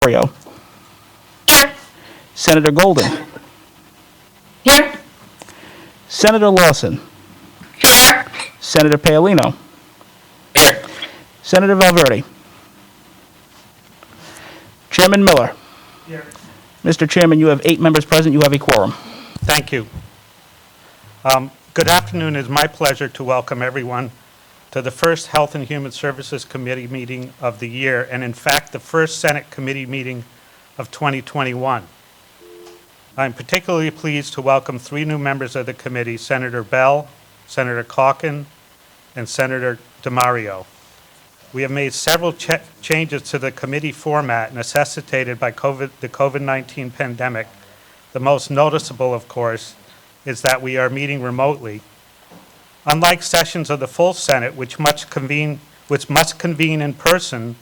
DiMario. Here. Senator Golden. Here. Senator Lawson. Here. Senator Paolino. Here. Senator Valverde. Chairman Miller. Here. Mr. Chairman, you have 8 members present. You have a quorum. Thank you. Good afternoon. It is my pleasure to welcome everyone to the first Health and Human Services Committee meeting of the year, and in fact, the first Senate Committee meeting of 2021. I'm particularly pleased to welcome 3 new members of the committee, Senator Bell, Senator Calkin, and Senator DiMario. We have made several changes to the committee format necessitated by the COVID-19 pandemic. The most noticeable, of course, is that we are meeting remotely. Unlike sessions of the full Senate, which must convene in person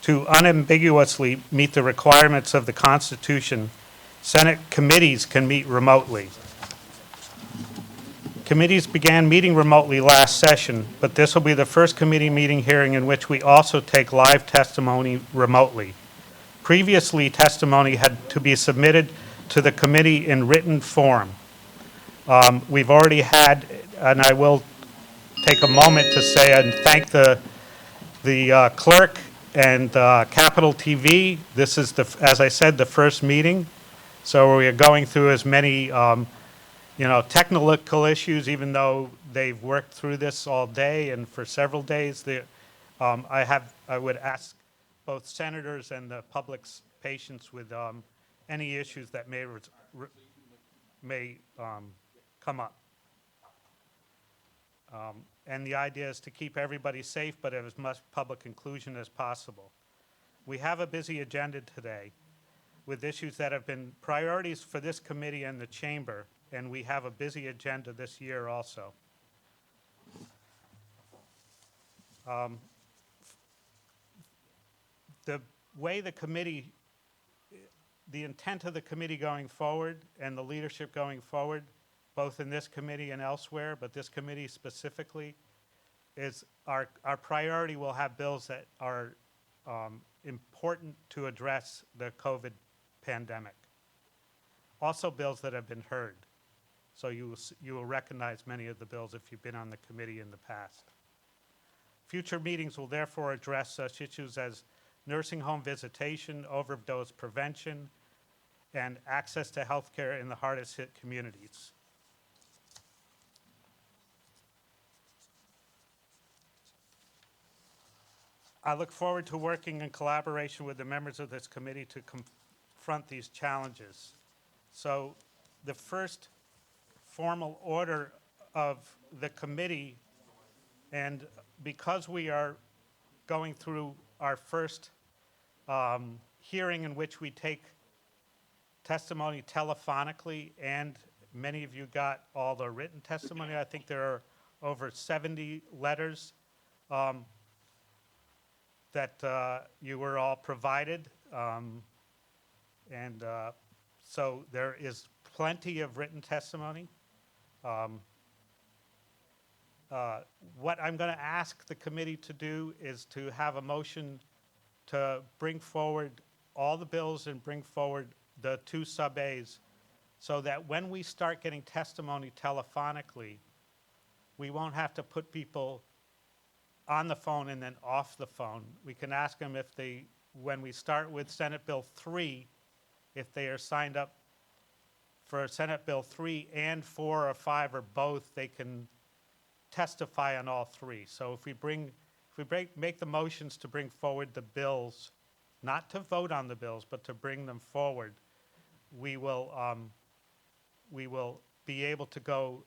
to unambiguously meet the requirements of the Constitution, Senate committees can meet remotely. Committees began meeting remotely last session, but this will be the first committee meeting hearing in which we also take live testimony remotely. Previously, testimony had to be submitted to the committee in written form. We've already had, and I will take a moment to say and thank the clerk and Capitol TV. This is, as I said, the first meeting. So we are going through as many technical issues, even though they've worked through this all day and for several days. I would ask both senators and the public's patience with any issues that may come up. And the idea is to keep everybody safe, but have as much public inclusion as possible. We have a busy agenda today with issues that have been priorities for this committee and the chamber, and we have a busy agenda this year also. The way the committee, the intent of the committee going forward and the leadership going forward, both in this committee and elsewhere, but this committee specifically, is our priority will have bills that are important to address the COVID pandemic. Also bills that have been heard. So you will recognize many of the bills if you've been on the committee in the past. Future meetings will therefore address such issues as nursing home visitation, overdose prevention, and access to health care in the hardest hit communities. I look forward to working in collaboration with the members of this committee to confront these challenges. So the first formal order of the committee, and because we are going through our first hearing in which we take testimony telephonically, and many of you got all the written testimony. I think there are over 70 letters that you were all provided. So there is plenty of written testimony. What I'm going to ask the committee to do is to have a motion to bring forward all the bills and bring forward the 2 sub-As so that when we start getting testimony telephonically, we won't have to put people on the phone and then off the phone. We can ask them if when we start with Senate Bill 3, if they are signed up for Senate Bill 3 and 4 or 5 or both, they can testify on all 3. So if we make the motions to bring forward the bills, not to vote on the bills, but to bring them forward, we will be able to go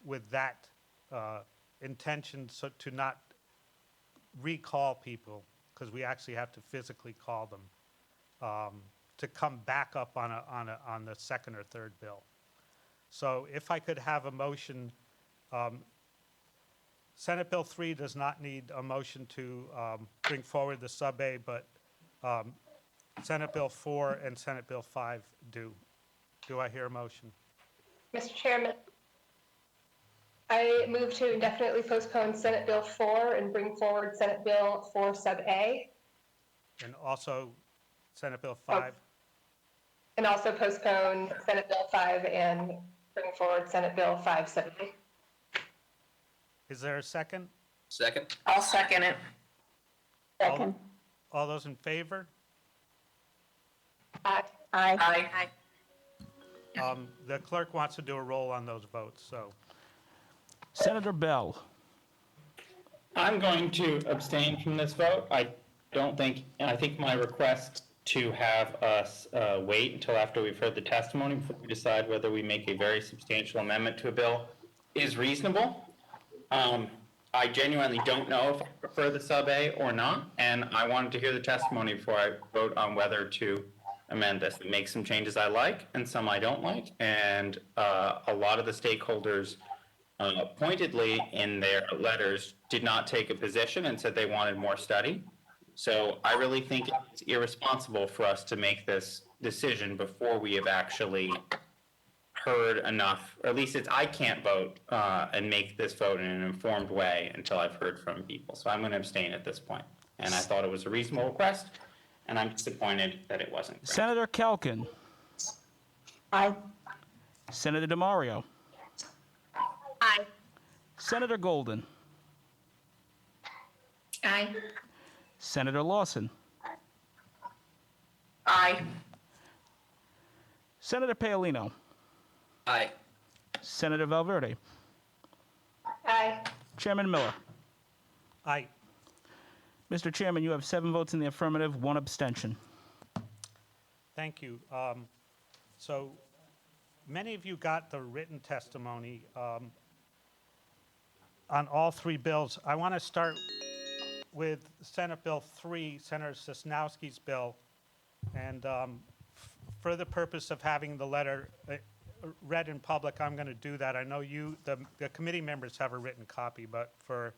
with that intention, so to not recall people, because we actually have to physically call them to come back up on the second or third bill. So if I could have a motion, Senate Bill 3 does not need a motion to bring forward the sub-A, but Senate Bill 4 and Senate Bill 5 do. Do I hear a motion? Mr. Chairman, I move to indefinitely postpone Senate Bill 4 and bring forward Senate Bill 4 sub A. And also Senate Bill 5. And also postpone Senate Bill 5 and bring forward Senate Bill 570. Is there a second? Second? I'll second it. Second. All those in favor? Aye. Aye. The clerk wants to do a roll on those votes, so. Senator Bell. I'm going to abstain from this vote. I think my request to have us wait until after we've heard the testimony before we decide whether we make a very substantial amendment to a bill is reasonable. I genuinely don't know if I prefer the sub A or not, and I wanted to hear the testimony before I vote on whether to amend this and make some changes I like and some I don't like. And a lot of the stakeholders pointedly in their letters did not take a position and said they wanted more study. So I really think it's irresponsible for us to make this decision before we have actually heard enough, or at least I can't vote and make this vote in an informed way until I've heard from people. So I'm going to abstain at this point. And I thought it was a reasonable request, and I'm disappointed that it wasn't. Granted. Senator Calkin. Aye. Senator DiMario. Aye. Senator Golden. Aye. Senator Lawson. Aye. Senator Paolino. Aye. Senator Valverde. Aye. Chairman Miller. Aye. Mr. Chairman, you have 7 votes in the affirmative, 1 abstention. Thank you. So many of you got the written testimony on all 3 bills. I want to start with Senate Bill 3, Senator Sosnowski's bill. And for the purpose of having the letter read in public, I'm going to do that. I know the committee members have a written copy, but for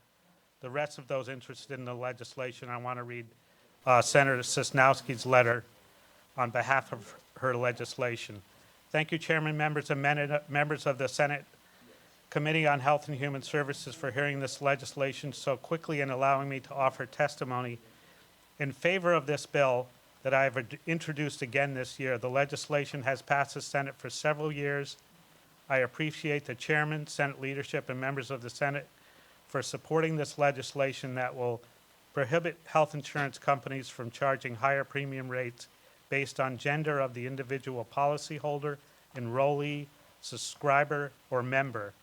the rest of those interested in the legislation, I want to read Senator Sosnowski's letter on behalf of her legislation. Thank you, Chairman, members and members of the Senate Committee on Health and Human Services for hearing this legislation so quickly and allowing me to offer testimony in favor of this bill that I have introduced again this year. The legislation has passed the Senate for several years. I appreciate the chairman, Senate leadership, and members of the Senate for supporting this legislation that will prohibit health insurance companies from charging higher premium rates based on gender of the individual policyholder, enrollee, subscriber, or member.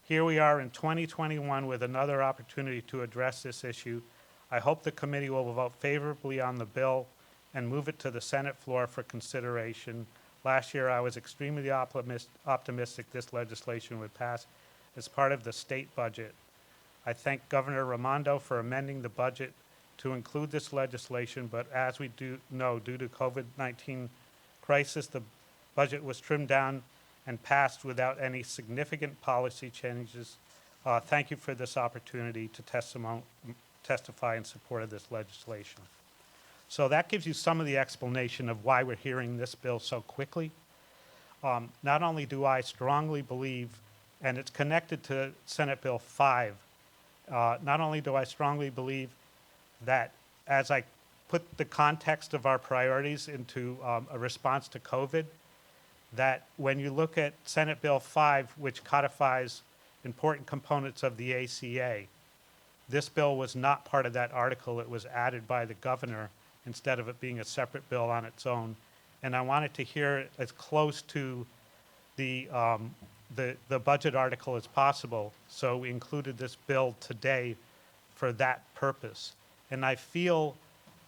Here we are in 2021 with another opportunity to address this issue. I hope the committee will vote favorably on the bill and move it to the Senate floor for consideration. Last year, I was extremely optimistic this legislation would pass as part of the state budget. I thank Governor Raimondo for amending the budget to include this legislation, but as we do know, due to COVID-19 crisis, the budget was trimmed down and passed without any significant policy changes. Thank you for this opportunity to testify in support of this legislation. So that gives you some of the explanation of why we're hearing this bill so quickly. Not only do I strongly believe, and it's connected to Senate Bill 5, not only do I strongly believe that as I put the context of our priorities into a response to COVID, that when you look at Senate Bill 5, which codifies important components of the ACA, this bill was not part of that article. It was added by the governor instead of it being a separate bill on its own. And I wanted to hear it as close to the budget article as possible. So we included this bill today for that purpose. And I feel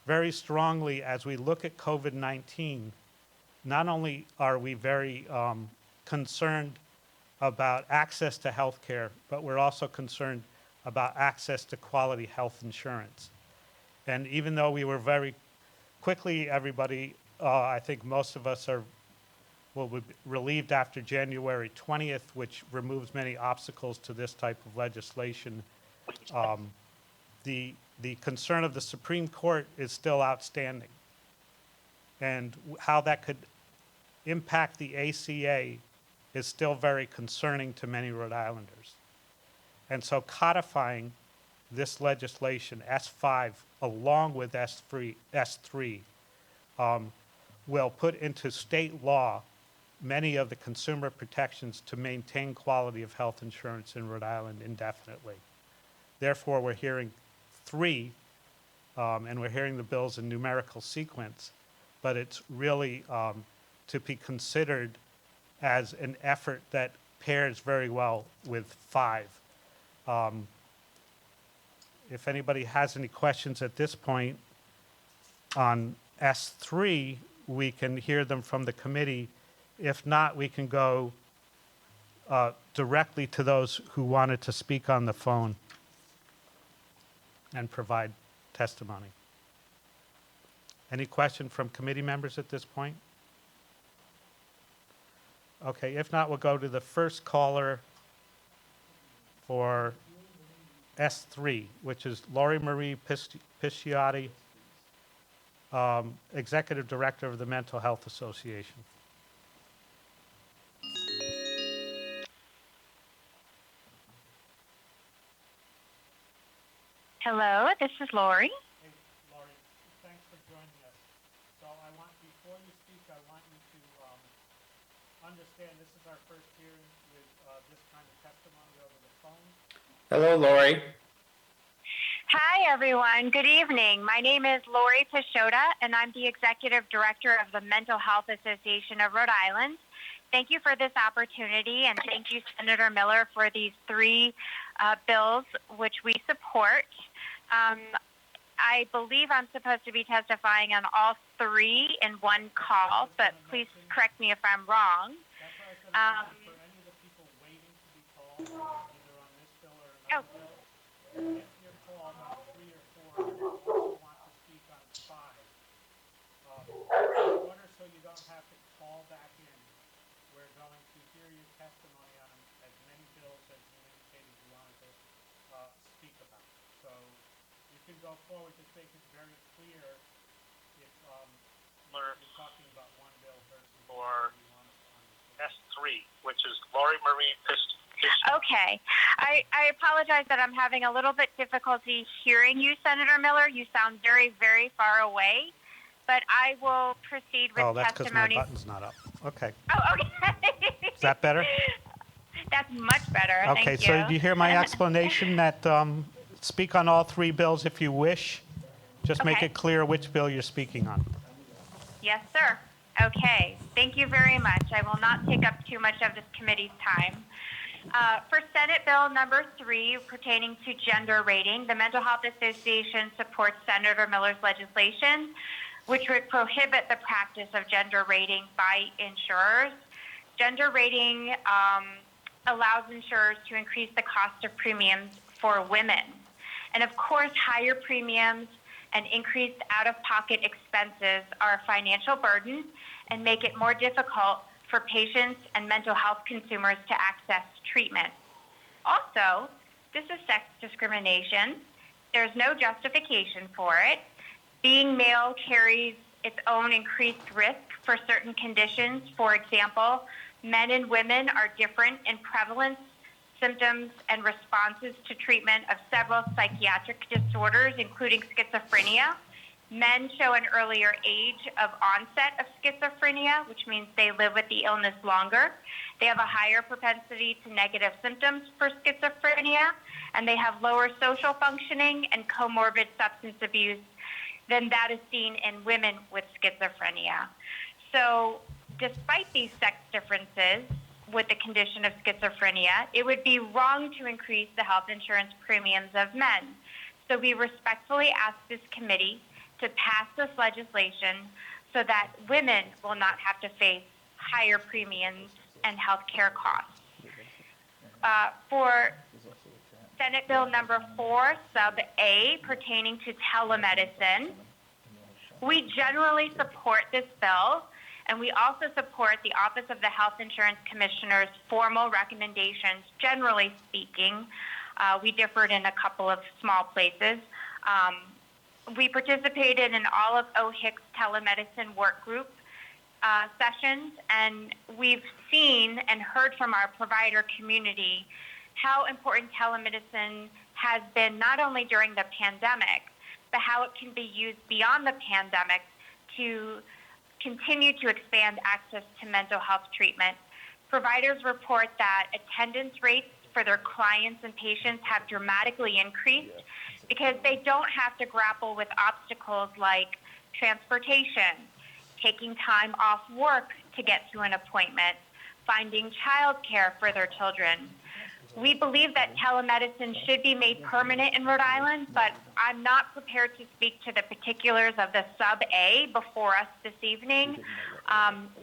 very strongly as we look at COVID-19, not only are we very concerned about access to health care, but we're also concerned about access to quality health insurance. And even though we were very quickly, everybody, I think most of us will be relieved after January 20th, which removes many obstacles to this type of legislation. The concern of the Supreme Court is still outstanding. And how that could impact the ACA is still very concerning to many Rhode Islanders. And so codifying this legislation, S5, along with S3, will put into state law many of the consumer protections to maintain quality of health insurance in Rhode Island indefinitely. Therefore, we're hearing 3, and we're hearing the bills in numerical sequence, but it's really to be considered as an effort that pairs very well with 5. If anybody has any questions at this point on S3, we can hear them from the committee. If not, we can go directly to those who wanted to speak on the phone and provide testimony. Any question from committee members at this point? Okay, if not, we'll go to the first caller for S3, which is Lori Marie Pisciotti, Executive Director of the Mental Health Association. Hello, this is Lori. Hey, Lori, thanks for joining us. So before you speak, I want you to understand this is our first hearing with this kind of testimony over the phone. Hello, Lori. Hi, everyone. Good evening. My name is Lori Pisciotta, and I'm the Executive Director of the Mental Health Association of Rhode Island. Thank you for this opportunity, and thank you, Senator Miller, for these 3 bills which we support. I believe I'm supposed to be testifying on all 3 in one call, but please correct me if I'm wrong. That's why I said for any of the people waiting to be called, either on this bill or another bill, if you're called on 3 or 4 and you also want to speak on 5, in order so you don't have to call back in, we're going to hear your testimony on as many bills as you indicated you wanted to speak about. So you can go forward, just make it very clear if you're talking about one bill versus or you want us to understand. S3, which is Lori Marie Okay. I apologize that I'm having a little bit difficulty hearing you, Senator Miller. You sound very, very far away, but I will proceed with Oh, that's because my testimony. button's not up. Okay. Oh, okay. Is that better? That's much better. Okay, Thank you. so do you hear my explanation that speak on all 3 bills if you wish? Just make Okay. it clear which bill you're speaking on. Yes, sir. Okay. Thank you very much. I will not take up too much of this committee's time. For Senate Bill number 3 pertaining to gender rating, the Mental Health Association supports Senator Miller's legislation, which would prohibit the practice of gender rating by insurers. Gender rating allows insurers to increase the cost of premiums for women. And of course, higher premiums and increased out-of-pocket expenses are a financial burden and make it more difficult for patients and mental health consumers to access treatment. Also, this is sex discrimination. There's no justification for it. Being male carries its own increased risk for certain conditions. For example, men and women are different in prevalence, symptoms, and responses to treatment of several psychiatric disorders, including schizophrenia. Men show an earlier age of onset of schizophrenia, which means they live with the illness longer. They have a higher propensity to negative symptoms for schizophrenia, and they have lower social functioning and comorbid substance abuse than that is seen in women with schizophrenia. So despite these sex differences with the condition of schizophrenia, it would be wrong to increase the health insurance premiums of men. So we respectfully ask this committee to pass this legislation so that women will not have to face higher premiums and health care costs. For Senate Bill number 4, sub A, pertaining to telemedicine, we generally support this bill, and we also support the Office of the Health Insurance Commissioner's formal recommendations, generally speaking. We differed in a couple of small places. We participated in all of OHIC's telemedicine work group sessions, and we've seen and heard from our provider community how important telemedicine has been not only during the pandemic, but how it can be used beyond the pandemic to continue to expand access to mental health treatment. Providers report that attendance rates for their clients and patients have dramatically increased because they don't have to grapple with obstacles like transportation, taking time off work to get to an appointment, finding childcare for their children. We believe that telemedicine should be made permanent in Rhode Island, but I'm not prepared to speak to the particulars of the sub-A before us this evening.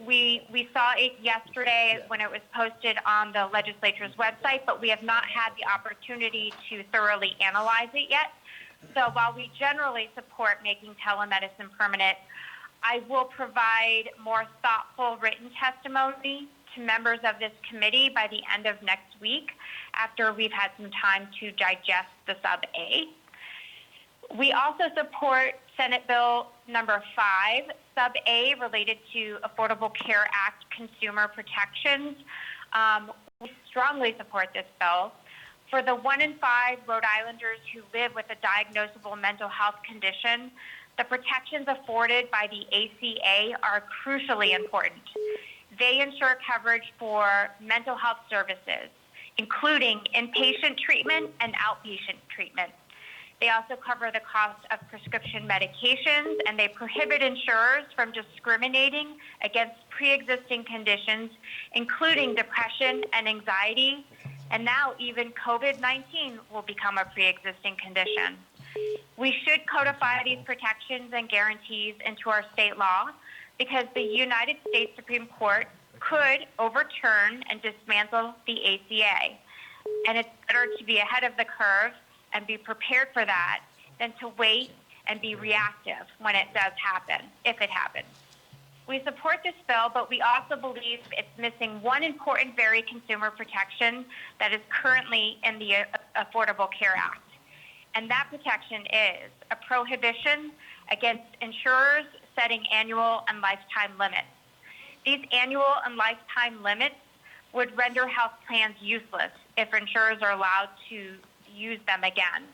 We saw it yesterday when it was posted on the legislature's website, but we have not had the opportunity to thoroughly analyze it yet. So while we generally support making telemedicine permanent, I will provide more thoughtful written testimony to members of this committee by the end of next week after we've had some time to digest the sub-A. We also support Senate Bill number 5, sub-A, related to Affordable Care Act consumer protections. We strongly support this bill. For the 1 in 5 Rhode Islanders who live with a diagnosable mental health condition, the protections afforded by the ACA are crucially important. They ensure coverage for mental health services, including inpatient treatment and outpatient treatment. They also cover the cost of prescription medications, and they prohibit insurers from discriminating against pre-existing conditions, including depression and anxiety, and now even COVID-19 will become a pre-existing condition. We should codify these protections and guarantees into our state law because the United States Supreme Court could overturn and dismantle the ACA. And it's better to be ahead of the curve and be prepared for that than to wait and be reactive when it does happen, if it happens. We support this bill, but we also believe it's missing one important very consumer protection that is currently in the Affordable Care Act. And that protection is a prohibition against insurers setting annual and lifetime limits. These annual and lifetime limits would render health plans useless if insurers are allowed to use them again.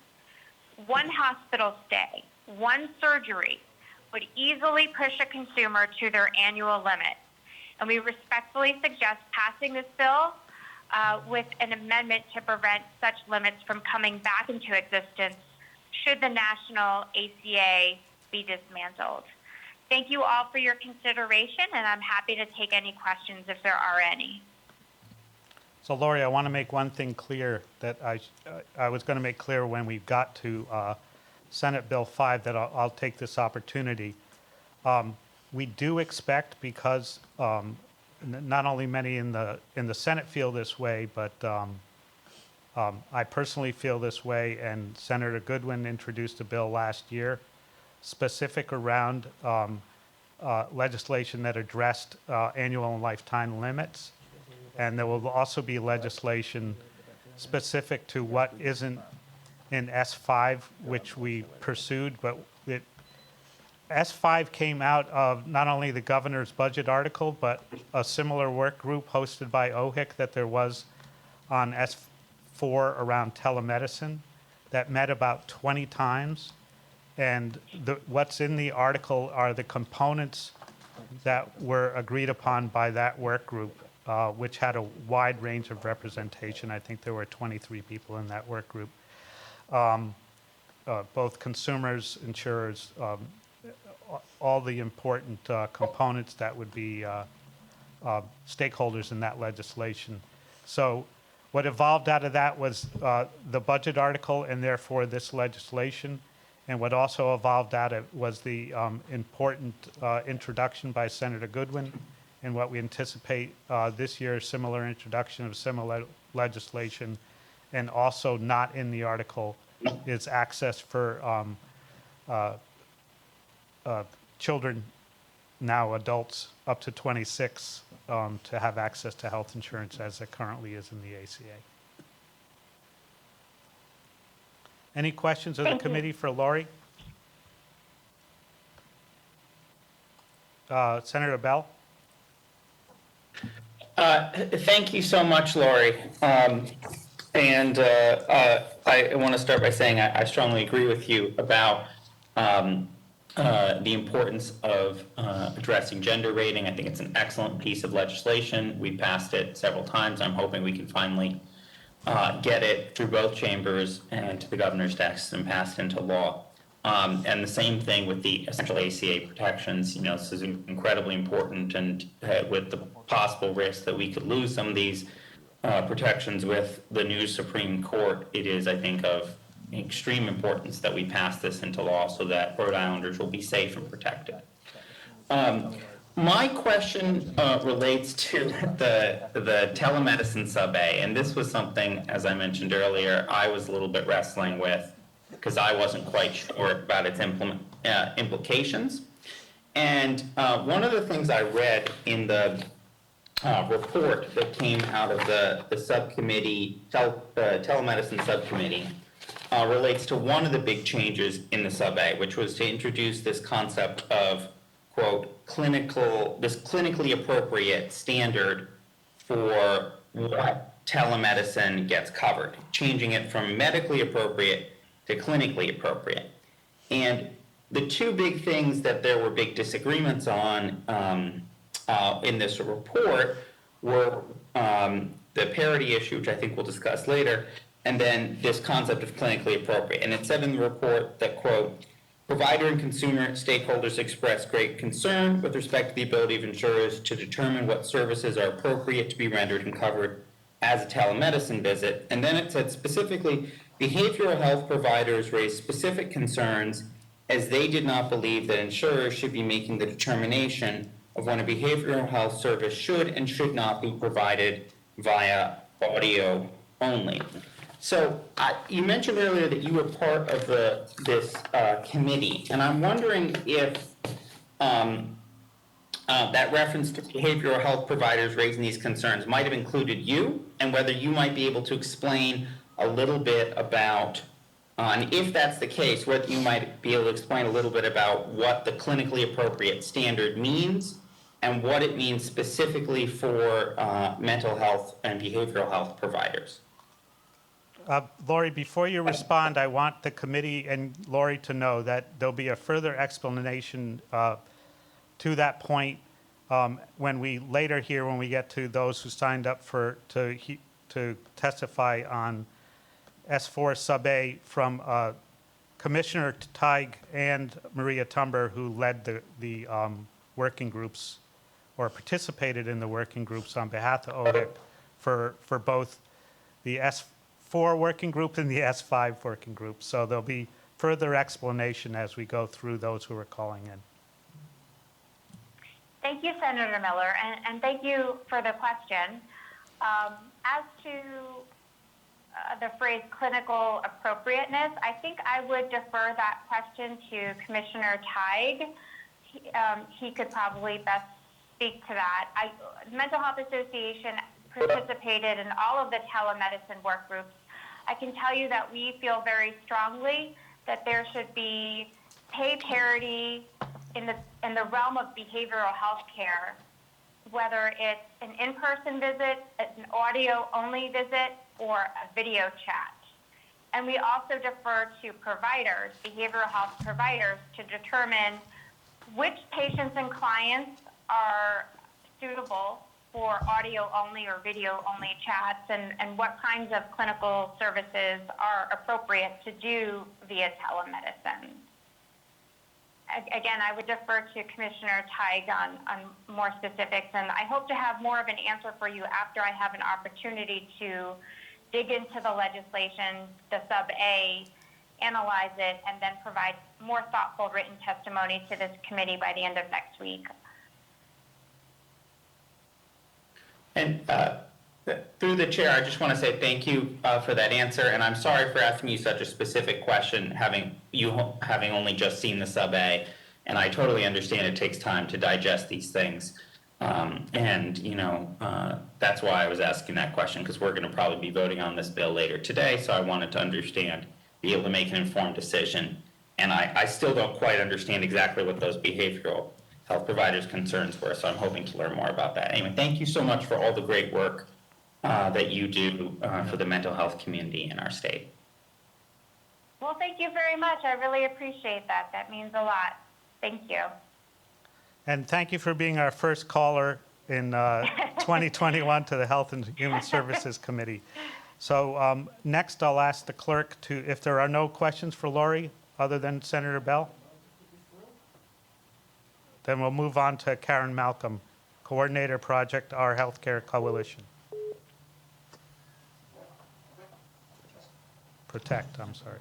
One hospital stay, one surgery would easily push a consumer to their annual limit. And we respectfully suggest passing this bill with an amendment to prevent such limits from coming back into existence should the national ACA be dismantled. Thank you all for your consideration, and I'm happy to take any questions if there are any. So Lori, I want to make one thing clear that I was going to make clear when we got to Senate Bill 5 that I'll take this opportunity. We do expect, because not only many in the Senate feel this way, but I personally feel this way, and Senator Goodwin introduced a bill last year specific around legislation that addressed annual and lifetime limits. And there will also be legislation specific to what isn't in S5, which we pursued, but S5 came out of not only the governor's budget article, but a similar work group hosted by OHIC that there was on S4 around telemedicine that met about 20 times. And what's in the article are the components that were agreed upon by that work group, which had a wide range of representation. I think there were 23 people in that work group. Both consumers, insurers, all the important components that would be stakeholders in that legislation. So what evolved out of that was the budget article and therefore this legislation. And what also evolved out of it was the important introduction by Senator Goodwin and what we anticipate this year, similar introduction of similar legislation. And also not in the article is access for children, now adults up to 26, to have access to health insurance as it currently is in the ACA. Any questions of the committee for Lori? Senator Bell? Thank you so much, Lori. I want to start by saying I strongly agree with you about the importance of addressing gender rating. I think it's an excellent piece of legislation. We passed it several times. I'm hoping we can finally get it through both chambers and to the governor's desk and passed into law. And the same thing with the essential ACA protections. You know, this is incredibly important, and with the possible risk that we could lose some of these protections with the new Supreme Court, it is, I think, of extreme importance that we pass this into law so that Rhode Islanders will be safe and protected. My question relates to the telemedicine sub-A, and this was something, as I mentioned earlier, I was a little bit wrestling with because I wasn't quite sure about its implications. And one of the things I read in the report that came out of the subcommittee, telemedicine subcommittee, relates to one of the big changes in the sub-A, which was to introduce this concept of, quote, this clinically appropriate standard for what telemedicine gets covered, changing it from medically appropriate to clinically appropriate. And the two big things that there were big disagreements on in this report were the parity issue, which I think we'll discuss later, and then this concept of clinically appropriate. And it said in the report that, quote, provider and consumer stakeholders expressed great concern with respect to the ability of insurers to determine what services are appropriate to be rendered and covered as a telemedicine visit. And then it said specifically, behavioral health providers raised specific concerns as they did not believe that insurers should be making the determination of when a behavioral health service should and should not be provided via audio only. So you mentioned earlier that you were part of this committee, and I'm wondering if that reference to behavioral health providers raising these concerns might have included you, and whether you might be able to explain a little bit about, and if that's the case, whether you might be able to explain a little bit about what the clinically appropriate standard means and what it means specifically for mental health and behavioral health providers. Lori, before you respond, I want the committee and Lori to know that there'll be a further explanation to that point when we later here, when we get to those who signed up to testify on S4 sub-A from Commissioner Teig and Maria Tumber, who led the working groups or participated in the working groups on behalf of OHIP for both the S4 working group and the S5 working group. So there'll be further explanation as we go through those who are calling in. Thank you, Senator Miller, and thank you for the question. As to the phrase clinical appropriateness, I think I would defer that question to Commissioner Teig. He could probably best speak to that. The Mental Health Association participated in all of the telemedicine work groups. I can tell you that we feel very strongly that there should be pay parity in the realm of behavioral health care, whether it's an in-person visit, an audio-only visit, or a video chat. And we also defer to providers, behavioral health providers, to determine which patients and clients are suitable for audio-only or video-only chats, and what kinds of clinical services are appropriate to do via telemedicine. Again, I would defer to Commissioner Teig on more specifics, and I hope to have more of an answer for you after I have an opportunity to dig into the legislation, the sub-A, analyze it, and then provide more thoughtful written testimony to this committee by the end of next week. And through the chair, I just want to say thank you for that answer, and I'm sorry for asking you such a specific question, having only just seen the sub-A, and I totally understand it takes time to digest these things, and that's why I was asking that question, because we're going to probably be voting on this bill later today, so I wanted to understand, be able to make an informed decision, and I still don't quite understand exactly what those behavioral health providers' concerns were, so I'm hoping to learn more about that. Anyway, thank you so much for all the great work that you do for the mental health community in our state. Well, thank you very much. I really appreciate that. That means a lot. Thank you. And thank you for being our first caller in 2021 to the Health and Human Services Committee. So next, I'll ask the clerk to, if there are no questions for Lori other than Senator Bell, then we'll move on to Karen Malcolm, Coordinator Project Our Healthcare Coalition. Protect, I'm sorry.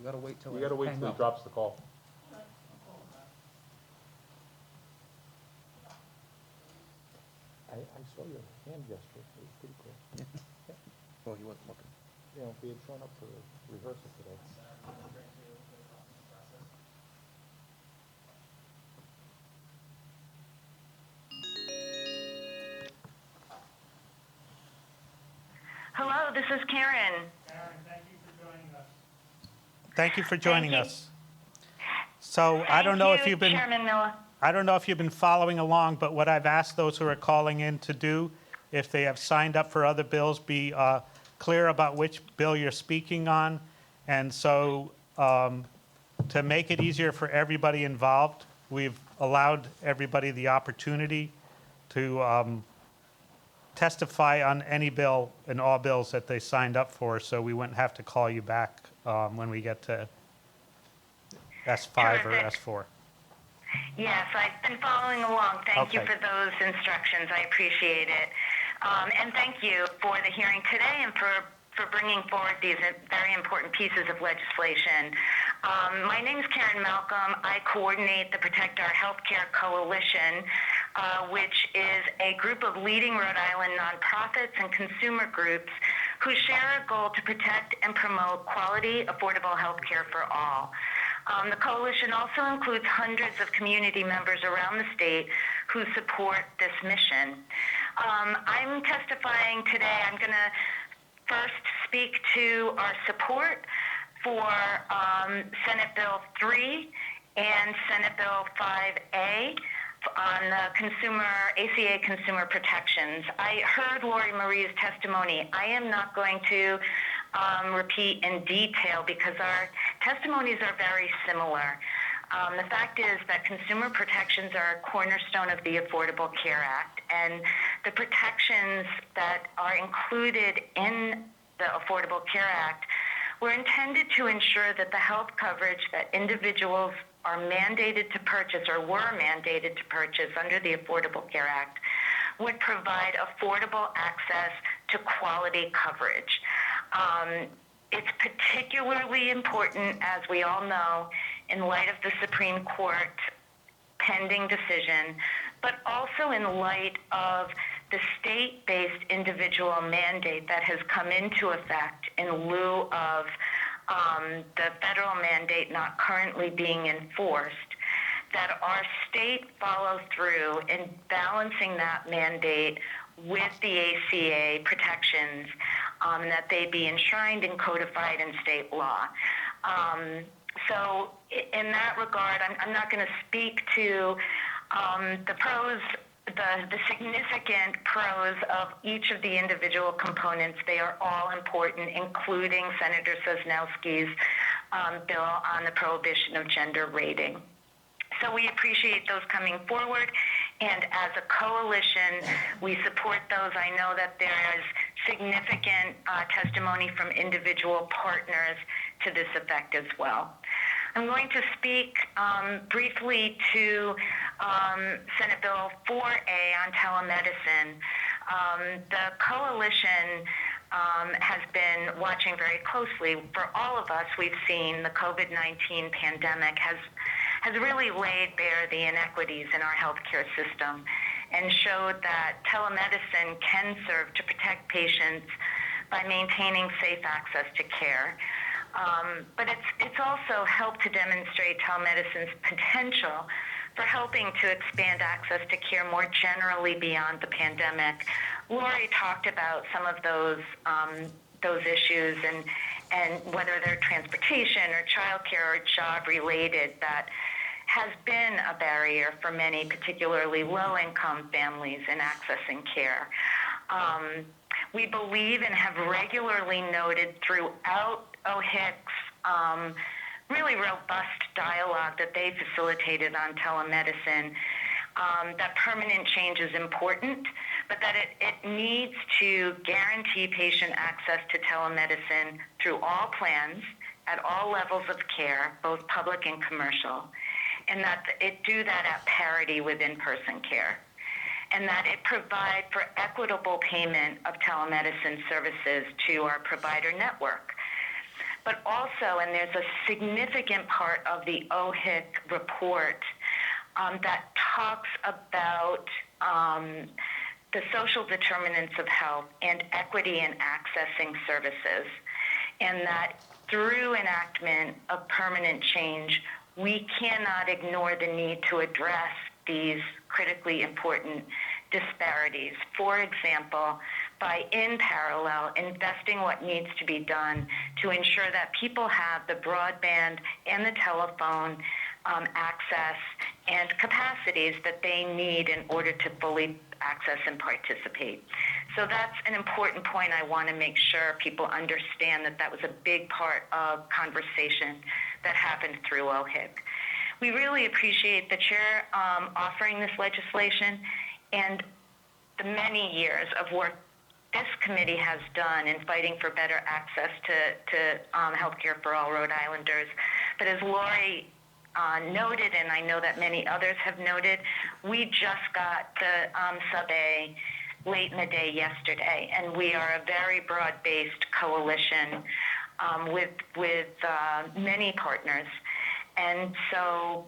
You gotta wait till You gotta wait till he drops the call. I saw your hand gesture, it was pretty cool. Well, he wasn't looking. You know, if he had shown up for rehearsal today. Hello, this is Karen. Karen, thank you for joining us. Thank you for joining Thank you. us. So I don't know if you've been, Chairman Miller. I don't know if you've been following along, but what I've asked those who are calling in to do, if they have signed up for other bills, be clear about which bill you're speaking on. And so to make it easier for everybody involved, we've allowed everybody the opportunity to testify on any bill and all bills that they signed up for, so we wouldn't have to call you back when we get to S5 or Terrific. S4. Yes, I've been following along. Thank you Okay. for those instructions. I appreciate it. And thank you for the hearing today and for bringing forward these very important pieces of legislation. My name is Karen Malcolm. I coordinate the Protect Our Healthcare Coalition, which is a group of leading Rhode Island nonprofits and consumer groups who share a goal to protect and promote quality, affordable healthcare for all. The coalition also includes hundreds of community members around the state who support this mission. I'm testifying today. I'm going to first speak to our support for Senate Bill 3 and Senate Bill 5A on the ACA consumer protections. I heard Lori Marie's testimony. I am not going to repeat in detail because our testimonies are very similar. The fact is that consumer protections are a cornerstone of the Affordable Care Act, and the protections that are included in the Affordable Care Act were intended to ensure that the health coverage that individuals are mandated to purchase or were mandated to purchase under the Affordable Care Act would provide affordable access to quality coverage. It's particularly important, as we all know, in light of the Supreme Court pending decision, but also in light of the state-based individual mandate that has come into effect in lieu of the federal mandate not currently being enforced, that our state follow through in balancing that mandate with the ACA protections, that they be enshrined and codified in state law. So in that regard, I'm not going to speak to the pros, the significant pros of each of the individual components. They are all important, including Senator Sosnowski's bill on the prohibition of gender rating. So we appreciate those coming forward, and as a coalition, we support those. I know that there is significant testimony from individual partners to this effect as well. I'm going to speak briefly to Senate Bill 4A on telemedicine. The coalition has been watching very closely. For all of us, we've seen the COVID-19 pandemic has really laid bare the inequities in our healthcare system and showed that telemedicine can serve to protect patients by maintaining safe access to care. But it's also helped to demonstrate telemedicine's potential for helping to expand access to care more generally beyond the pandemic. Lori talked about some of those issues and whether they're transportation or childcare or job related that has been a barrier for many, particularly low-income families in accessing care. We believe and have regularly noted throughout OHIC's really robust dialogue that they facilitated on telemedicine, that permanent change is important, but that it needs to guarantee patient access to telemedicine through all plans at all levels of care, both public and commercial, and that it do that at parity with in-person care, and that it provide for equitable payment of telemedicine services to our provider network. But also, and there's a significant part of the OHIC report that talks about the social determinants of health and equity in accessing services, and that through enactment of permanent change, we cannot ignore the need to address these critically important disparities. For example, by in parallel investing what needs to be done to ensure that people have the broadband and the telephone access and capacities that they need in order to fully access and participate. So that's an important point. I want to make sure people understand that that was a big part of conversation that happened through OHIC. We really appreciate the chair offering this legislation and the many years of work this committee has done in fighting for better access to healthcare for all Rhode Islanders. But as Lori noted, and I know that many others have noted, we just got the sub-A late in the day yesterday, and we are a very broad-based coalition with many partners. And so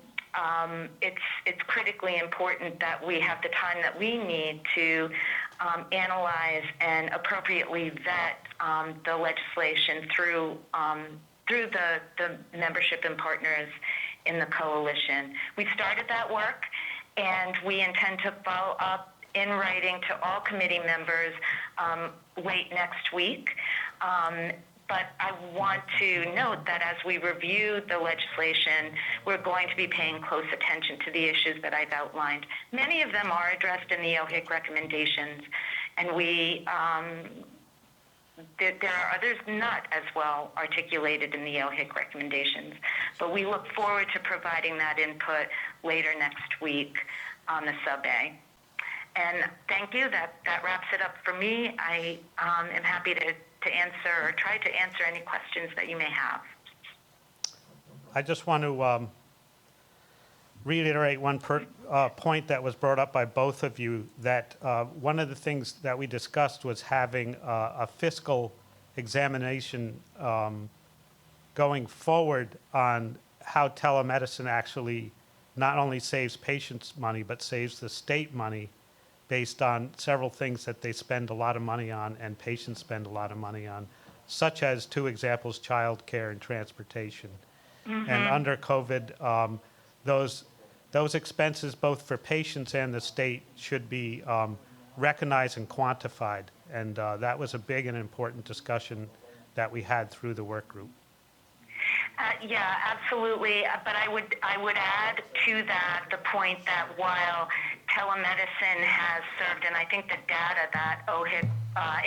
it's critically important that we have the time that we need to analyze and appropriately vet the legislation through the membership and partners in the coalition. We started that work, and we intend to follow up in writing to all committee members late next week. But I want to note that as we review the legislation, we're going to be paying close attention to the issues that I've outlined. Many of them are addressed in the OHIC recommendations, and there are others not as well articulated in the OHIC recommendations. But we look forward to providing that input later next week on the sub-A. And thank you. That wraps it up for me. I am happy to answer or try to answer any questions that you may have. I just want to reiterate one point that was brought up by both of you, that one of the things that we discussed was having a fiscal examination going forward on how telemedicine actually not only saves patients money, but saves the state money based on several things that they spend a lot of money on and patients spend a lot of money on, such as, two examples, child care and transportation. And under COVID, those expenses, both for patients and the state, should be recognized and quantified. And that was a big and important discussion that we had through the work group. Yeah, absolutely. But I would add to that the point that while telemedicine has served, and I think the data that OHIP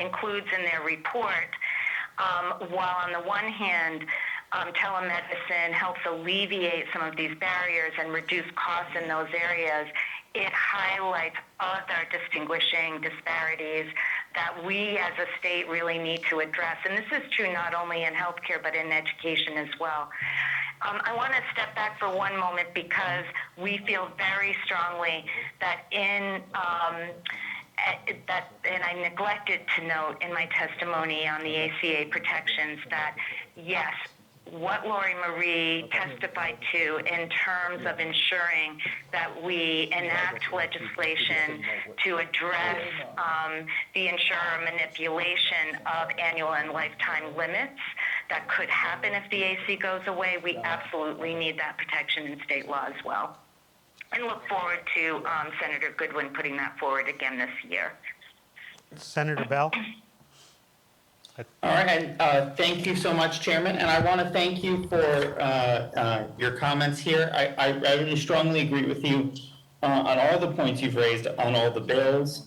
includes in their report, while on the one hand, telemedicine helps alleviate some of these barriers and reduce costs in those areas, it highlights other distinguishing disparities that we as a state really need to address. And this is true not only in healthcare, but in education as well. I want to step back for one moment because we feel very strongly that and I neglected to note in my testimony on the ACA protections that, yes, what Lori Marie testified to in terms of ensuring that we enact legislation to address the insurer manipulation of annual and lifetime limits that could happen if the AC goes away. We absolutely need that protection in state law as well. And look forward to Senator Goodwin putting that forward again this year. Senator Bell? All right, and thank you so much, Chairman, and I want to thank you for your comments here. I really strongly agree with you on all the points you've raised on all the bills,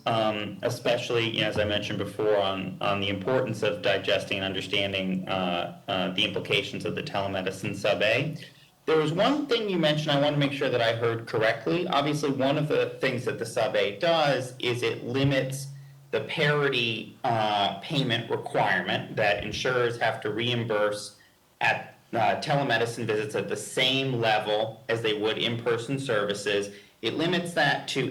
especially, as I mentioned before, on the importance of digesting and understanding the implications of the telemedicine sub-A. There was one thing you mentioned I want to make sure that I heard correctly. Obviously, one of the things that the sub-A does is it limits the parity payment requirement that insurers have to reimburse at telemedicine visits at the same level as they would in-person services. It limits that to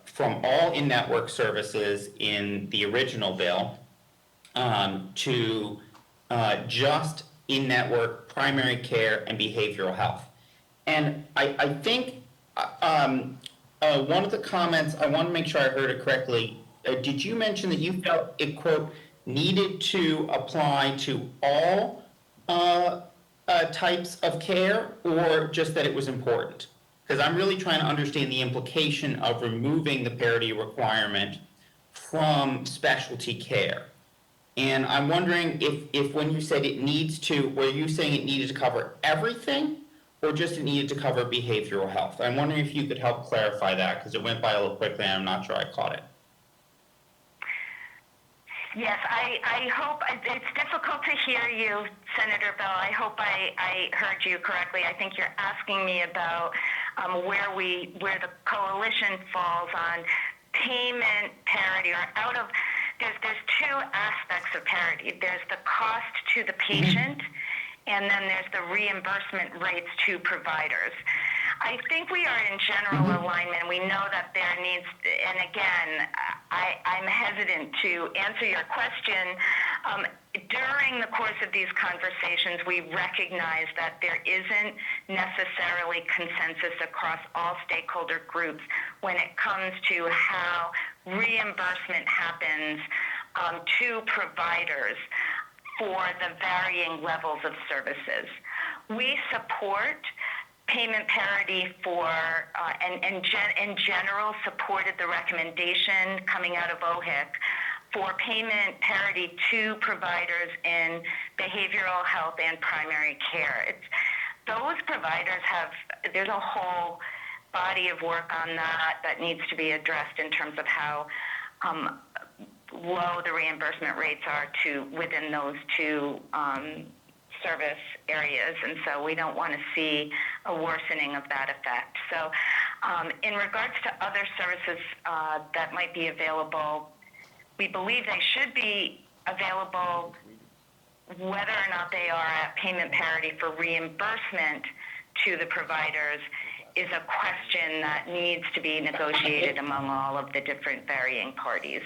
from all in-network services in the original bill to just in-network primary care and behavioral health. And I think one of the comments, I want to make sure I heard it correctly. Did you mention that you felt it, quote, needed to apply to all types of care, or just that it was important? Because I'm really trying to understand the implication of removing the parity requirement from specialty care. And I'm wondering if when you said it needs to, were you saying it needed to cover everything, or just it needed to cover behavioral health? I'm wondering if you could help clarify that, because it went by a little quickly and I'm not sure I caught it. Yes, I hope, it's difficult to hear you, Senator Bell. I hope I heard you correctly. I think you're asking me about where the coalition falls on payment parity, or out of, there's two aspects of parity. There's the cost to the patient, and then there's the reimbursement rates to providers. I think we are in general alignment. We know that there needs, and again, I'm hesitant to answer your question. During the course of these conversations, we recognize that there isn't necessarily consensus across all stakeholder groups when it comes to how reimbursement happens to providers for the varying levels of services. We support payment parity for, and in general supported the recommendation coming out of OHIC for payment parity to providers in behavioral health and primary care. Those providers there's a whole body of work on that needs to be addressed in terms of how low the reimbursement rates are within those two service areas, and so we don't want to see a worsening of that effect. So in regards to other services that might be available, we believe they should be available whether or not they are at payment parity for reimbursement to the providers is a question that needs to be negotiated among all of the different varying parties.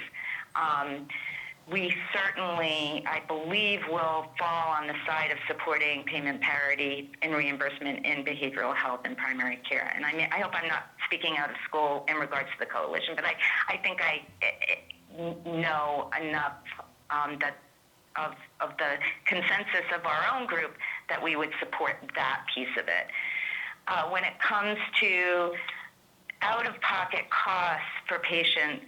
We certainly, I believe, will fall on the side of supporting payment parity and reimbursement in behavioral health and primary care. And I hope I'm not speaking out of school in regards to the coalition, but I think I know enough that of the consensus of our own group that we would support that piece of it. When it comes to out-of-pocket costs for patients,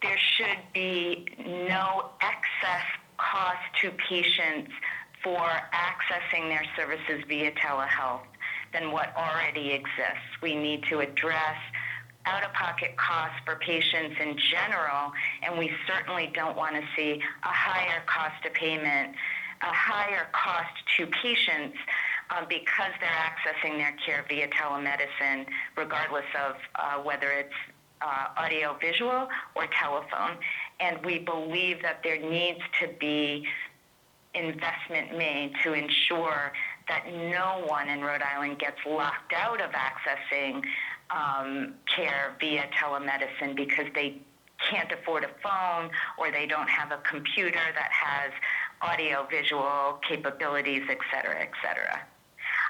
there should be no excess cost to patients for accessing their services via telehealth than what already exists. We need to address out-of-pocket costs for patients in general, and we certainly don't want to see a higher cost of payment, a higher cost to patients because they're accessing their care via telemedicine, regardless of whether it's audio-visual or telephone. And we believe that there needs to be investment made to ensure that no one in Rhode Island gets locked out of accessing care via telemedicine because they can't afford a phone or they don't have a computer that has audio-visual capabilities, et cetera, et cetera.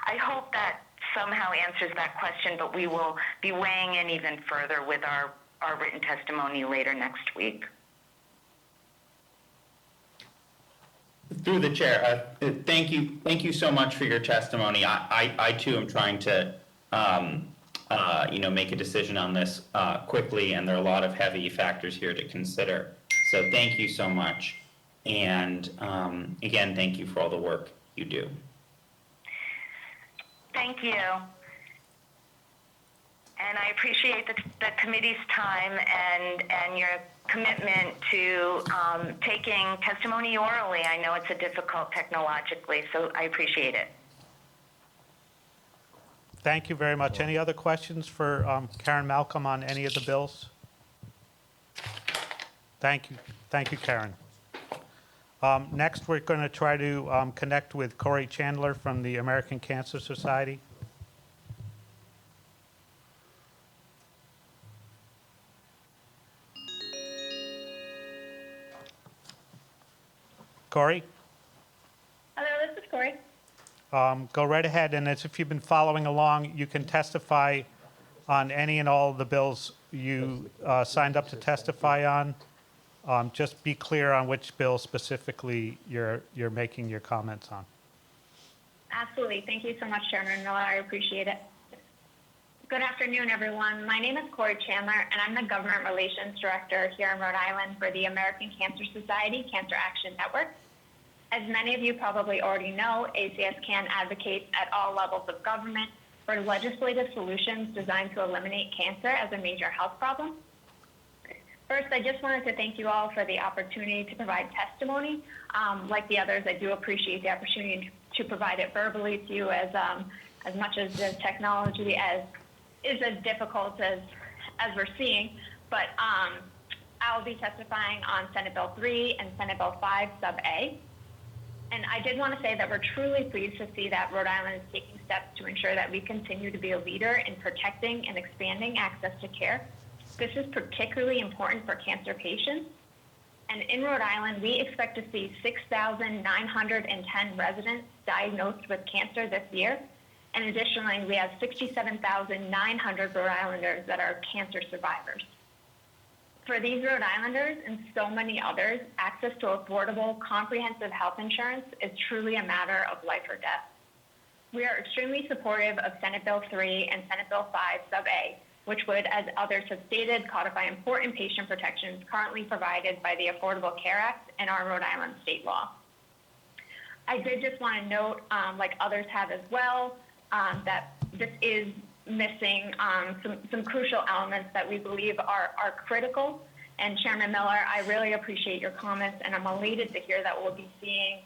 I hope that somehow answers that question, but we will be weighing in even further with our written testimony later next week. Through the chair, thank you so much for your testimony. I too am trying to make a decision on this quickly, and there are a lot of heavy factors here to consider. So thank you so much. And again, thank you for all the work you do. Thank you. And I appreciate the committee's time and your commitment to taking testimony orally. I know it's a difficult technologically, so I appreciate it. Thank you very much. Any other questions for Karen Malcolm on any of the bills? Thank you. Thank you, Karen. Next, we're going to try to connect with Corey Chandler from the American Cancer Society. Corey? Hello, this is Corey. Go right ahead, and as if you've been following along, you can testify on any and all of the bills you signed up to testify on. Just be clear on which bill specifically you're making your comments on. Absolutely. Thank you so much, Chairman Miller. I appreciate it. Good afternoon, everyone. My name is Corey Chandler, and I'm the Government Relations Director here in Rhode Island for the American Cancer Society Cancer Action Network. As many of you probably already know, ACSCAN advocates at all levels of government for legislative solutions designed to eliminate cancer as a major health problem. First, I just wanted to thank you all for the opportunity to provide testimony. Like the others, I do appreciate the opportunity to provide it verbally to you as much as the technology is as difficult as we're seeing. But I'll be testifying on Senate Bill 3 and Senate Bill 5 Sub A. And I did want to say that we're truly pleased to see that Rhode Island is taking steps to ensure that we continue to be a leader in protecting and expanding access to care. This is particularly important for cancer patients. And in Rhode Island, we expect to see 6,910 residents diagnosed with cancer this year. And additionally, we have 67,900 Rhode Islanders that are cancer survivors. For these Rhode Islanders and so many others, access to affordable, comprehensive health insurance is truly a matter of life or death. We are extremely supportive of Senate Bill 3 and Senate Bill 5 Sub A, which would, as others have stated, codify important patient protections currently provided by the Affordable Care Act and our Rhode Island state law. I did just want to note, like others have as well, that this is missing some crucial elements that we believe are critical. And Chairman Miller, I really appreciate your comments, and I'm elated to hear that we'll be seeing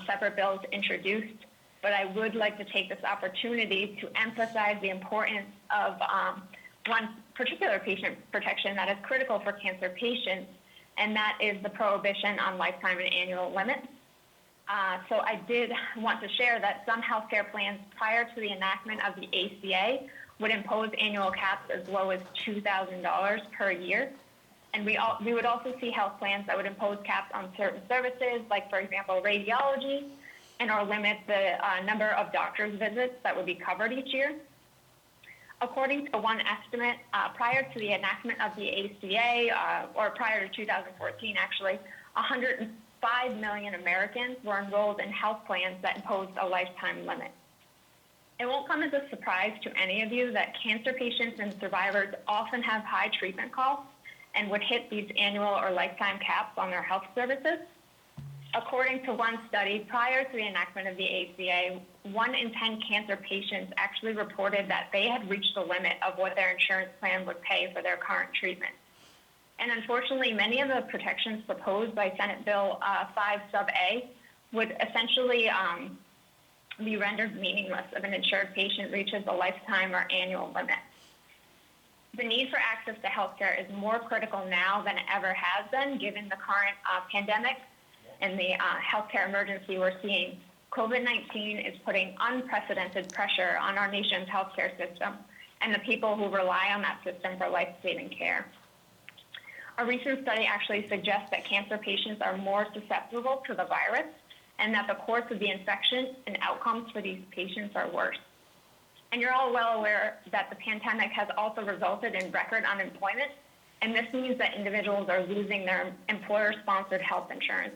separate bills introduced. But I would like to take this opportunity to emphasize the importance of one particular patient protection that is critical for cancer patients, and that is the prohibition on lifetime and annual limits. So I did want to share that some healthcare plans prior to the enactment of the ACA would impose annual caps as low as $2,000 per year. And we would also see health plans that would impose caps on certain services, like, for example, radiology, and or limit the number of doctor's visits that would be covered each year. According to one estimate, prior to the enactment of the ACA, or prior to 2014 actually, 105 million Americans were enrolled in health plans that imposed a lifetime limit. It won't come as a surprise to any of you that cancer patients and survivors often have high treatment costs and would hit these annual or lifetime caps on their health services. According to one study, prior to the enactment of the ACA, 1 in 10 cancer patients actually reported that they had reached the limit of what their insurance plan would pay for their current treatment. And unfortunately, many of the protections proposed by Senate Bill 5 Sub A would essentially be rendered meaningless if an insured patient reaches a lifetime or annual limit. The need for access to healthcare is more critical now than it ever has been, given the current pandemic and the healthcare emergency we're seeing. COVID-19 is putting unprecedented pressure on our nation's healthcare system and the people who rely on that system for life-saving care. A recent study actually suggests that cancer patients are more susceptible to the virus and that the course of the infection and outcomes for these patients are worse. And you're all well aware that the pandemic has also resulted in record unemployment, and this means that individuals are losing their employer-sponsored health insurance.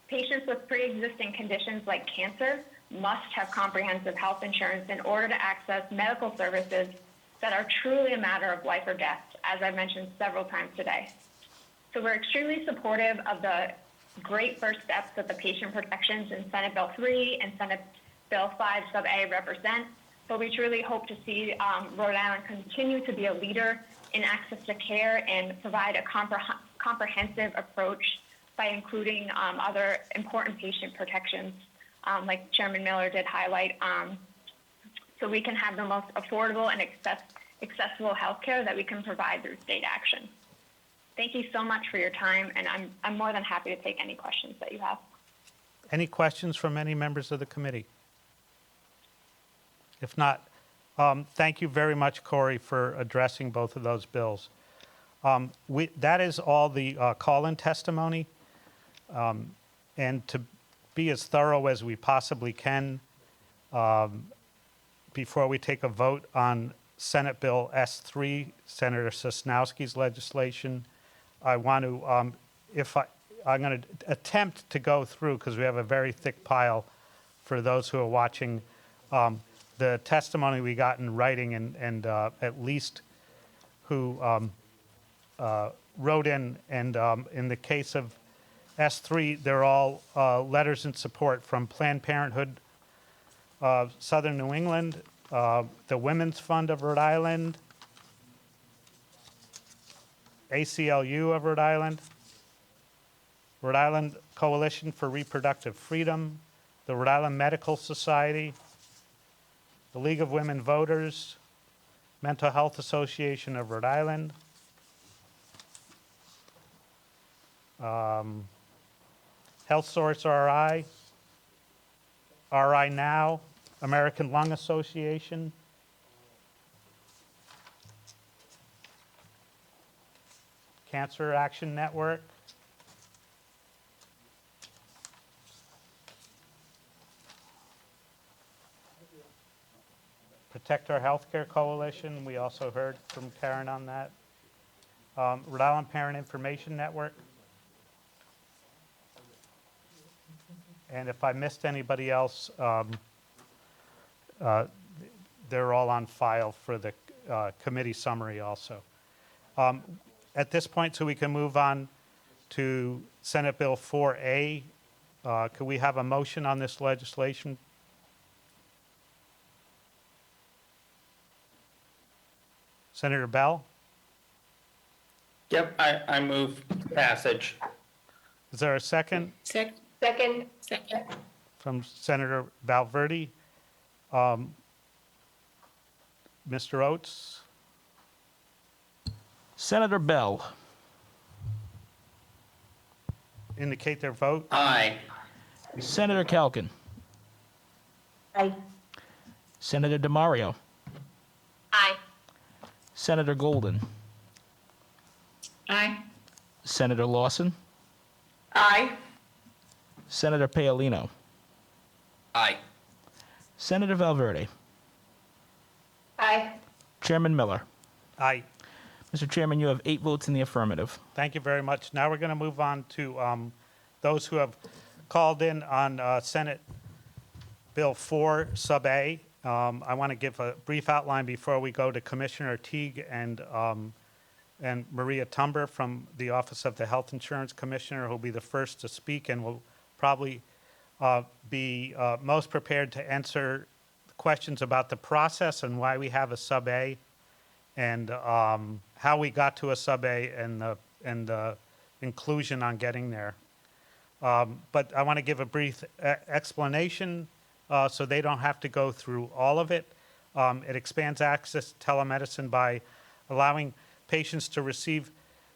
Patients with pre-existing conditions like cancer must have comprehensive health insurance in order to access medical services that are truly a matter of life or death, as I've mentioned several times today. So we're extremely supportive of the great first steps that the patient protections in Senate Bill 3 and Senate Bill 5 sub A represent, but we truly hope to see Rhode Island continue to be a leader in access to care and provide a comprehensive approach by including other important patient protections, like Chairman Miller did highlight, so we can have the most affordable and accessible healthcare that we can provide through state action. Thank you so much for your time, and I'm more than happy to take any questions that you have. Any questions from any members of the committee? If not, thank you very much, Corey, for addressing both of those bills. That is all the call-in testimony. And to be as thorough as we possibly can, before we take a vote on Senate Bill S3, Senator Sosnowski's legislation, I want to, I'm going to attempt to go through, because we have a very thick pile for those who are watching, the testimony we got in writing and at least who wrote in. And in the case of S3, they're all letters in support from Planned Parenthood Southern New England, the Women's Fund of Rhode Island, ACLU of Rhode Island Coalition for Reproductive Freedom, the Rhode Island Medical Society, the League of Women Voters, Mental Health Association of Rhode Island, Health Source RI, RI Now, American Lung Association, Cancer Action Network, Protect Our Healthcare Coalition, we also heard from Karen on that, Rhode Island Parent Information Network, and if I missed anybody else, they're all on file for the committee summary also. At this point, so we can move on to Senate Bill 4A, could we have a motion on this legislation? Senator Bell? Yep, I move passage. Is there a second? Second. From Senator Valverde. Mr. Oates? Senator Bell. Indicate their vote. Aye. Senator Calkin. Aye. Senator DiMario. Aye. Senator Golden. Aye. Senator Lawson. Aye. Senator Paolino. Aye. Senator Valverde. Aye. Chairman Miller. Aye. Mr. Chairman, you have 8 votes in the affirmative. Thank you very much. Now we're going to move on to those who have called in on Senate Bill 4 sub A. I want to give a brief outline before we go to Commissioner Teague and Maria Tumber from the Office of the Health Insurance Commissioner, who will be the first to speak and will probably be most prepared to answer questions about the process and why we have a sub A, and how we got to a sub A and the inclusion on getting there. But I want to give a brief explanation so they don't have to go through all of it. It expands access to telemedicine by allowing patients to receive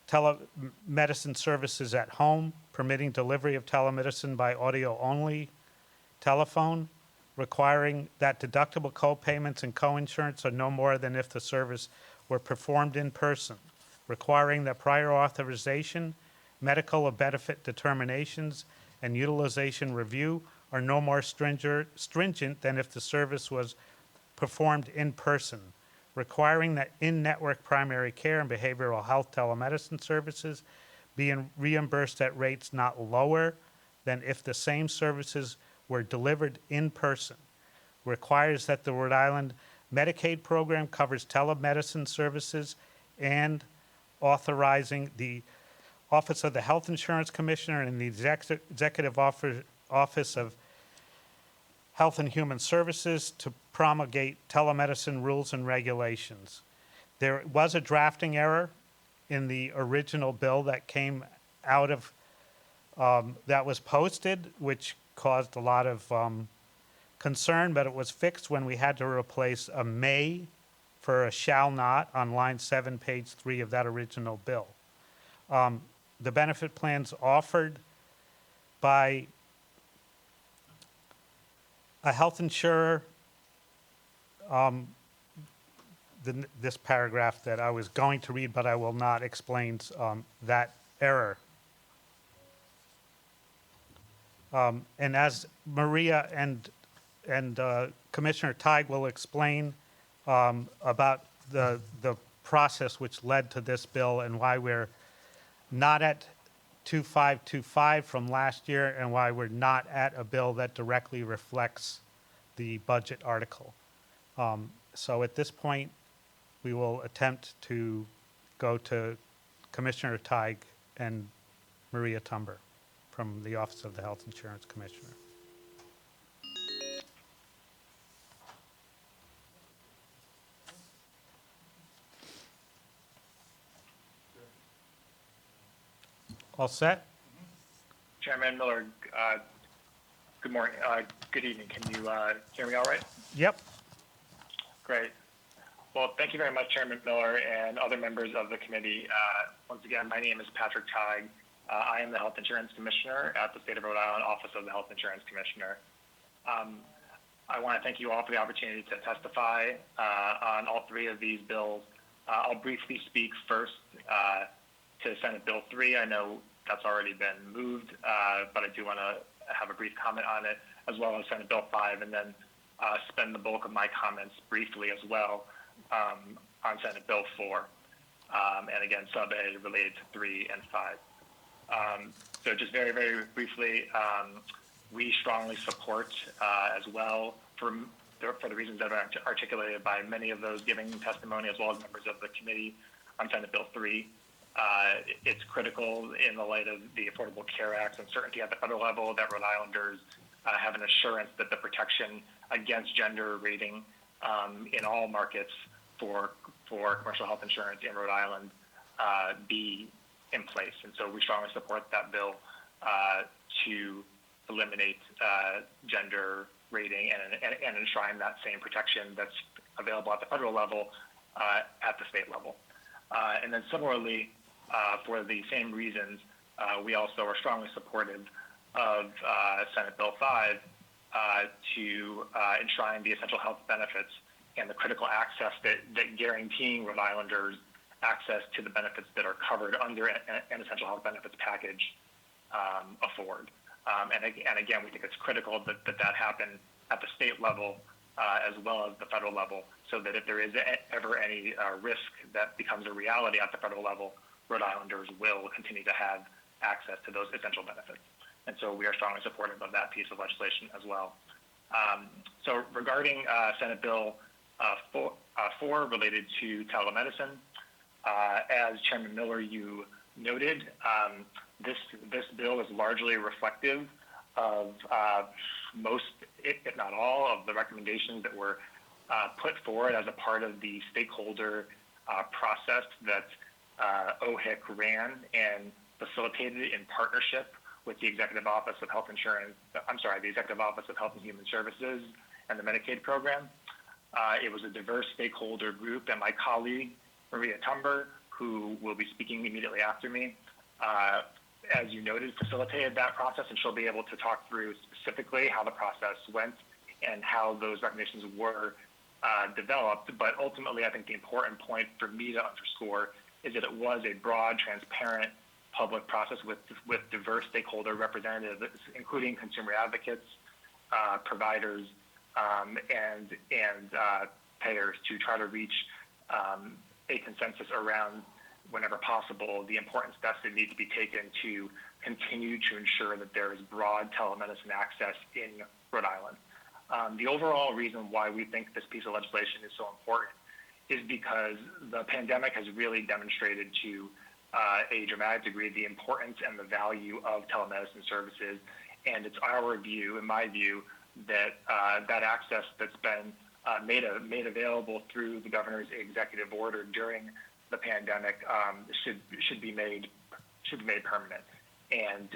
telemedicine services at home, permitting delivery of telemedicine by audio only, telephone, requiring that deductible co-payments and co-insurance are no more than if the service were performed in person, requiring that prior authorization, medical or benefit determinations, and utilization review are no more stringent than if the service was performed in person, requiring that in-network primary care and behavioral health telemedicine services be reimbursed at rates not lower than if the same services were delivered in person, requires that the Rhode Island Medicaid program covers telemedicine services and authorizing the Office of the Health Insurance Commissioner and the Executive Office of Health and Human Services to promulgate telemedicine rules and regulations. There was a drafting error in the original bill that came out of, that was posted, which caused a lot of concern, but it was fixed when we had to replace a may for a shall not on line 7, page 3 of that original bill. The benefit plans offered by a health insurer, this paragraph that I was going to read but I will not, explains that error. And as Maria and Commissioner Teig will explain about the process which led to this bill and why we're not at 2525 from last year and why we're not at a bill that directly reflects the budget article. So at this point, we will attempt to go to Commissioner Teig and Maria Tumber from the Office of the Health Insurance Commissioner. All set? Chairman Miller, good morning, good evening. Can you hear me all right? Yep. Great. Well, thank you very much, Chairman Miller and other members of the committee. Once again, my name is Patrick Teig. I am the Health Insurance Commissioner at the State of Rhode Island Office of the Health Insurance Commissioner. I want to thank you all for the opportunity to testify on all three of these bills. I'll briefly speak first to Senate Bill 3. I know that's already been moved, but I do want to have a brief comment on it, as well as Senate Bill 5, and then spend the bulk of my comments briefly as well on Senate Bill 4, and again, sub-A related to 3 and 5. So just very, very briefly, we strongly support as well for the reasons that are articulated by many of those giving testimony, as well as members of the committee on Senate Bill 3. It's critical in the light of the Affordable Care Act and certainty at the federal level that Rhode Islanders have an assurance that the protection against gender rating in all markets for commercial health insurance in Rhode Island be in place. And so we strongly support that bill to eliminate gender rating and enshrine that same protection that's available at the federal level at the state level. And then similarly, for the same reasons, we also are strongly supportive of Senate Bill 5 to enshrine the essential health benefits and the critical access that guaranteeing Rhode Islanders access to the benefits that are covered under an essential health benefits package afford. And again, we think it's critical that happen at the state level as well as the federal level, so that if there is ever any risk that becomes a reality at the federal level, Rhode Islanders will continue to have access to those essential benefits. And so we are strongly supportive of that piece of legislation as well. So regarding Senate Bill 4 related to telemedicine, as Chairman Miller, you noted, this bill is largely reflective of most, if not all, of the recommendations that were put forward as a part of the stakeholder process that OHIC ran and facilitated in partnership with the Executive Office of Health Insurance, the Executive Office of Health and Human Services and the Medicaid program. It was a diverse stakeholder group, and my colleague, Maria Tumber, who will be speaking immediately after me, as you noted, facilitated that process, and she'll be able to talk through specifically how the process went and how those recommendations were developed. But ultimately, I think the important point for me to underscore is that it was a broad, transparent public process with diverse stakeholder representatives, including consumer advocates, providers, and payers, to try to reach a consensus around, whenever possible, the important steps that need to be taken to continue to ensure that there is broad telemedicine access in Rhode Island. The overall reason why we think this piece of legislation is so important is because the pandemic has really demonstrated to a dramatic degree the importance and the value of telemedicine services. And it's our view, in my view, that that access that's been made available through the governor's executive order during the pandemic should be made permanent, and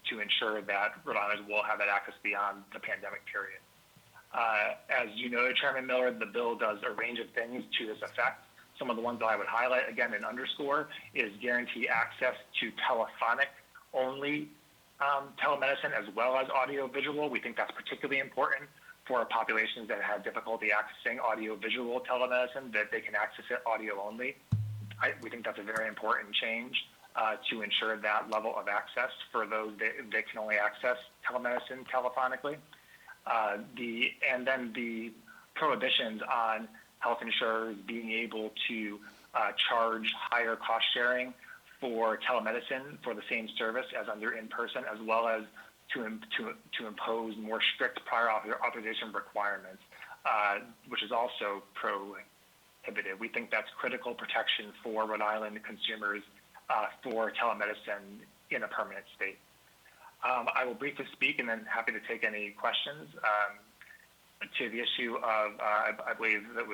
to ensure that Rhode Islanders will have that access beyond the pandemic period. As you know, Chairman Miller, the bill does a range of things to this effect. Some of the ones that I would highlight again and underscore is guarantee access to telephonic-only telemedicine as well as audio-visual. We think that's particularly important for populations that have difficulty accessing audio-visual telemedicine, that they can access it audio-only. We think that's a very important change to ensure that level of access for those that can only access telemedicine telephonically. And then the prohibitions on health insurers being able to charge higher cost sharing for telemedicine for the same service as under in-person, as well as to impose more strict prior authorization requirements, which is also prohibited. We think that's critical protection for Rhode Island consumers for telemedicine in a permanent state. I will briefly speak and then happy to take any questions to the issue of, I believe that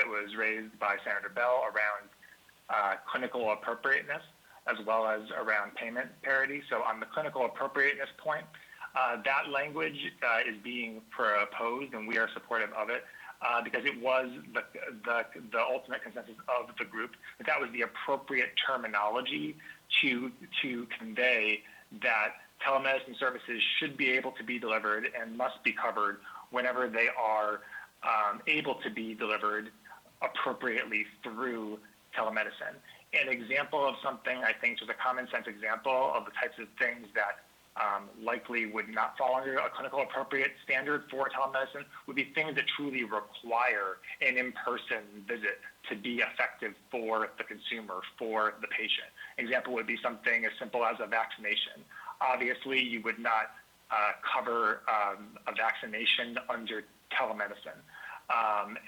was raised by Senator Bell around clinical appropriateness, as well as around payment parity. So on the clinical appropriateness point, that language is being proposed, and we are supportive of it because it was the ultimate consensus of the group that was the appropriate terminology to convey that telemedicine services should be able to be delivered and must be covered whenever they are able to be delivered appropriately through telemedicine. An example of something, I think, just a common sense example of the types of things that likely would not fall under a clinical appropriate standard for telemedicine would be things that truly require an in-person visit to be effective for the consumer, for the patient. Example would be something as simple as a vaccination. Obviously, you would not cover a vaccination under telemedicine.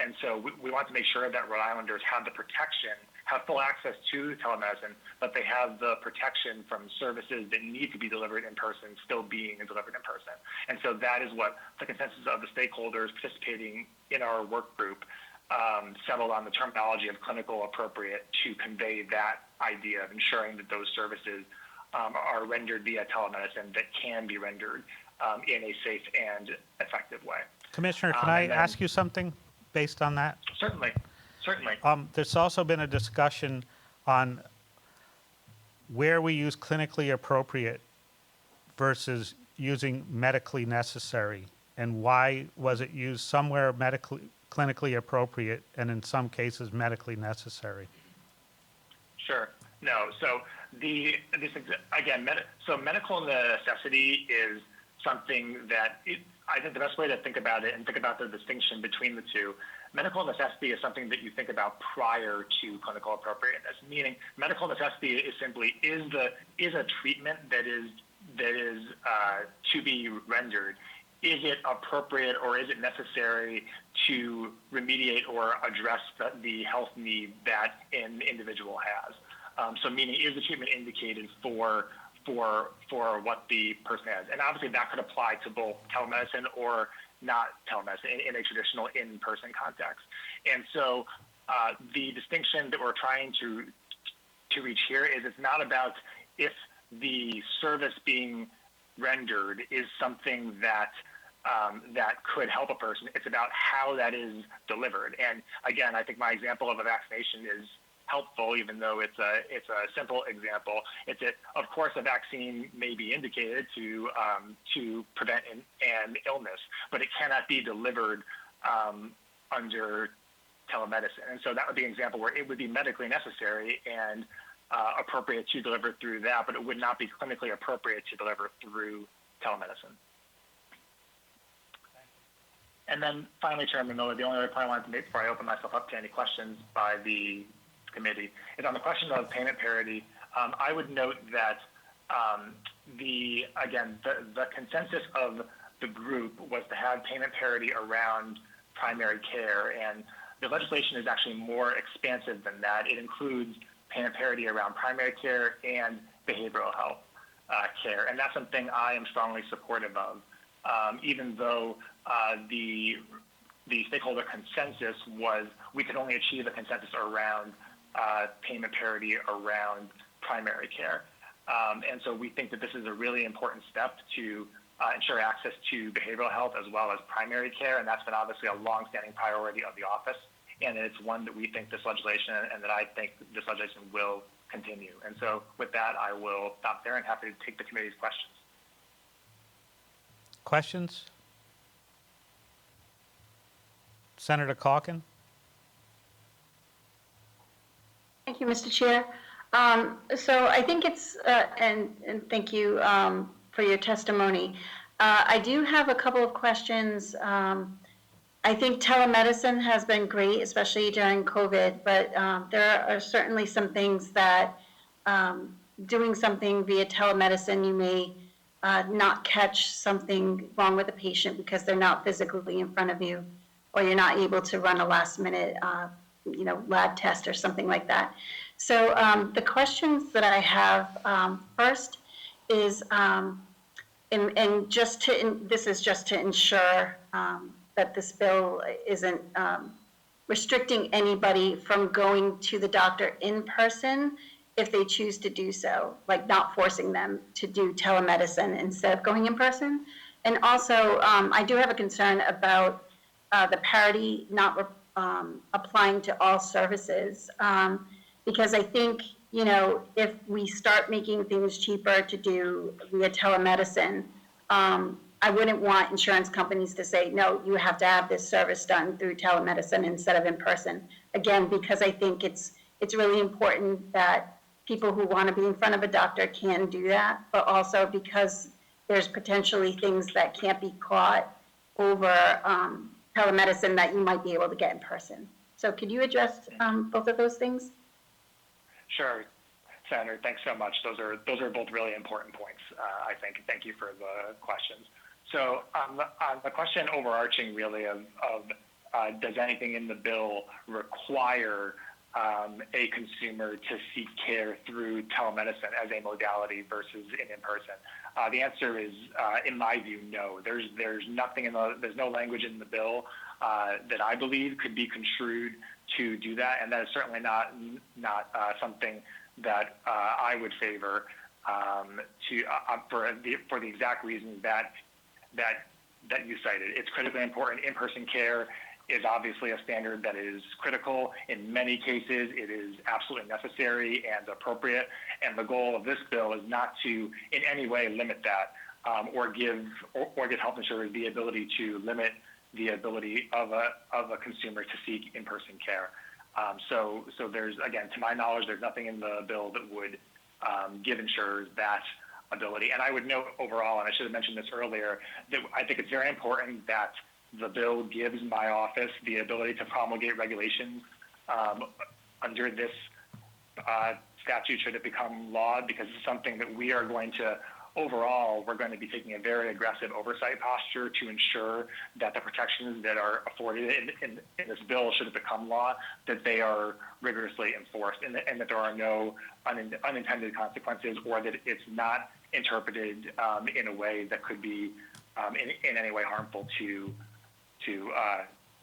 And so we want to make sure that Rhode Islanders have the protection, have full access to telemedicine, but they have the protection from services that need to be delivered in person still being delivered in person. And so that is what the consensus of the stakeholders participating in our work group settled on, the terminology of clinical appropriate to convey that idea of ensuring that those services are rendered via telemedicine that can be rendered in a safe and effective way. Commissioner, can I ask you something based on that? Certainly. There's also been a discussion on where we use clinically appropriate versus using medically necessary, and why was it used somewhere clinically appropriate and in some cases medically necessary? Sure. No. So so medical necessity is something that I think the best way to think about it and think about the distinction between the two. Medical necessity is something that you think about prior to clinical appropriateness, meaning medical necessity is simply is a treatment that is to be rendered. Is it appropriate or is it necessary to remediate or address the health need that an individual has? So meaning, is the treatment indicated for what the person has? And obviously that could apply to both telemedicine or not telemedicine in a traditional in-person context. And so the distinction that we're trying to reach here is it's not about if the service being rendered is something that could help a person. It's about how that is delivered. And again, I think my example of a vaccination is helpful, even though it's a simple example. Of course, a vaccine may be indicated to prevent an illness, but it cannot be delivered under telemedicine. And so that would be an example where it would be medically necessary and appropriate to deliver through that, but it would not be clinically appropriate to deliver through telemedicine. And then finally, Chairman Miller, the only other point I wanted to make before I open myself up to any questions by the committee is on the question of payment parity. I would note that the consensus of the group was to have payment parity around primary care. And the legislation is actually more expansive than that. It includes payment parity around primary care and behavioral health care. And that's something I am strongly supportive of, even though the stakeholder consensus was we could only achieve a consensus around payment parity around primary care. And so we think that this is a really important step to ensure access to behavioral health as well as primary care, and that's been obviously a longstanding priority of the office, and it's one that we think this legislation and that I think this legislation will continue. And so with that, I will stop there and happy to take the committee's questions. Questions? Senator Calkin? Thank you, Mr. Chair. So I think it's, and thank you for your testimony. I do have a couple of questions. I think telemedicine has been great, especially during COVID, but there are certainly some things that doing something via telemedicine, you may not catch something wrong with the patient because they're not physically in front of you, or you're not able to run a last minute lab test or something like that. So the questions that I have first is, this is just to ensure that this bill isn't restricting anybody from going to the doctor in person if they choose to do so, like not forcing them to do telemedicine instead of going in person. And also, I do have a concern about the parity not applying to all services, because I think, if we start making things cheaper to do via telemedicine, I wouldn't want insurance companies to say, no, you have to have this service done through telemedicine instead of in person. Again, because I think it's really important that people who want to be in front of a doctor can do that, but also because there's potentially things that can't be caught over telemedicine that you might be able to get in person. So could you address both of those things? Sure, Senator, thanks so much. Those are both really important points, I think. Thank you for the questions. So on the question overarching really of does anything in the bill require a consumer to seek care through telemedicine as a modality versus in person? The answer is, in my view, no. There's nothing there's no language in the bill that I believe could be construed to do that, and that is certainly not something that I would favor for the exact reasons that you cited. It's critically important. In-person care is obviously a standard that is critical. In many cases, it is absolutely necessary and appropriate. And the goal of this bill is not to in any way limit that or give health insurers the ability to limit the ability of a consumer to seek in-person care. So there's, again, to my knowledge, there's nothing in the bill that would give insurers that ability. And I would note overall, and I should have mentioned this earlier, that I think it's very important that the bill gives my office the ability to promulgate regulations under this statute should it become law, because it's something that we are going to, overall, we're going to be taking a very aggressive oversight posture to ensure that the protections that are afforded in this bill, should it become law, that they are rigorously enforced and that there are no unintended consequences, or that it's not interpreted in a way that could be in any way harmful to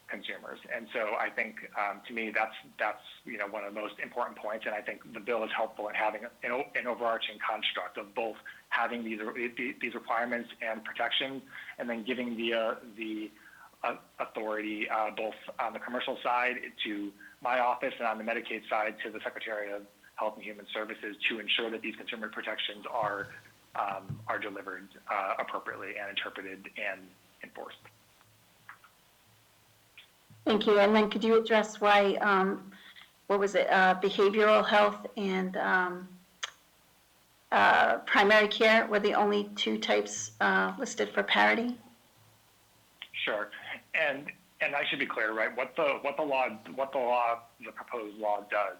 consumers. And so I think, to me, that's one of the most important points. And I think the bill is helpful in having an overarching construct of both having these requirements and protections, and then giving the authority both on the commercial side to my office and on the Medicaid side to the Secretary of Health and Human Services to ensure that these consumer protections are delivered appropriately and interpreted and enforced. Thank you. And then could you address why, behavioral health and primary care were the only two types listed for parity? Sure. And I should be clear, right? What the proposed law does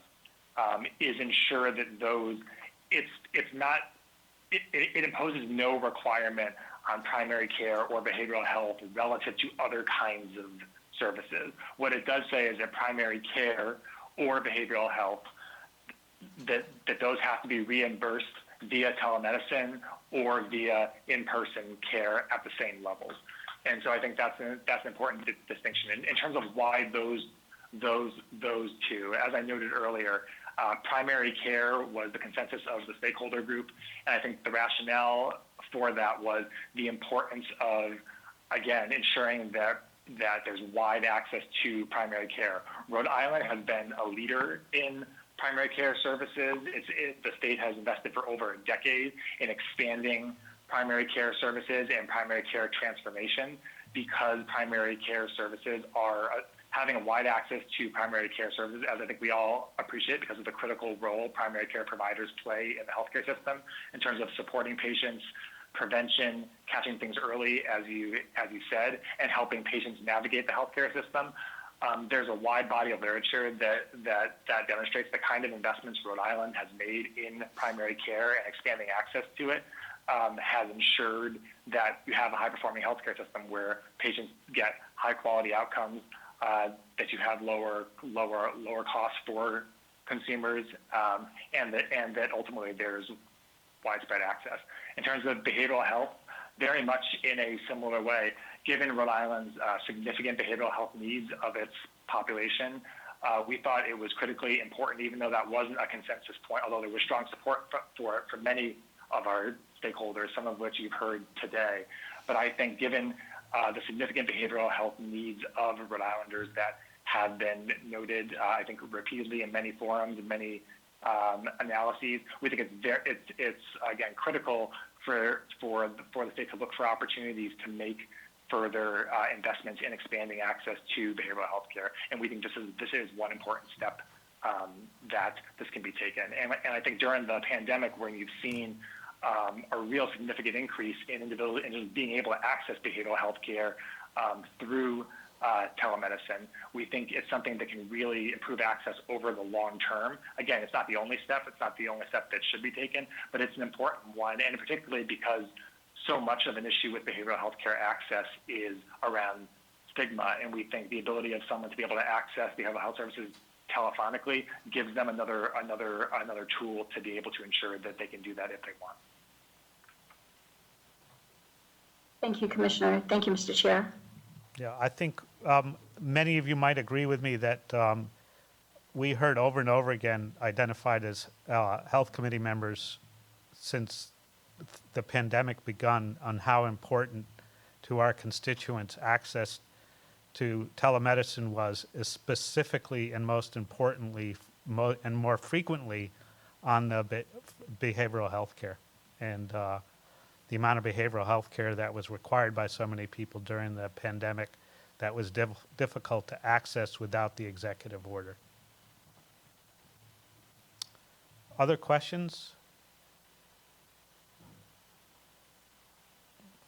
is ensure that it's not it imposes no requirement on primary care or behavioral health relative to other kinds of services. What it does say is that primary care or behavioral health, that those have to be reimbursed via telemedicine or via in-person care at the same levels. And so I think that's an important distinction. In terms of why those two, as I noted earlier, primary care was the consensus of the stakeholder group, and I think the rationale for that was the importance of, again, ensuring that there's wide access to primary care. Rhode Island has been a leader in primary care services. The state has invested for over a decade in expanding primary care services and primary care transformation, because primary care services are having a wide access to primary care services, as I think we all appreciate, because of the critical role primary care providers play in the healthcare system in terms of supporting patients, prevention, catching things early, as you said, and helping patients navigate the healthcare system. There's a wide body of literature that demonstrates the kind of investments Rhode Island has made in primary care and expanding access to it has ensured that you have a high-performing healthcare system where patients get high-quality outcomes, that you have lower costs for consumers, and that ultimately there's widespread access. In terms of behavioral health, very much in a similar way, given Rhode Island's significant behavioral health needs of its population, we thought it was critically important, even though that wasn't a consensus point, although there was strong support for it from many of our stakeholders, some of which you've heard today. But I think given the significant behavioral health needs of Rhode Islanders that have been noted, I think repeatedly in many forums and many analyses, we think it's again critical for the state to look for opportunities to make further investments in expanding access to behavioral health care, and we think this is one important step that this can be taken. And I think during the pandemic, when you've seen a real significant increase in individuals in just being able to access behavioral health care through telemedicine, we think it's something that can really improve access over the long term. Again, it's not the only step. It's not the only step that should be taken, but it's an important one, and particularly because so much of an issue with behavioral health care access is around stigma, and we think the ability of someone to be able to access behavioral health services telephonically gives them another tool to be able to ensure that they can do that if they want. Thank you, Commissioner. Thank you, Mr. Chair. Yeah, I think many of you might agree with me that we heard over and over again identified as health committee members since the pandemic begun on how important to our constituents access to telemedicine was, specifically and most importantly and more frequently on the behavioral health care. And the amount of behavioral health care that was required by so many people during the pandemic that was difficult to access without the executive order. Other questions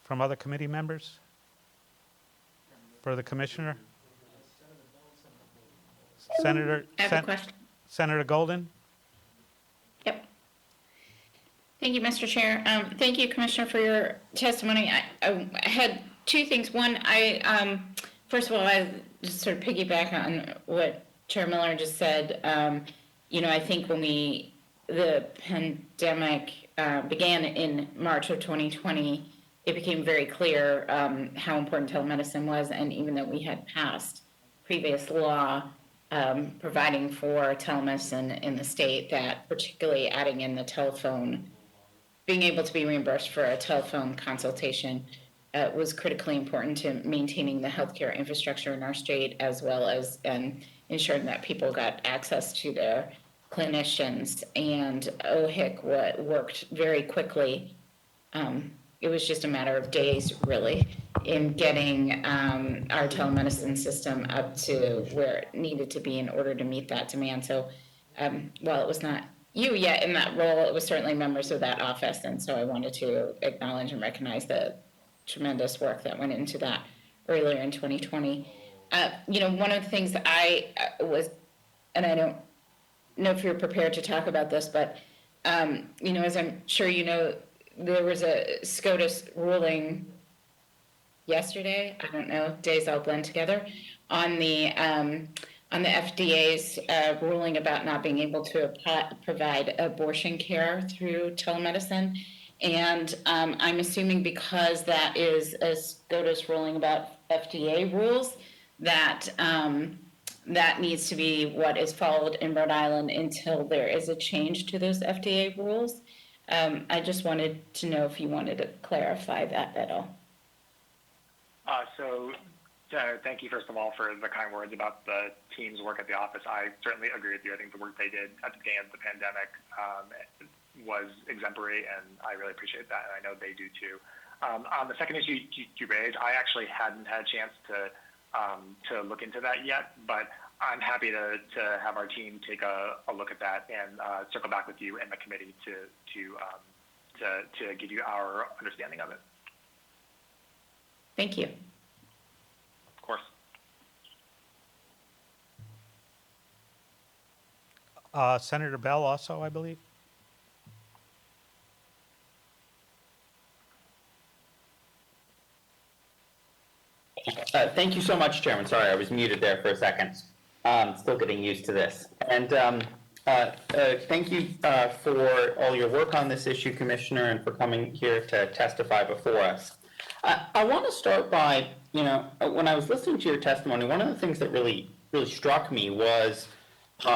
from other committee members? For the commissioner? I have a question. Senator Golden? Yep. Thank you, Mr. Chair. Thank you, Commissioner, for your testimony. I had two things. One, first of all, I just sort of piggyback on what Chair Miller just said. I think when the pandemic began in March of 2020, it became very clear how important telemedicine was, and even though we had passed previous law providing for telemedicine in the state, that particularly adding in the telephone, being able to be reimbursed for a telephone consultation was critically important to maintaining the healthcare infrastructure in our state, as well as ensuring that people got access to their clinicians. And OHIC worked very quickly. It was just a matter of days, really, in getting our telemedicine system up to where it needed to be in order to meet that demand. So while it was not you yet in that role, it was certainly members of that office. And so I wanted to acknowledge and recognize the tremendous work that went into that earlier in 2020. One of the things that I was, and I don't know if you're prepared to talk about this, but, as I'm sure you know, there was a SCOTUS ruling yesterday, I don't know, days all blend together, on the FDA's ruling about not being able to provide abortion care through telemedicine. And I'm assuming because that is a SCOTUS ruling about FDA rules, that that needs to be what is followed in Rhode Island until there is a change to those FDA rules. I just wanted to know if you wanted to clarify that at all. Thank you, first of all, for the kind words about the team's work at the office. I certainly agree with you. I think the work they did at the beginning of the pandemic was exemplary, and I really appreciate that, and I know they do too. On the second issue you raised, I actually hadn't had a chance to look into that yet, but I'm happy to have our team take a look at that and circle back with you and the committee to give you our understanding of it. Thank you. Of course. Senator Bell also, I believe. Thank you so much, Chairman. Sorry, I was muted there for a second. Still getting used to this. And thank you for all your work on this issue, Commissioner, and for coming here to testify before us. I want to start by, when I was listening to your testimony, one of the things that really struck me was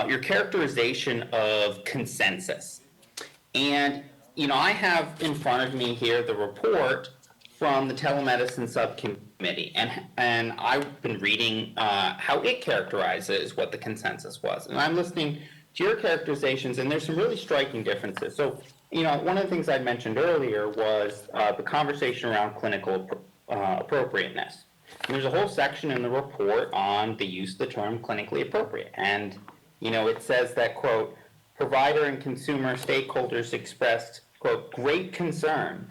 your characterization of consensus. And, I have in front of me here the report from the Telemedicine Subcommittee, and I've been reading how it characterizes what the consensus was. And I'm listening to your characterizations, and there's some really striking differences. So, one of the things I mentioned earlier was the conversation around clinical appropriateness. And there's a whole section in the report on the use of the term clinically appropriate. And, it says that, quote, provider and consumer stakeholders expressed, quote, great concern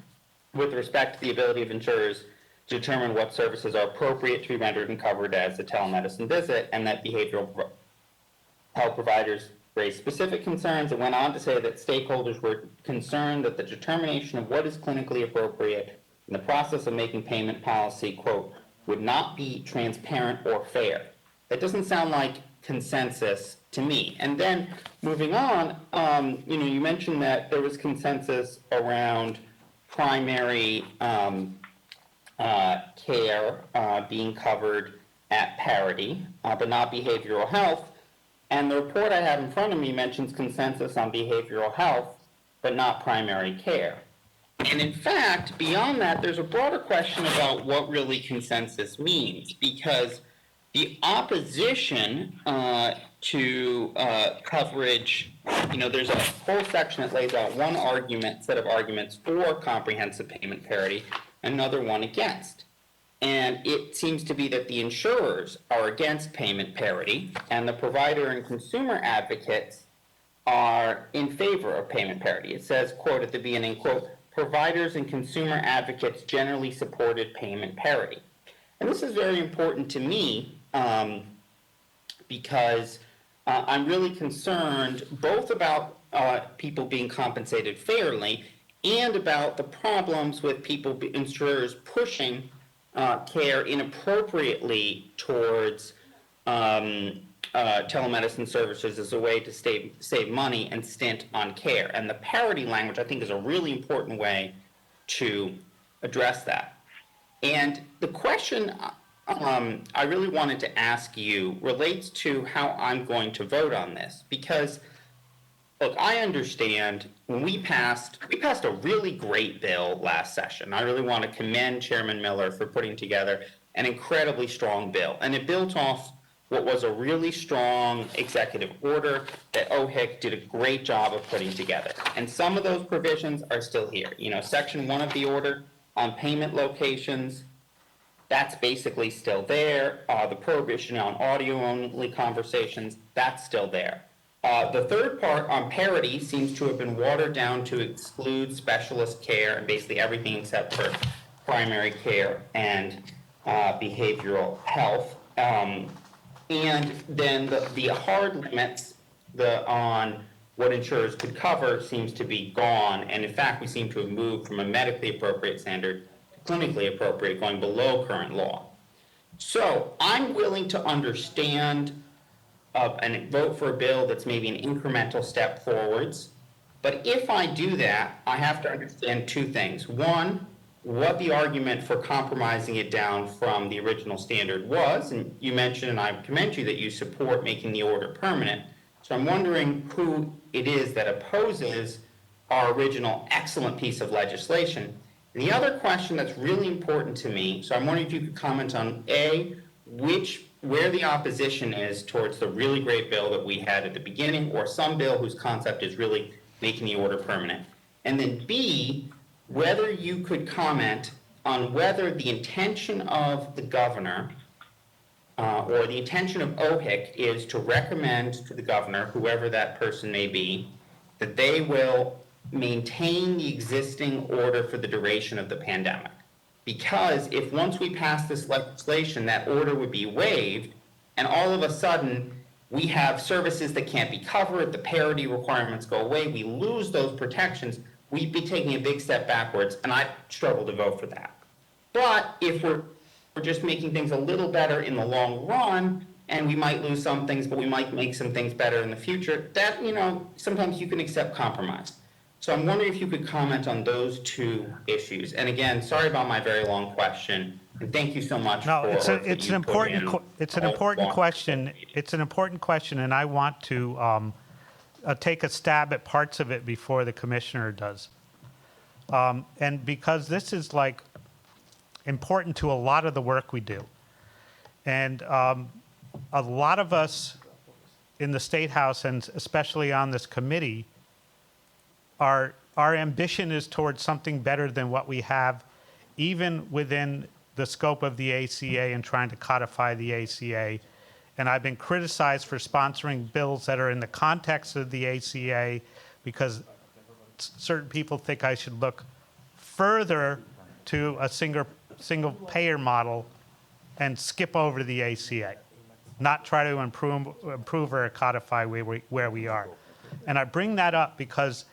with respect to the ability of insurers to determine what services are appropriate to be rendered and covered as a telemedicine visit, and that behavioral health providers raised specific concerns. It went on to say that stakeholders were concerned that the determination of what is clinically appropriate in the process of making payment policy, quote, would not be transparent or fair. That doesn't sound like consensus to me. And then moving on, you mentioned that there was consensus around primary care being covered at Parity, but not behavioral health. And the report I have in front of me mentions consensus on behavioral health, but not primary care. And in fact, beyond that, there's a broader question about what really consensus means, because the opposition to coverage, there's a whole section that lays out one set of arguments for comprehensive payment parity, another one against. And it seems to be that the insurers are against payment parity, and the provider and consumer advocates are in favor of payment parity. It says, quote, at the beginning, quote, providers and consumer advocates generally supported payment parity. And this is very important to me because I'm really concerned both about people being compensated fairly and about the problems with insurers pushing care inappropriately towards telemedicine services as a way to save money and stint on care. And the parity language, I think, is a really important way to address that. And the question I really wanted to ask you relates to how I'm going to vote on this, because look, I understand when we passed a really great bill last session. I really want to commend Chairman Miller for putting together an incredibly strong bill. And it built off what was a really strong executive order that OHIC did a great job of putting together. And some of those provisions are still here. Section 1 of the order on payment locations, that's basically still there. The prohibition on audio-only conversations, that's still there. The third part on parity seems to have been watered down to exclude specialist care and basically everything except for primary care and behavioral health. And then the hard limits on what insurers could cover seems to be gone, and in fact, we seem to have moved from a medically appropriate standard to clinically appropriate, going below current law. So I'm willing to understand and vote for a bill that's maybe an incremental step forwards. But if I do that, I have to understand two things. One, what the argument for compromising it down from the original standard was, and you mentioned, and I commend you, that you support making the order permanent. So I'm wondering who it is that opposes our original excellent piece of legislation. And the other question that's really important to me, so I'm wondering if you could comment on A, where the opposition is towards the really great bill that we had at the beginning, or some bill whose concept is really making the order permanent. And then B, whether you could comment on whether the intention of the governor or the intention of OHIC is to recommend to the governor, whoever that person may be, that they will maintain the existing order for the duration of the pandemic. Because if once we pass this legislation, that order would be waived, and all of a sudden we have services that can't be covered, the parity requirements go away, we lose those protections, we'd be taking a big step backwards, and I struggle to vote for that. But if we're just making things a little better in the long run, and we might lose some things, but we might make some things better in the future, that, sometimes you can accept compromise. So I'm wondering if you could comment on those two issues. And again, sorry about my very long question, and thank you so much No, for it's an important question. It's an important question, and I want to take a stab at parts of it before the commissioner does. And because this is important to a lot of the work we do. And a lot of us in the State House, and especially on this committee, our ambition is towards something better than what we have, even within the scope of the ACA and trying to codify the ACA. And I've been criticized for sponsoring bills that are in the context of the ACA because certain people think I should look further to a single payer model and skip over the ACA, not try to improve or codify where we are. And I bring that up because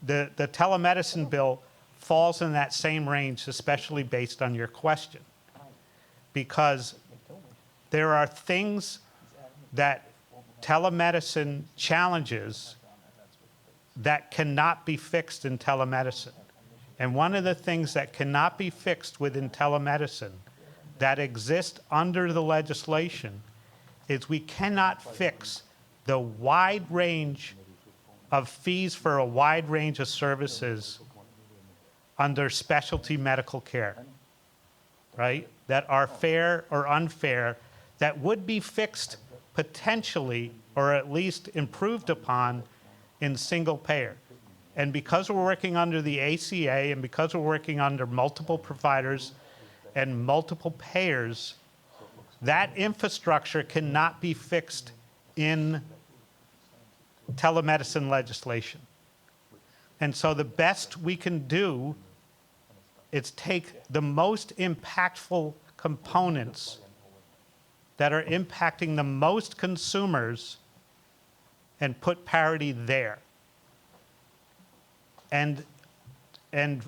the telemedicine bill falls in that same range, especially based on your question, because there are things that telemedicine challenges that cannot be fixed in telemedicine. And one of the things that cannot be fixed within telemedicine that exist under the legislation is we cannot fix the wide range of fees for a wide range of services under specialty medical care, right? That are fair or unfair, that would be fixed potentially, or at least improved upon, in single payer. And because we're working under the ACA and because we're working under multiple providers and multiple payers, that infrastructure cannot be fixed in telemedicine legislation. And so the best we can do is take the most impactful components that are impacting the most consumers and put parity there. And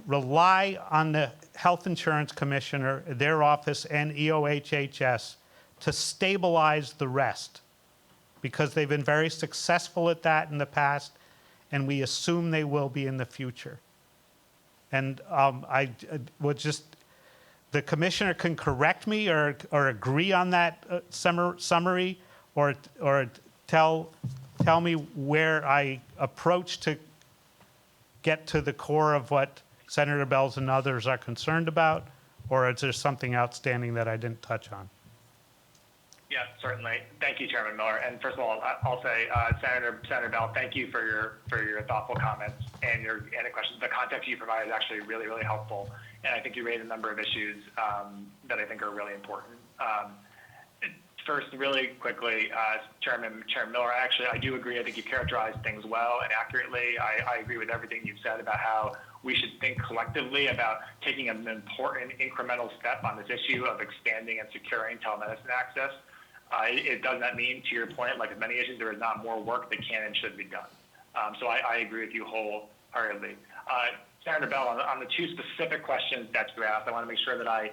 rely on the Health Insurance Commissioner, their office, and EOHHS to stabilize the rest, because they've been very successful at that in the past, and we assume they will be in the future. And I would just, the commissioner can correct me or agree on that summary, or tell me where I approach to get to the core of what Senator Bells and others are concerned about, or is there something outstanding that I didn't touch on? Yeah, certainly. Thank you, Chairman Miller. And first of all, I'll say, Senator Bell, thank you for your thoughtful comments and the questions. The context you provided is actually really, really helpful. And I think you raised a number of issues that I think are really important. First, really quickly, Chairman Miller, actually, I do agree. I think you characterized things well and accurately. I agree with everything you've said about how we should think collectively about taking an important incremental step on this issue of expanding and securing telemedicine access. It does not mean, to your point, like with many issues, there is not more work that can and should be done. So I agree with you wholeheartedly. Senator Bell, on the two specific questions that you asked, I want to make sure that I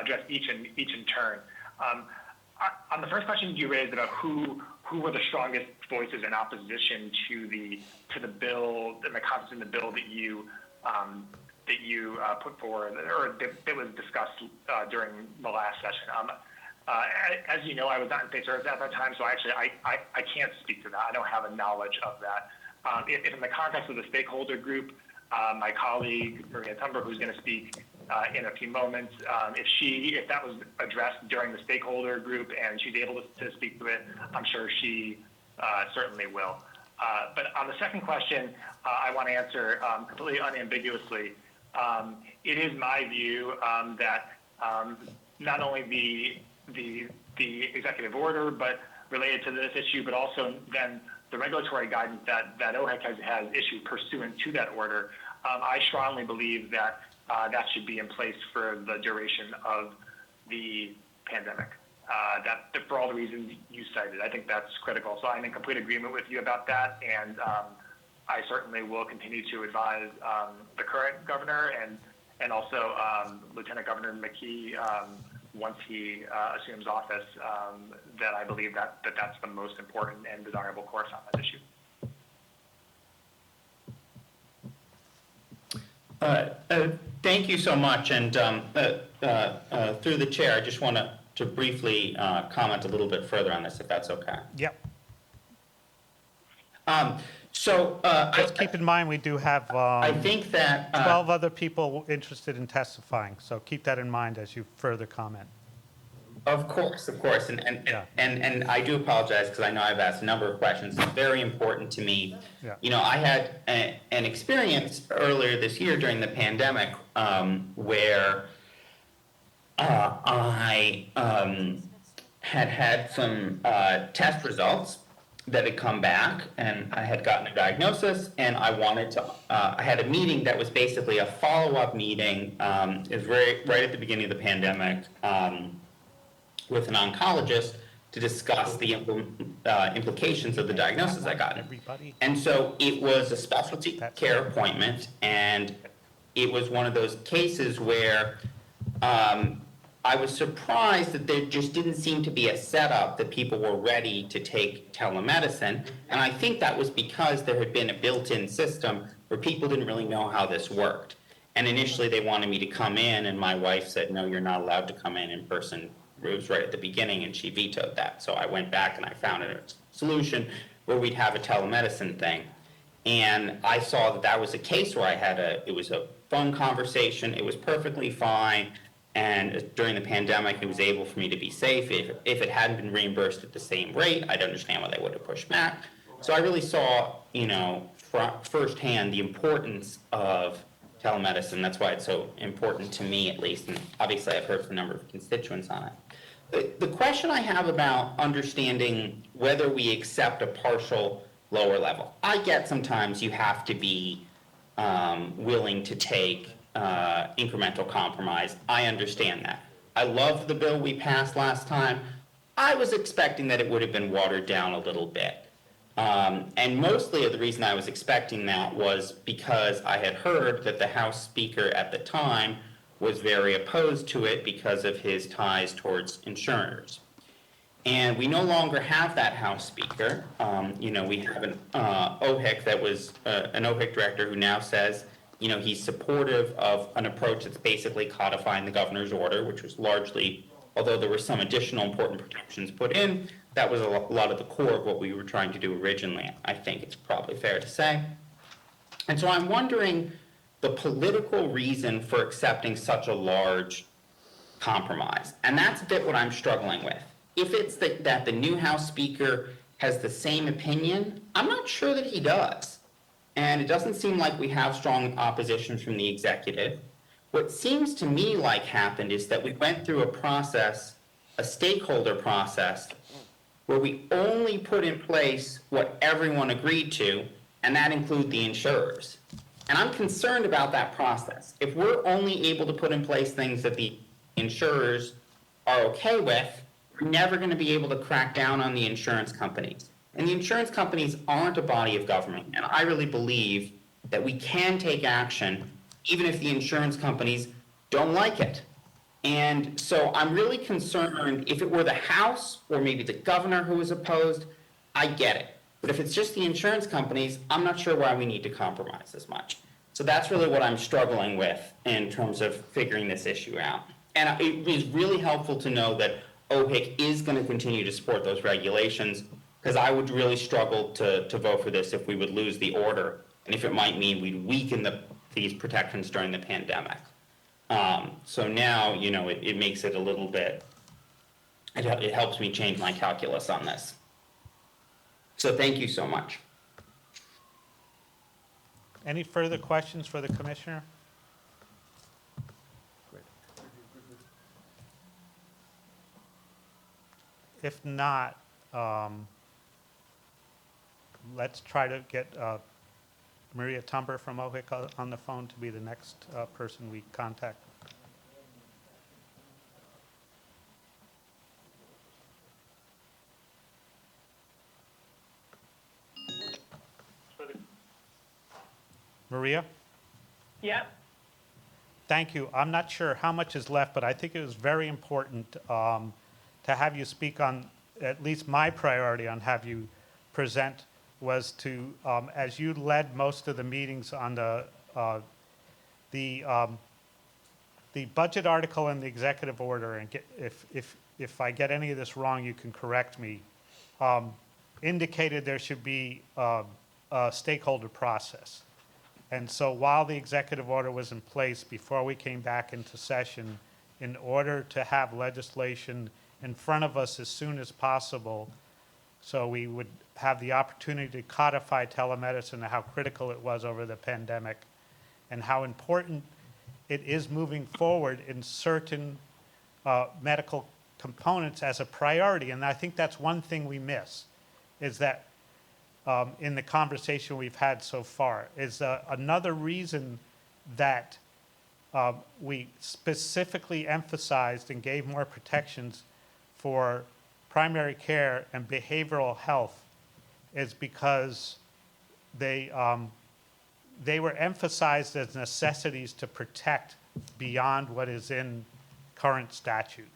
address each in turn. On the first question you raised about who were the strongest voices in opposition to the bill and the contents in the bill that you put forward, or that was discussed during the last session. As you know, I was not in state service at that time, so actually I can't speak to that. I don't have a knowledge of that. If in the context of the stakeholder group, my colleague Maria Tumber, who's going to speak in a few moments, if that was addressed during the stakeholder group and she's able to speak to it, I'm sure she certainly will. But on the second question, I want to answer completely unambiguously. It is my view that not only the executive order, but related to this issue, but also then the regulatory guidance that OHEC has issued pursuant to that order, I strongly believe that that should be in place for the duration of the pandemic. That for all the reasons you cited, I think that's critical. So I'm in complete agreement with you about that, and I certainly will continue to advise the current governor and also Lieutenant Governor McKee once he assumes office, that I believe that's the most important and desirable course on that issue. Thank you so much, and through the chair, I just want to briefly comment a little bit further on this, if that's okay. Yep. So Just keep in mind, we do have I think that 12 other people interested in testifying, so keep that in mind as you further comment. Of course, and I do apologize because I know I've asked a number of questions. It's very important to me. Yeah. You know, I had an experience earlier this year during the pandemic where I had some test results that had come back, and I had gotten a diagnosis, and I wanted to. I had a meeting that was basically a follow-up meeting. It was right at the beginning of the pandemic. With an oncologist to discuss the implications of the diagnosis I got. And so it was a specialty care appointment, and it was one of those cases where I was surprised that there just didn't seem to be a setup that people were ready to take telemedicine, and I think that was because there had been a built-in system where people didn't really know how this worked. And initially they wanted me to come in, and my wife said, no, you're not allowed to come in person. It was right at the beginning, and she vetoed that. So I went back and I found a solution where we'd have a telemedicine thing. And I saw that was a case where it was a phone conversation. It was perfectly fine. And during the pandemic, it was able for me to be safe. If it hadn't been reimbursed at the same rate, I'd understand why they would have pushed back. So I really saw, firsthand the importance of telemedicine. That's why it's so important to me, at least. And obviously, I've heard from a number of constituents on it. The question I have about understanding whether we accept a partial lower level. I get sometimes you have to be willing to take incremental compromise. I understand that. I love the bill we passed last time. I was expecting that it would have been watered down a little bit. And mostly the reason I was expecting that was because I had heard that the House Speaker at the time was very opposed to it because of his ties towards insurers. And we no longer have that House Speaker. We have an OHIC that was an OHIC director who now says, he's supportive of an approach that's basically codifying the governor's order, which was largely, although there were some additional important protections put in, that was a lot of the core of what we were trying to do originally, I think it's probably fair to say. And so I'm wondering the political reason for accepting such a large compromise. And that's a bit what I'm struggling with. If it's that the new House Speaker has the same opinion, I'm not sure that he does. And it doesn't seem like we have strong opposition from the executive. What seems to me like happened is that we went through a stakeholder process, where we only put in place what everyone agreed to, and that include the insurers. And I'm concerned about that process. If we're only able to put in place things that the insurers are okay with, we're never going to be able to crack down on the insurance companies. And the insurance companies aren't a body of government. And I really believe that we can take action even if the insurance companies don't like it. And so I'm really concerned, if it were the House or maybe the governor who was opposed, I get it. But if it's just the insurance companies, I'm not sure why we need to compromise as much. So that's really what I'm struggling with in terms of figuring this issue out. And it is really helpful to know that OHIC is going to continue to support those regulations, because I would really struggle to vote for this if we would lose the order, and if it might mean we'd weaken these protections during the pandemic. So now, you know, it makes it a little bit, it helps me change my calculus on this. So thank you so much. Any further questions for the commissioner? If not, let's try to get Maria Tumber from OHIC on the phone to be the next person we contact. Maria? Yep. Thank you. I'm not sure how much is left, but I think it was very important to have you speak on, at least my priority on have you present was to, as you led most of the meetings on the budget article and the executive order, and if I get any of this wrong, you can correct me, indicated there should be a stakeholder process. And so while the executive order was in place before we came back into session, in order to have legislation in front of us as soon as possible, so we would have the opportunity to codify telemedicine and how critical it was over the pandemic, and how important it is moving forward in certain medical components as a priority. And I think that's one thing we miss, is that in the conversation we've had so far, is another reason that we specifically emphasized and gave more protections for primary care and behavioral health is because they were emphasized as necessities to protect beyond what is in current statute.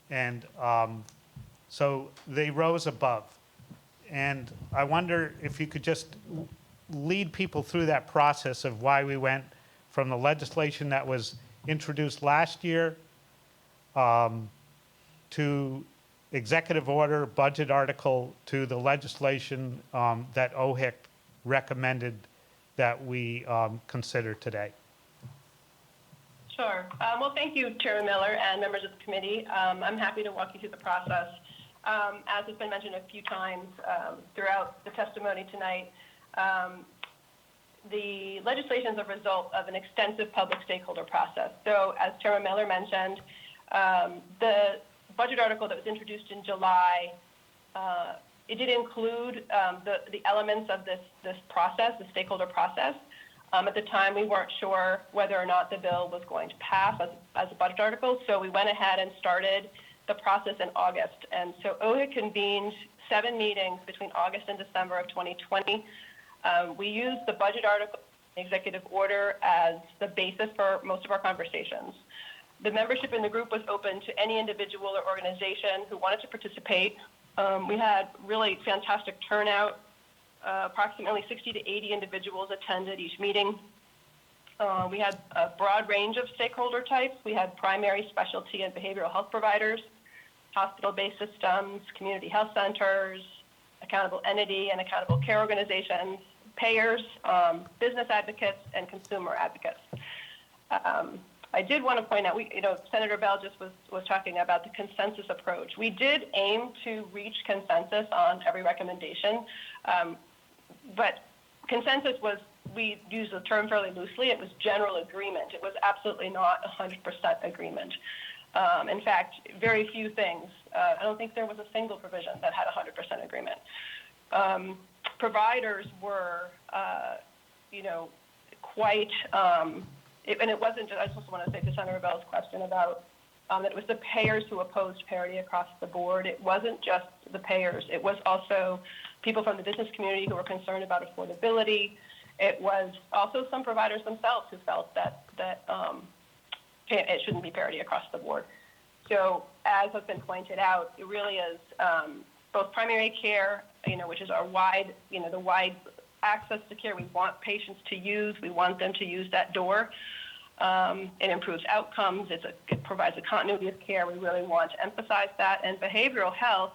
And so they rose above. And I wonder if you could just lead people through that process of why we went from the legislation that was introduced last year to executive order, budget article, to the legislation that OHIC recommended that we consider today. Sure. Well, thank you, Chairman Miller and members of the committee. I'm happy to walk you through the process. As has been mentioned a few times throughout the testimony tonight, the legislation is a result of an extensive public stakeholder process. So as Chairman Miller mentioned, the budget article that was introduced in July, it did include the elements of this process, the stakeholder process. At the time, we weren't sure whether or not the bill was going to pass as a budget article, so we went ahead and started the process in August. And so OHIC convened 7 meetings between August and December of 2020. We used the budget article and executive order as the basis for most of our conversations. The membership in the group was open to any individual or organization who wanted to participate. We had really fantastic turnout. Approximately 60 to 80 individuals attended each meeting. We had a broad range of stakeholder types. We had primary, specialty, and behavioral health providers, hospital-based systems, community health centers, accountable entity and accountable care organizations, payers, business advocates, and consumer advocates. I did want to point out, Senator Bell just was talking about the consensus approach. We did aim to reach consensus on every recommendation, but consensus was, we used the term fairly loosely, it was general agreement. It was absolutely not 100% agreement. In fact, very few things. I don't think there was a single provision that had 100% agreement. Providers were, quite, and it wasn't just, I just want to say to Senator Bell's question about that it was the payers who opposed parity across the board. It wasn't just the payers. It was also people from the business community who were concerned about affordability. It was also some providers themselves who felt that it shouldn't be parity across the board. So as has been pointed out, it really is both primary care, which is our wide, the wide access to care we want patients to use. We want them to use that door. It improves outcomes. It provides a continuity of care. We really want to emphasize that. And behavioral health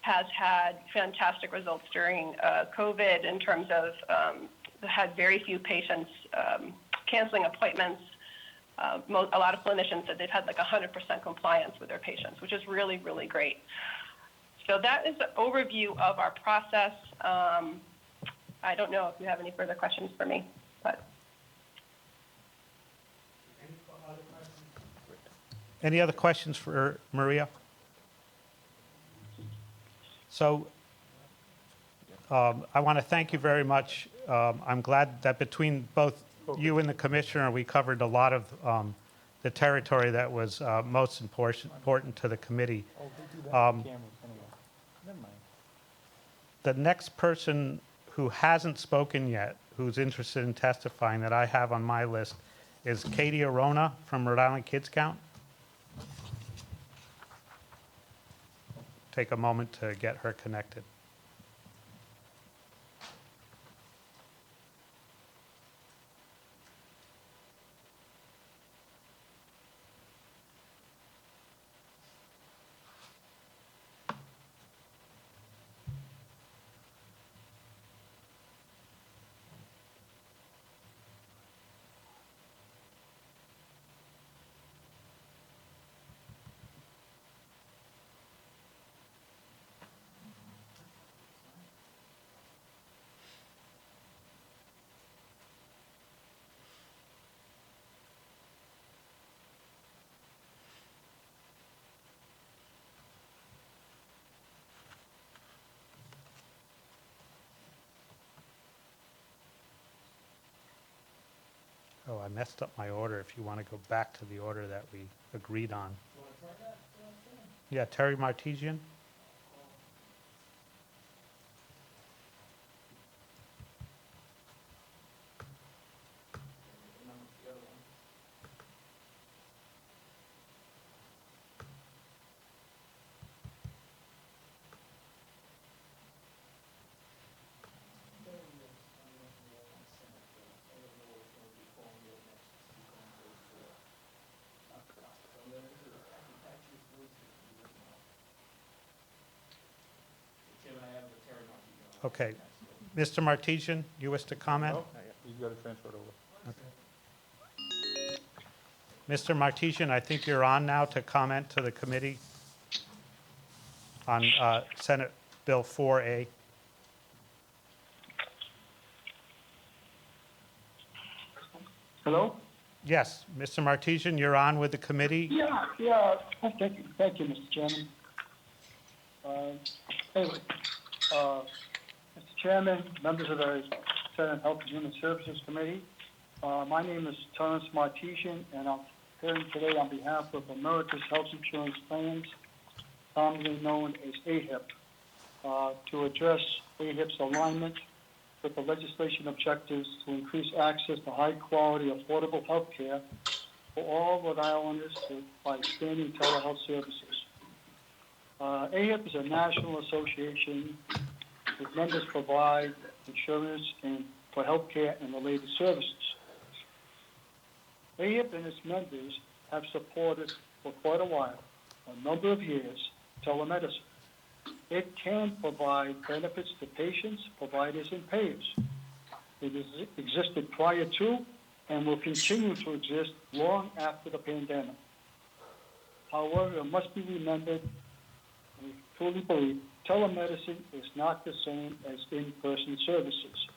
has had fantastic results during COVID in terms of had very few patients canceling appointments. A lot of clinicians said they've had like 100% compliance with their patients, which is really, really great. So that is an overview of our process. I don't know if you have any further questions for me, but. Any other questions for Maria? So I want to thank you very much. I'm glad that between both you and the commissioner, we covered a lot of the territory that was most important to the committee. The next person who hasn't spoken yet, who's interested in testifying that I have on my list, is Katie Orona from Rhode Island Kids Count. Take a moment to get her connected. Oh, I messed up my order. If you want to go back to the order that we agreed on. Yeah, Terry Martesian. Okay. Mr. Martesian, you wish to comment? No, you got to transfer it over. Okay. Mr. Martesian, I think you're on now to comment to the committee on Senate Bill 4A. Hello? Yes, Mr. Martesian, you're on with the committee. Yeah. Thank you, Mr. Chairman. Anyway, Mr. Chairman, members of the Senate Health and Human Services Committee, my name is Terrence Martesian, and I'm here today on behalf of America's Health Insurance Plans, commonly known as AHIP, to address AHIP's alignment with the legislation objectives to increase access to high-quality, affordable health care for all Rhode Islanders by expanding telehealth services. AHIP is a national association whose members provide insurance and for health care and related services. AHIP and its members have supported for quite a while, a number of years, telemedicine. It can provide benefits to patients, providers, and payers. It has existed prior to and will continue to exist long after the pandemic. However, it must be remembered, we truly believe, telemedicine is not the same as in-person services,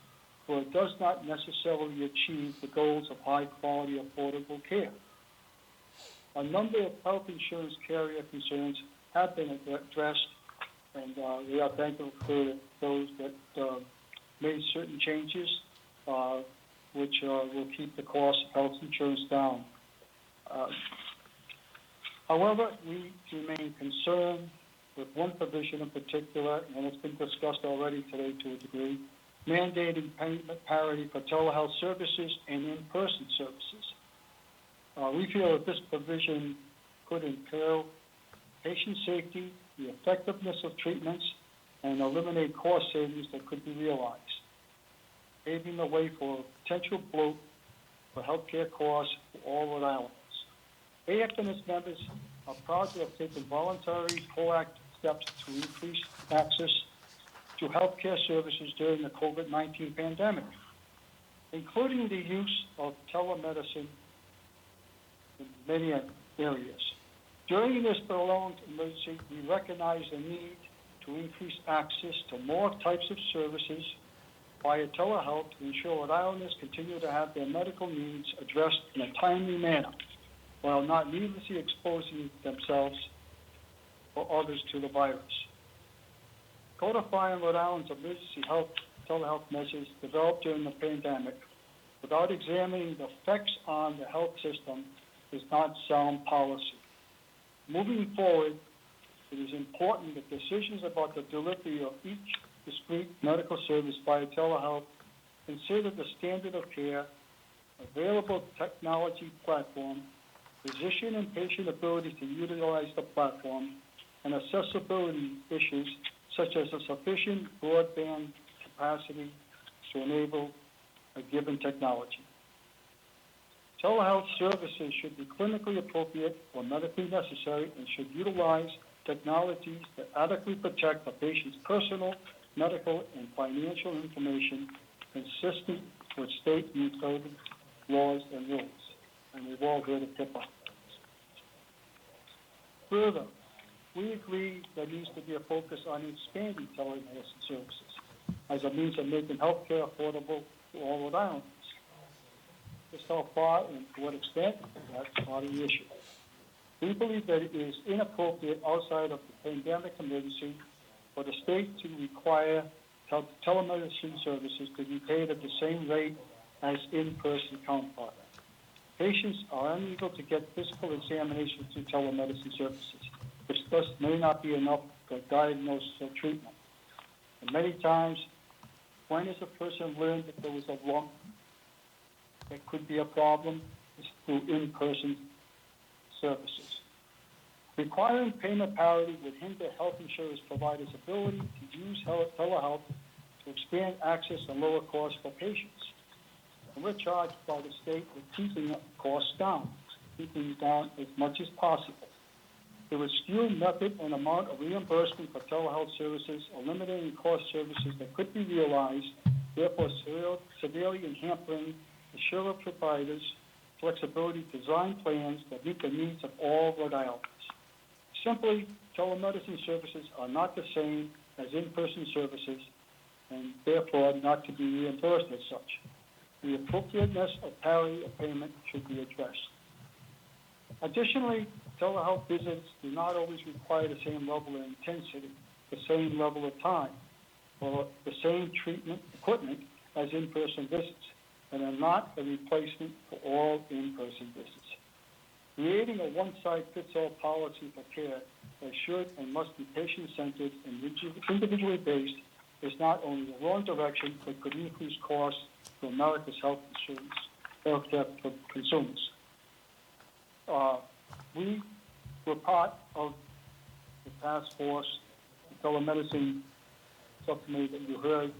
for it does not necessarily achieve the goals of high-quality, affordable care. A number of health insurance carrier concerns have been addressed, and we are thankful for those that made certain changes, which will keep the cost of health insurance down. However, we remain concerned with one provision in particular, and it's been discussed already today to a degree, mandating payment parity for telehealth services and in-person services. We feel that this provision could imperil patient safety, the effectiveness of treatments, and eliminate cost savings that could be realized, paving the way for a potential bloat for healthcare costs for all Rhode Islanders. AF and its members are proud to have taken voluntary, proactive steps to increase access to healthcare services during the COVID-19 pandemic, including the use of telemedicine in many areas. During this prolonged emergency, we recognize the need to increase access to more types of services via telehealth to ensure Rhode Islanders continue to have their medical needs addressed in a timely manner, while not needlessly exposing themselves or others to the virus. Codifying Rhode Island's emergency health telehealth measures developed during the pandemic without examining the effects on the health system is not sound policy. Moving forward, it is important that decisions about the delivery of each discrete medical service via telehealth consider the standard of care, available technology platform, physician and patient ability to utilize the platform, and accessibility issues such as a sufficient broadband capacity to enable a given technology. Telehealth services should be clinically appropriate or medically necessary and should utilize technologies that adequately protect the patient's personal, medical, and financial information consistent with state and code laws and rules. And we've all heard of HIPAA. Further, we agree there needs to be a focus on expanding telemedicine services as a means of making healthcare affordable to all Rhode Islanders. Just how far and to what extent, that's part of the issue. We believe that it is inappropriate outside of the pandemic emergency for the state to require telemedicine services to be paid at the same rate as in-person counterparts. Patients are unable to get physical examinations through telemedicine services, which thus may not be enough for diagnosis or treatment. And many times, when does a person learn that there was a lump that could be a problem? Is through in-person services. Requiring payment parity would hinder health insurance providers' ability to use telehealth to expand access and lower costs for patients. And we're charged by the state with keeping costs down, keeping them down as much as possible. It would skew method and amount of reimbursement for telehealth services, eliminating cost services that could be realized, therefore severely hampering insurer providers' flexibility to design plans that meet the needs of all Rhode Islanders. Simply, telemedicine services are not the same as in-person services and therefore not to be reimbursed as such. The appropriateness of parity of payment should be addressed. Additionally, telehealth visits do not always require the same level of intensity, the same level of time, or the same treatment equipment as in-person visits, and are not a replacement for all in-person visits. Creating a one-size-fits-all policy for care that should and must be patient-centered and individually based is not only the wrong direction, but could increase costs for America's healthcare consumers. We were part of the task force, the telemedicine subcommittee that you heard.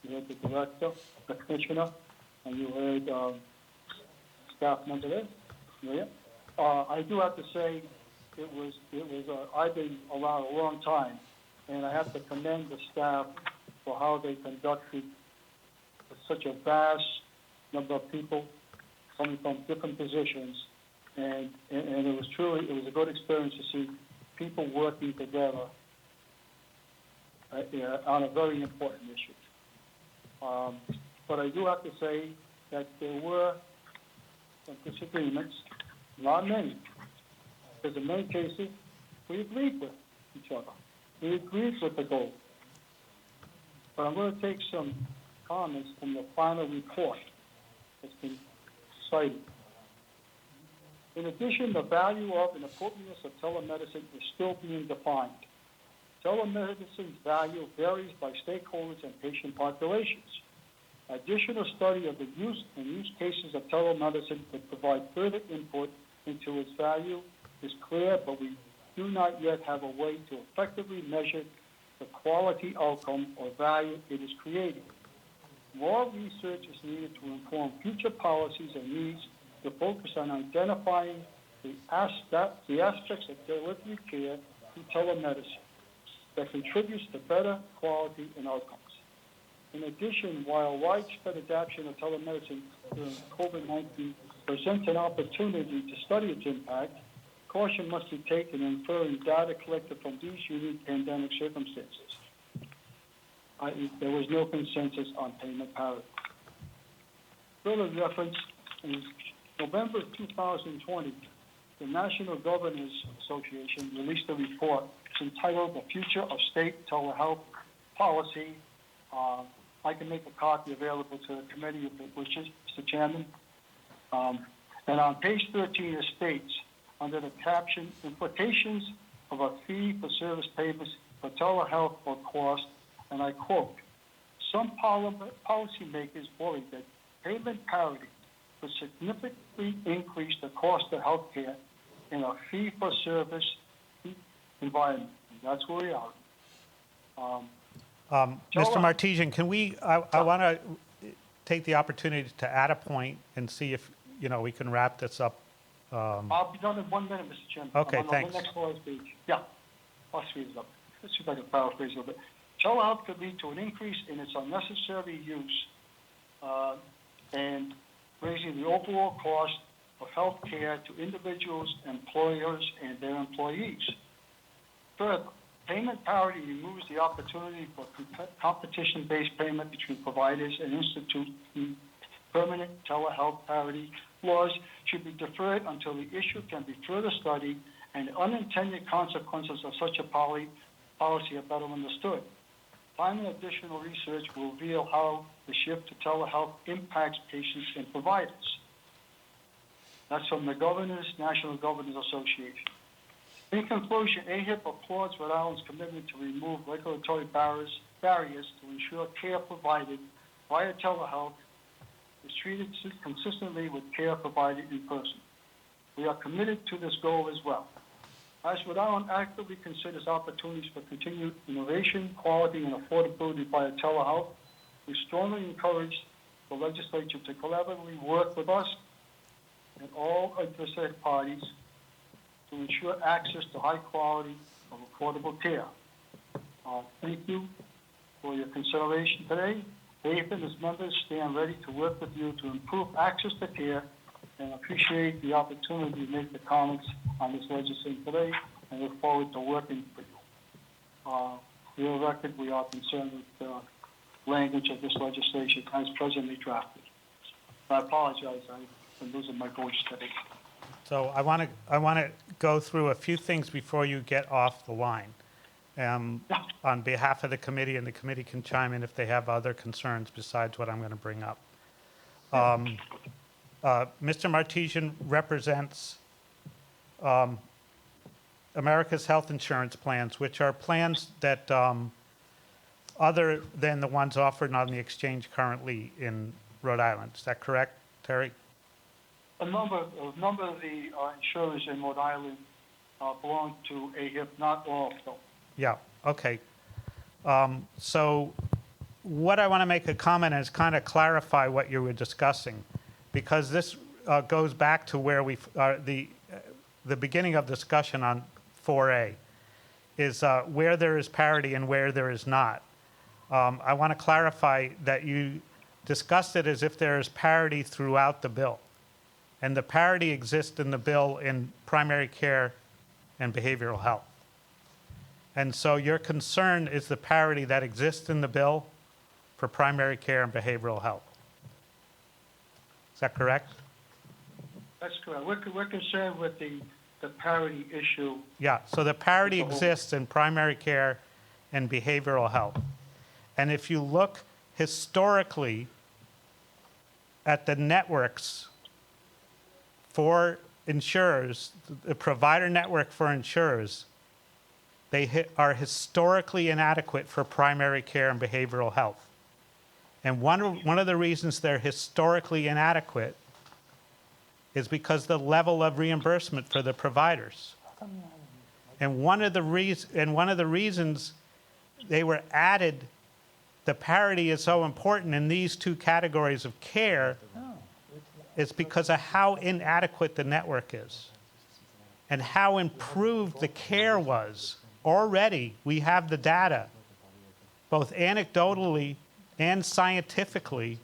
You heard the director, the commissioner, and you heard staff member there. Yeah. I do have to say I've been around a long time, and I have to commend the staff for how they conducted such a vast number of people coming from different positions, and it was a good experience to see people working together on a very important issue. But I do have to say that there were some disagreements, not many, because in many cases we agreed with each other. We agreed with the goal. But I'm going to take some comments from the final report that's been cited. In addition, the value of and appropriateness of telemedicine is still being defined. Telemedicine's value varies by stakeholders and patient populations. Additional study of the use and use cases of telemedicine would provide further input into its value is clear, but we do not yet have a way to effectively measure the quality outcome or value it is creating. More research is needed to inform future policies and needs to focus on identifying the aspects of delivery care through telemedicine that contributes to better quality and outcomes. In addition, while widespread adoption of telemedicine during COVID-19 presents an opportunity to study its impact, caution must be taken in inferring data collected from these unique pandemic circumstances. There was no consensus on payment parity. Further reference, in November 2020, the National Governors Association released a report. It's entitled The Future of State Telehealth Policy. I can make a copy available to the committee if it wishes, Mr. Chairman. And on page 13, it states, under the caption, implications of a fee for service payments for telehealth or cost, and I quote, some policymakers worry that payment parity would significantly increase the cost of health care in a fee-for-service environment. And that's where we are. Mr. Martesian, can I want to take the opportunity to add a point and see if, we can wrap this up. I'll be done in 1 minute, Mr. Chairman. Okay, I'm on thanks. the next slide page. Yeah, I'll speed it up. Let's see if I can paraphrase a little bit. Telehealth could lead to an increase in its unnecessary use and raising the overall cost of health care to individuals, employers, and their employees. Further, payment parity removes the opportunity for competition-based payment between providers and instituting permanent telehealth parity laws should be deferred until the issue can be further studied and unintended consequences of such a policy are better understood. Finally, additional research will reveal how the shift to telehealth impacts patients and providers. That's from the National Governors Association. In conclusion, AHIP applauds Rhode Island's commitment to remove regulatory barriers to ensure care provided via telehealth is treated consistently with care provided in person. We are committed to this goal as well. As Rhode Island actively considers opportunities for continued innovation, quality, and affordability via telehealth, we strongly encourage the legislature to collaboratively work with us and all interested parties to ensure access to high quality of affordable care. Thank you for your consideration today. AHIP and its members stand ready to work with you to improve access to care and appreciate the opportunity to make the comments on this legislation today and look forward to working with you. For your record, we are concerned with the language of this legislation as presently drafted. I apologize, I've been losing my voice today. So I want to go through a few things before you get off the line. On behalf of the committee, and the committee can chime in if they have other concerns besides what I'm going to bring up. Mr. Martesian represents America's health insurance plans, which are plans that, other than the ones offered on the exchange currently in Rhode Island. Is that correct, Terry? A number of the insurers in Rhode Island belong to AHIP, not all, though. Yeah, okay. So what I want to make a comment is kind of clarify what you were discussing, because this goes back to where the beginning of discussion on 4A is where there is parity and where there is not. I want to clarify that you discussed it as if there is parity throughout the bill. And the parity exists in the bill in primary care and behavioral health. And so your concern is the parity that exists in the bill for primary care and behavioral health. Is that correct? That's correct. We're concerned with the parity issue. Yeah, so the parity exists in primary care and behavioral health. And if you look historically at the networks for insurers, the provider network for insurers, are historically inadequate for primary care and behavioral health. And one of the reasons they're historically inadequate is because the level of reimbursement for the providers. And one of the reasons they were added, the parity is so important in these two categories of care, is because of how inadequate the network is and how improved the care was. Already, we have the data, both anecdotally and scientifically,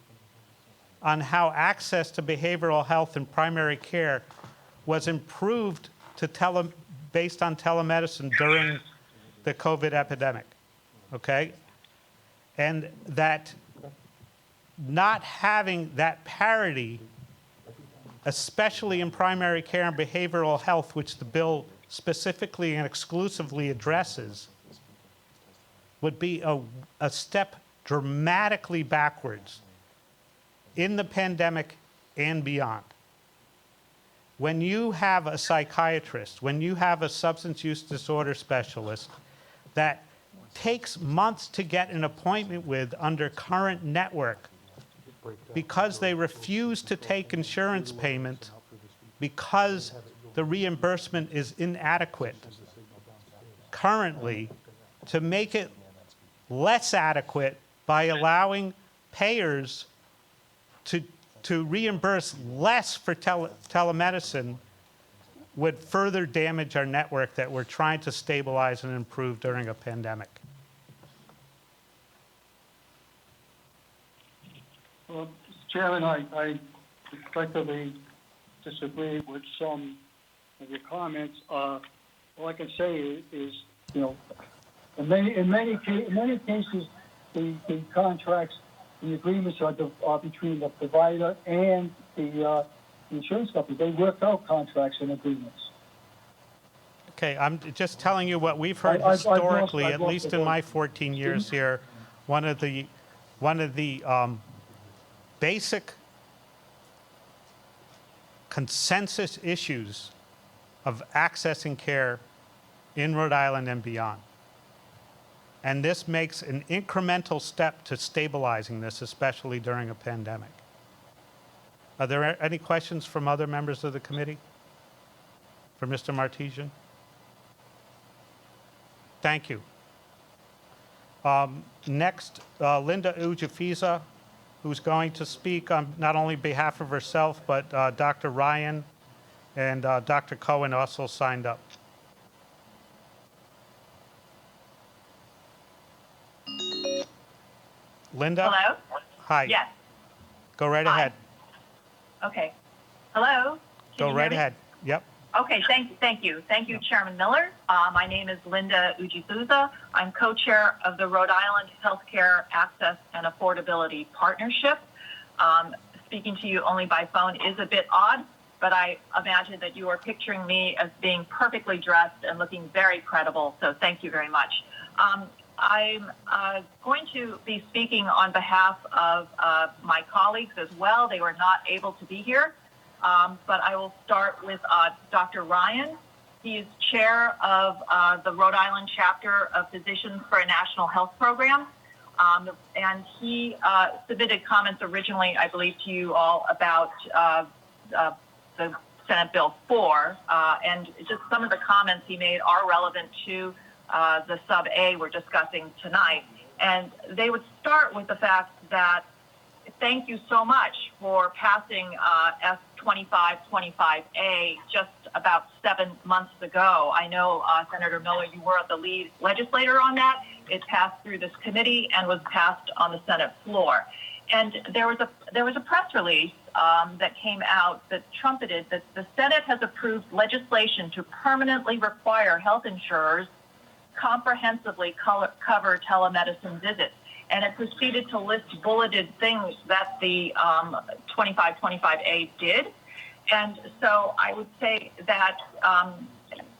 on how access to behavioral health and primary care was improved based on telemedicine during the COVID epidemic, okay? And that not having that parity, especially in primary care and behavioral health, which the bill specifically and exclusively addresses, would be a step dramatically backwards in the pandemic and beyond. When you have a psychiatrist, when you have a substance use disorder specialist that takes months to get an appointment with under current network because they refuse to take insurance payment because the reimbursement is inadequate currently, to make it less adequate by allowing payers to reimburse less for telemedicine would further damage our network that we're trying to stabilize and improve during a pandemic. Well, Mr. Chairman, I respectfully disagree with some of your comments. All I can say is, you know, in many cases, the contracts, the agreements are between the provider and the insurance company. They work out contracts and agreements. Okay, I'm just telling you what we've heard historically, at least in my 14 years here. One of the basic consensus issues of accessing care in Rhode Island and beyond. And this makes an incremental step to stabilizing this, especially during a pandemic. Are there any questions from other members of the committee? For Mr. Martesian? Thank you. Next, Linda Ujafiza, who's going to speak on not only behalf of herself, but Dr. Ryan and Dr. Cohen also signed up. Linda? Hello? Hi. Yes. Go right ahead. Okay. Hello? Can Go you right hear me? ahead. Yep. Okay, thank you. Thank you, Chairman Miller. My name is Linda Ujifuza. I'm co-chair of the Rhode Island Healthcare Access and Affordability Partnership. Speaking to you only by phone is a bit odd, but I imagine that you are picturing me as being perfectly dressed and looking very credible, so thank you very much. I'm going to be speaking on behalf of my colleagues as well. They were not able to be here, but I will start with Dr. Ryan. He is chair of the Rhode Island Chapter of Physicians for a National Health Program, and he submitted comments originally, I believe, to you all about the Senate Bill 4, and just some of the comments he made are relevant to the sub A we're discussing tonight. And they would start with the fact that thank you so much for passing S2525A just about 7 months ago. I know, Senator Miller, you were the lead legislator on that. It passed through this committee and was passed on the Senate floor. And there was a press release that came out that trumpeted that the Senate has approved legislation to permanently require health insurers comprehensively cover telemedicine visits. And it proceeded to list bulleted things that the 2525A did. And so I would say that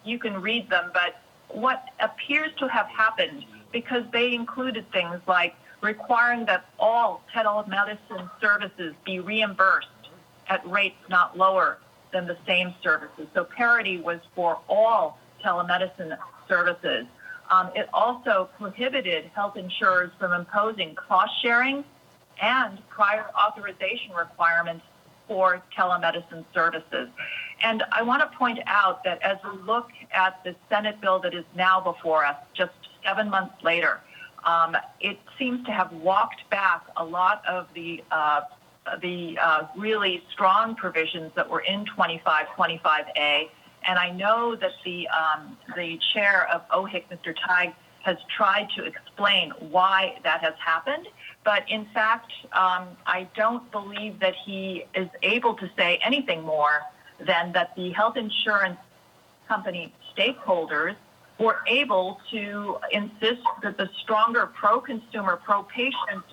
you can read them, but what appears to have happened, because they included things like requiring that all telemedicine services be reimbursed at rates not lower than the same services. So parity was for all telemedicine services. It also prohibited health insurers from imposing cost sharing and prior authorization requirements for telemedicine services. And I want to point out that as we look at the Senate bill that is now before us, just 7 months later, it seems to have walked back a lot of the really strong provisions that were in 2525A. And I know that the chair of OHIC, Mr. Teig, has tried to explain why that has happened. But in fact, I don't believe that he is able to say anything more than that the health insurance company stakeholders were able to insist that the stronger pro-consumer, pro-patient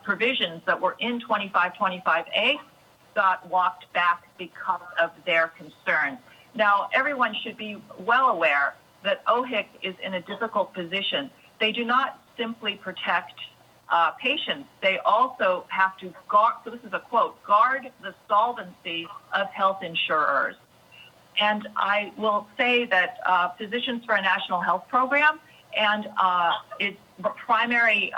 provisions that were in 2525A got walked back because of their concerns. Now, everyone should be well aware that OHIC is in a difficult position. They do not simply protect patients. They also have to guard, so this is a quote, guard the solvency of health insurers. And I will say that Physicians for a National Health Program and its primary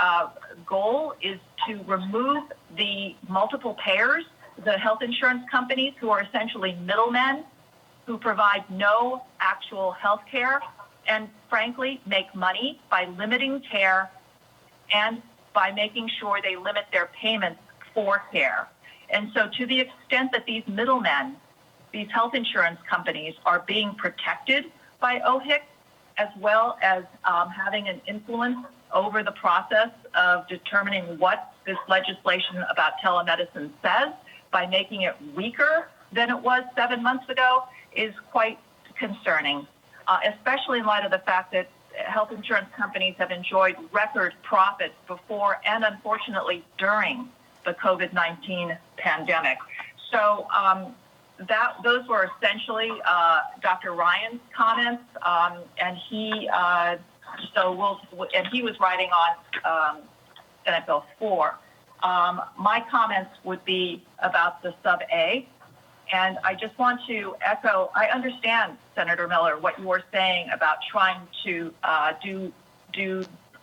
goal is to remove the multiple payers, the health insurance companies who are essentially middlemen who provide no actual health care and, frankly, make money by limiting care and by making sure they limit their payments for care. And so to the extent that these middlemen, these health insurance companies, are being protected by OHIC, as well as having an influence over the process of determining what this legislation about telemedicine says by making it weaker than it was 7 months ago, is quite concerning, especially in light of the fact that health insurance companies have enjoyed record profits before and unfortunately during the COVID-19 pandemic. So those were essentially Dr. Ryan's comments, and he was writing on Senate Bill 4. My comments would be about the sub A. And I just want to echo, I understand, Senator Miller, what you were saying about trying to do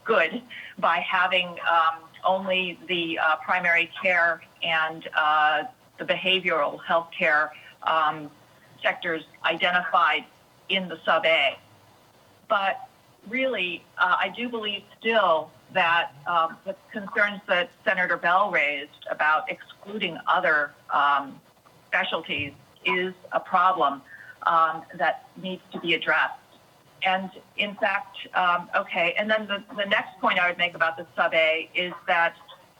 good by having only the primary care and the behavioral health care sectors identified in the sub A. But really, I do believe still that the concerns that Senator Bell raised about excluding other specialties is a problem that needs to be addressed. And in fact, and then the next point I would make about the sub-A is that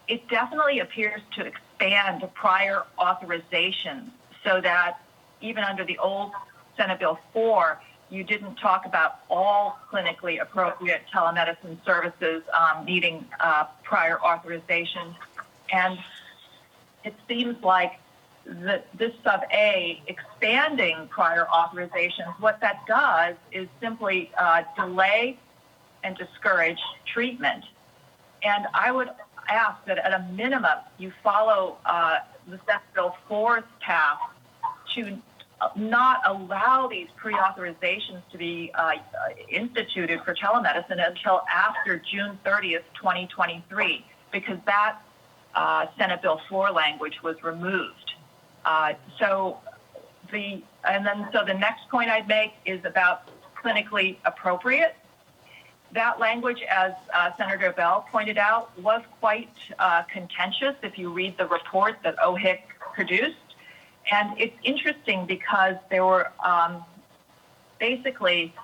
it definitely appears to expand prior authorization so that even under the old Senate Bill 4, you didn't talk about all clinically appropriate telemedicine services needing prior authorization. And it seems like this sub-A expanding prior authorizations, what that does is simply delay and discourage treatment. And I would ask that at a minimum you follow the Senate Bill 4's path to not allow these pre-authorizations to be instituted for telemedicine until after June 30th, 2023, because that Senate Bill 4 language was removed. So the next point I'd make is about clinically appropriate. That language, as Senator Bell pointed out, was quite contentious if you read the report that OHIC produced. And it's interesting because there were basically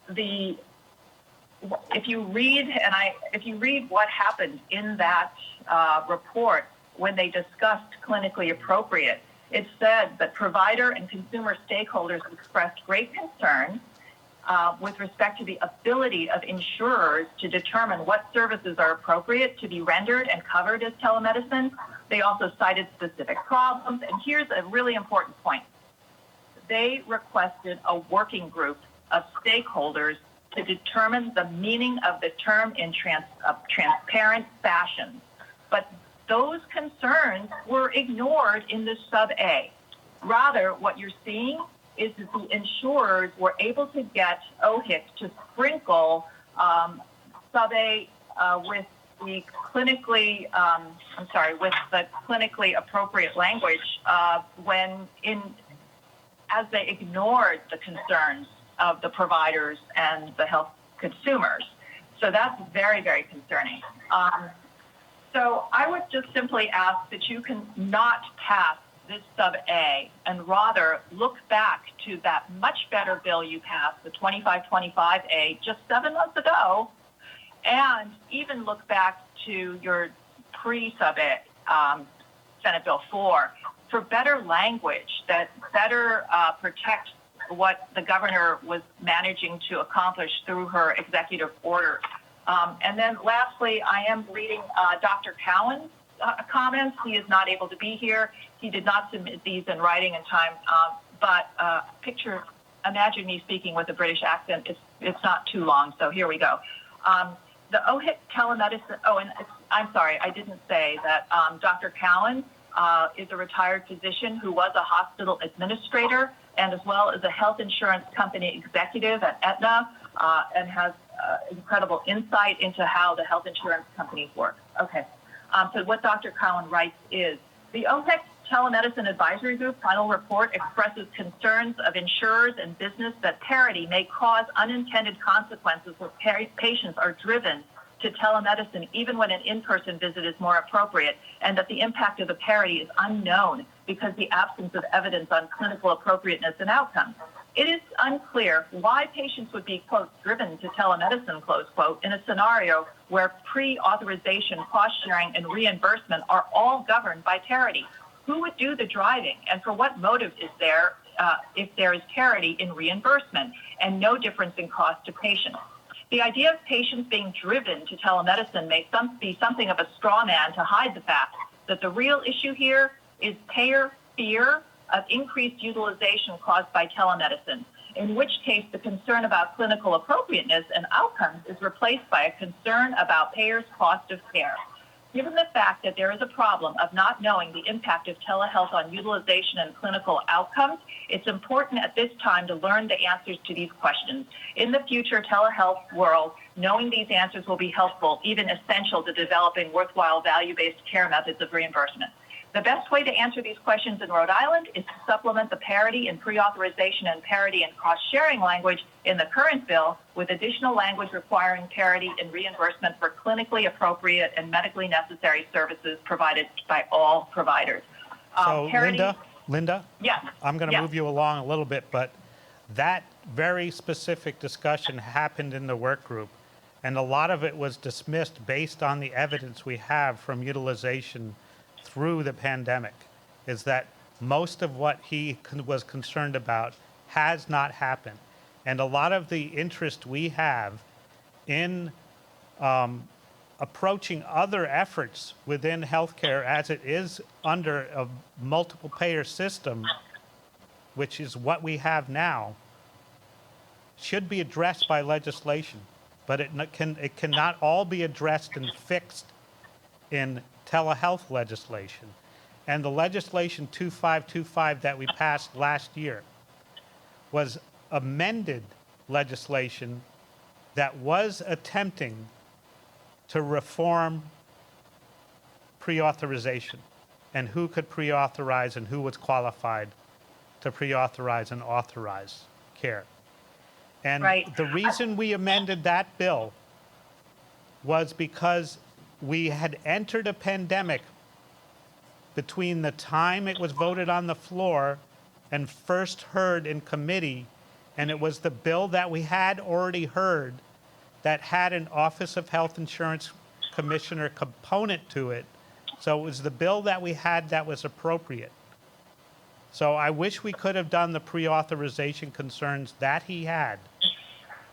if you read what happened in that report when they discussed clinically appropriate, it said that provider and consumer stakeholders expressed great concern with respect to the ability of insurers to determine what services are appropriate to be rendered and covered as telemedicine. They also cited specific problems. And here's a really important point. They requested a working group of stakeholders to determine the meaning of the term in transparent fashion. But those concerns were ignored in the sub-A. Rather, what you're seeing is that the insurers were able to get OHIC to sprinkle Sub A with the clinically, with the clinically appropriate language as they ignored the concerns of the providers and the health consumers. So that's very, very concerning. So I would just simply ask that you can not pass this sub A and rather look back to that much better bill you passed, the 2525A, just 7 months ago, and even look back to your pre-sub A, Senate Bill 4, for better language that better protects what the governor was managing to accomplish through her executive order. And then lastly, I am reading Dr. Cowan's comments. He is not able to be here. He did not submit these in writing in time, but imagine me speaking with a British accent. It's not too long, so here we go. The OHIT telemedicine, I'm sorry, I didn't say that Dr. Cowan is a retired physician who was a hospital administrator and as well as a health insurance company executive at Aetna and has incredible insight into how the health insurance companies work. Okay, so what Dr. Cowan writes is, the OHIT Telemedicine Advisory Group final report expresses concerns of insurers and business that parity may cause unintended consequences where patients are driven to telemedicine even when an in-person visit is more appropriate, and that the impact of the parity is unknown because the absence of evidence on clinical appropriateness and outcomes. It is unclear why patients would be, quote, driven to telemedicine, close quote, in a scenario where pre-authorization, cost sharing, and reimbursement are all governed by parity. Who would do the driving, and for what motive is there if there is parity in reimbursement and no difference in cost to patients? The idea of patients being driven to telemedicine may be something of a straw man to hide the fact that the real issue here is payer fear of increased utilization caused by telemedicine, in which case the concern about clinical appropriateness and outcomes is replaced by a concern about payers' cost of care. Given the fact that there is a problem of not knowing the impact of telehealth on utilization and clinical outcomes, it's important at this time to learn the answers to these questions. In the future telehealth world, knowing these answers will be helpful, even essential to developing worthwhile value-based care methods of reimbursement. The best way to answer these questions in Rhode Island is to supplement the parity in pre-authorization and parity in cost-sharing language in the current bill with additional language requiring parity in reimbursement for clinically appropriate and medically necessary services provided by all providers. So, Parity, Linda? Yes. I'm going to move you along a little bit, but that very specific discussion happened in the work group, and a lot of it was dismissed based on the evidence we have from utilization through the pandemic, is that most of what he was concerned about has not happened. And a lot of the interest we have in approaching other efforts within healthcare as it is under a multiple payer system, which is what we have now, should be addressed by legislation. But it cannot all be addressed and fixed in telehealth legislation. And the legislation 2525 that we passed last year was amended legislation that was attempting to reform pre-authorization and who could pre-authorize and who was qualified to pre-authorize and authorize care. And the reason we amended that bill was because we had entered a pandemic between the time it was voted on the floor and first heard in committee, and it was the bill that we had already heard that had an Office of Health Insurance Commissioner component to it. So it was the bill that we had that was appropriate. So I wish we could have done the pre-authorization concerns that he had,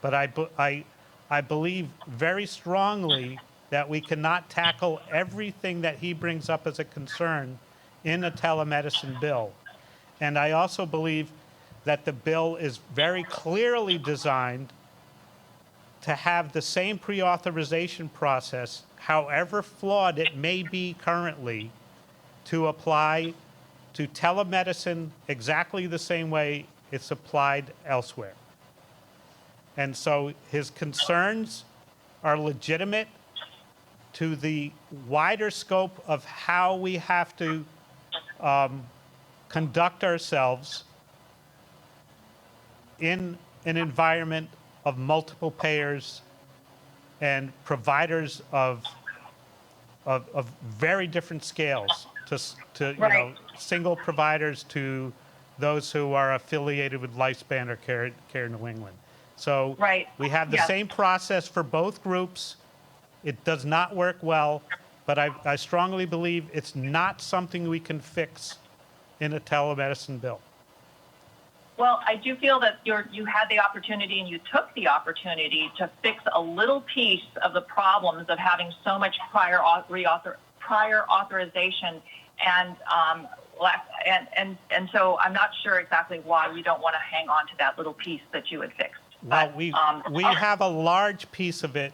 but I believe very strongly that we cannot tackle everything that he brings up as a concern in a telemedicine bill. And I also believe that the bill is very clearly designed to have the same pre-authorization process, however flawed it may be currently, to apply to telemedicine exactly the same way it's applied elsewhere. And so his concerns are legitimate to the wider scope of how we have to conduct ourselves in an environment of multiple payers and providers of very different scales, to you know, single providers to those who are affiliated with Lifespan or Care New England. So we have the same process for both groups. It does not work well, but I strongly believe it's not something we can fix in a telemedicine bill. Well, I do feel that you had the opportunity and you took the opportunity to fix a little piece of the problems of having so much prior authorization and so I'm not sure exactly why you don't want to hang on to that little piece that you had fixed. Well, we have a large piece of it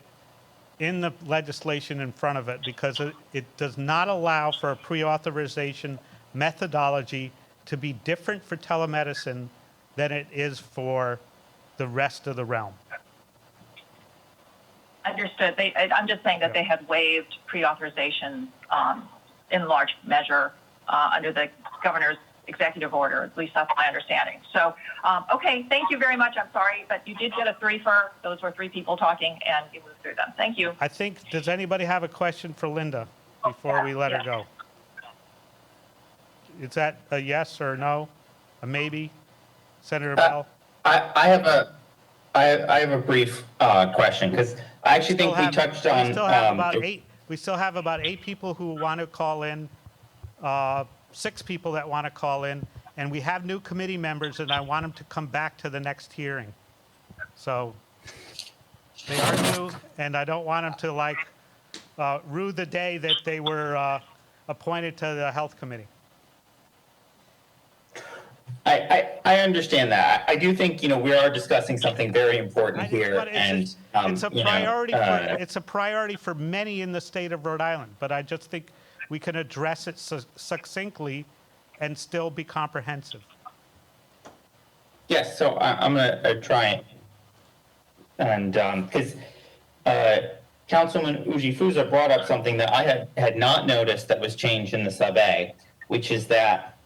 in the legislation in front of it because it does not allow for a pre-authorization methodology to be different for telemedicine than it is for the rest of the realm. Understood. I'm just saying that they had waived pre-authorization in large measure under the governor's executive order. At least that's my understanding. So, okay, thank you very much. I'm sorry, but you did get a three-fer. Those were three people talking, and you moved through them. Thank you. I think, does anybody have a question for Linda before we let her go? Is that a yes or a no? A maybe? Senator Bell? I have a brief question, because I actually think we touched on. We still have about eight people who want to call in, 6 people that want to call in, and we have new committee members, and I want them to come back to the next hearing. So they are new, and I don't want them to rue the day that they were appointed to the Health Committee. I understand that. I do think, we are discussing something very important here, and it's a priority. It's a priority for many in the state of Rhode Island, but I just think we can address it succinctly and still be comprehensive. Yes, so I'm going to try it. And because Councilman Ujifuza brought up something that I had not noticed that was changed in the sub-A, which is that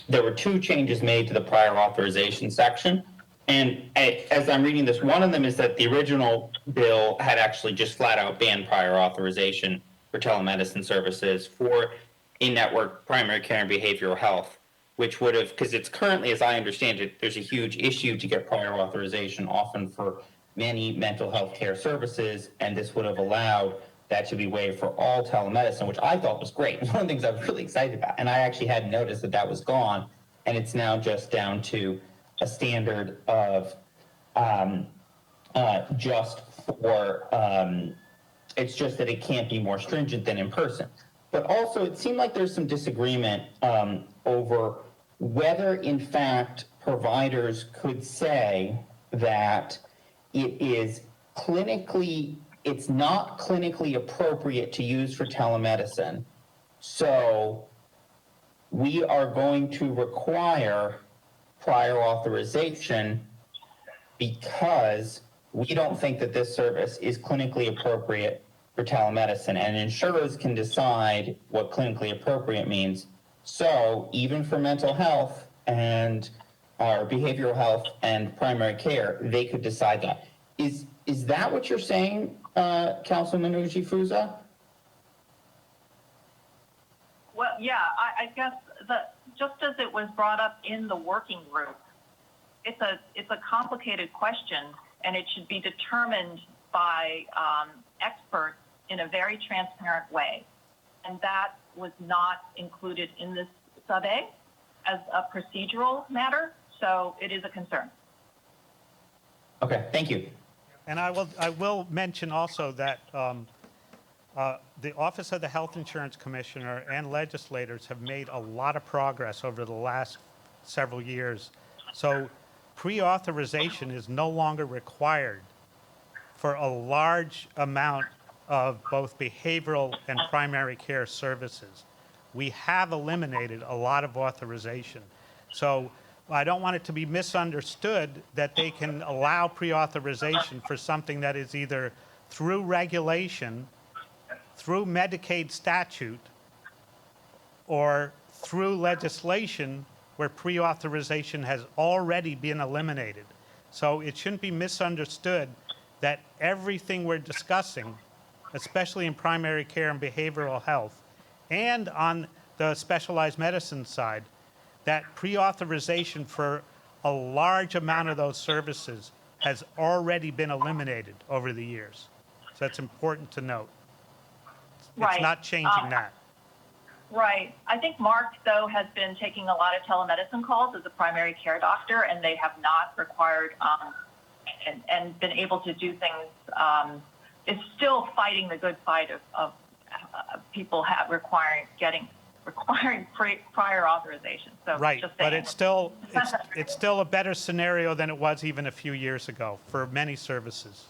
there were 2 changes made to the prior authorization section. And as I'm reading this, one of them is that the original bill had actually just flat out banned prior authorization for telemedicine services for in-network primary care and behavioral health, which would have, because it's currently, as I understand it, there's a huge issue to get prior authorization often for many mental health care services, and this would have allowed that to be waived for all telemedicine, which I thought was great. One of the things I was really excited about, and I actually hadn't noticed that was gone, and it's now just down to a standard of just for, it's just that it can't be more stringent than in person. But also, it seemed like there's some disagreement over whether, in fact, providers could say that it's not clinically appropriate to use for telemedicine. So we are going to require prior authorization because we don't think that this service is clinically appropriate for telemedicine, and insurers can decide what clinically appropriate means. So even for mental health and behavioral health and primary care, they could decide that. Is that what you're saying, Councilman Ujifuza? Well, yeah, I guess just as it was brought up in the working group, it's a complicated question, and it should be determined by experts in a very transparent way. And that was not included in this sub-A as a procedural matter, so it is a concern. Okay, thank you. And I will mention also that the Office of the Health Insurance Commissioner and legislators have made a lot of progress over the last several years. So pre-authorization is no longer required for a large amount of both behavioral and primary care services. We have eliminated a lot of authorization. So I don't want it to be misunderstood that they can allow pre-authorization for something that is either through regulation, through Medicaid statute, or through legislation where pre-authorization has already been eliminated. So it shouldn't be misunderstood that everything we're discussing, especially in primary care and behavioral health, and on the specialized medicine side, that pre-authorization for a large amount of those services has already been eliminated over the years. So that's important to note. Right. It's not changing that. Right. I think Mark, though, has been taking a lot of telemedicine calls as a primary care doctor, and they have not required and been able to do things. It's still fighting the good fight of people requiring prior authorization. So Right, just but saying. it's still a better scenario than it was even a few years ago for many services.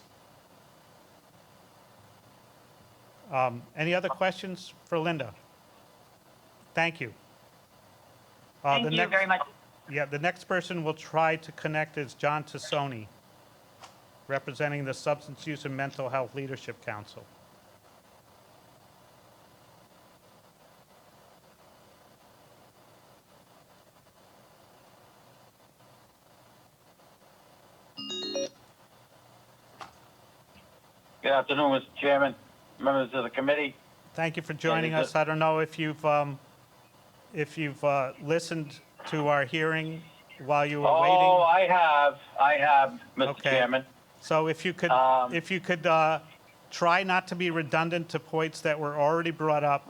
Any other questions for Linda? Thank you. Thank you very much. Yeah, the next person we'll try to connect is John Tassone, representing the Substance Use and Mental Health Leadership Council. Good afternoon, Mr. Chairman, members of the committee. Thank you for joining us. I don't know if you've listened to our hearing while you were waiting. Oh, I have, Mr. Okay. Chairman. So if you could try not to be redundant to points that were already brought up,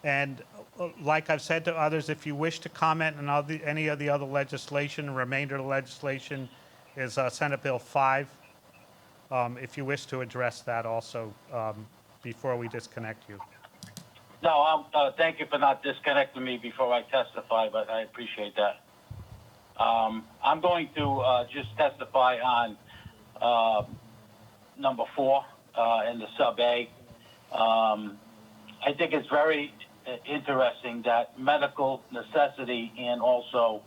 and like I've said to others, if you wish to comment on any of the other legislation, the remainder of the legislation is Senate Bill 5. If you wish to address that also before we disconnect you. No, thank you for not disconnecting me before I testify, but I appreciate that. I'm going to just testify on number 4 in the sub A. I think it's very interesting that medical necessity and also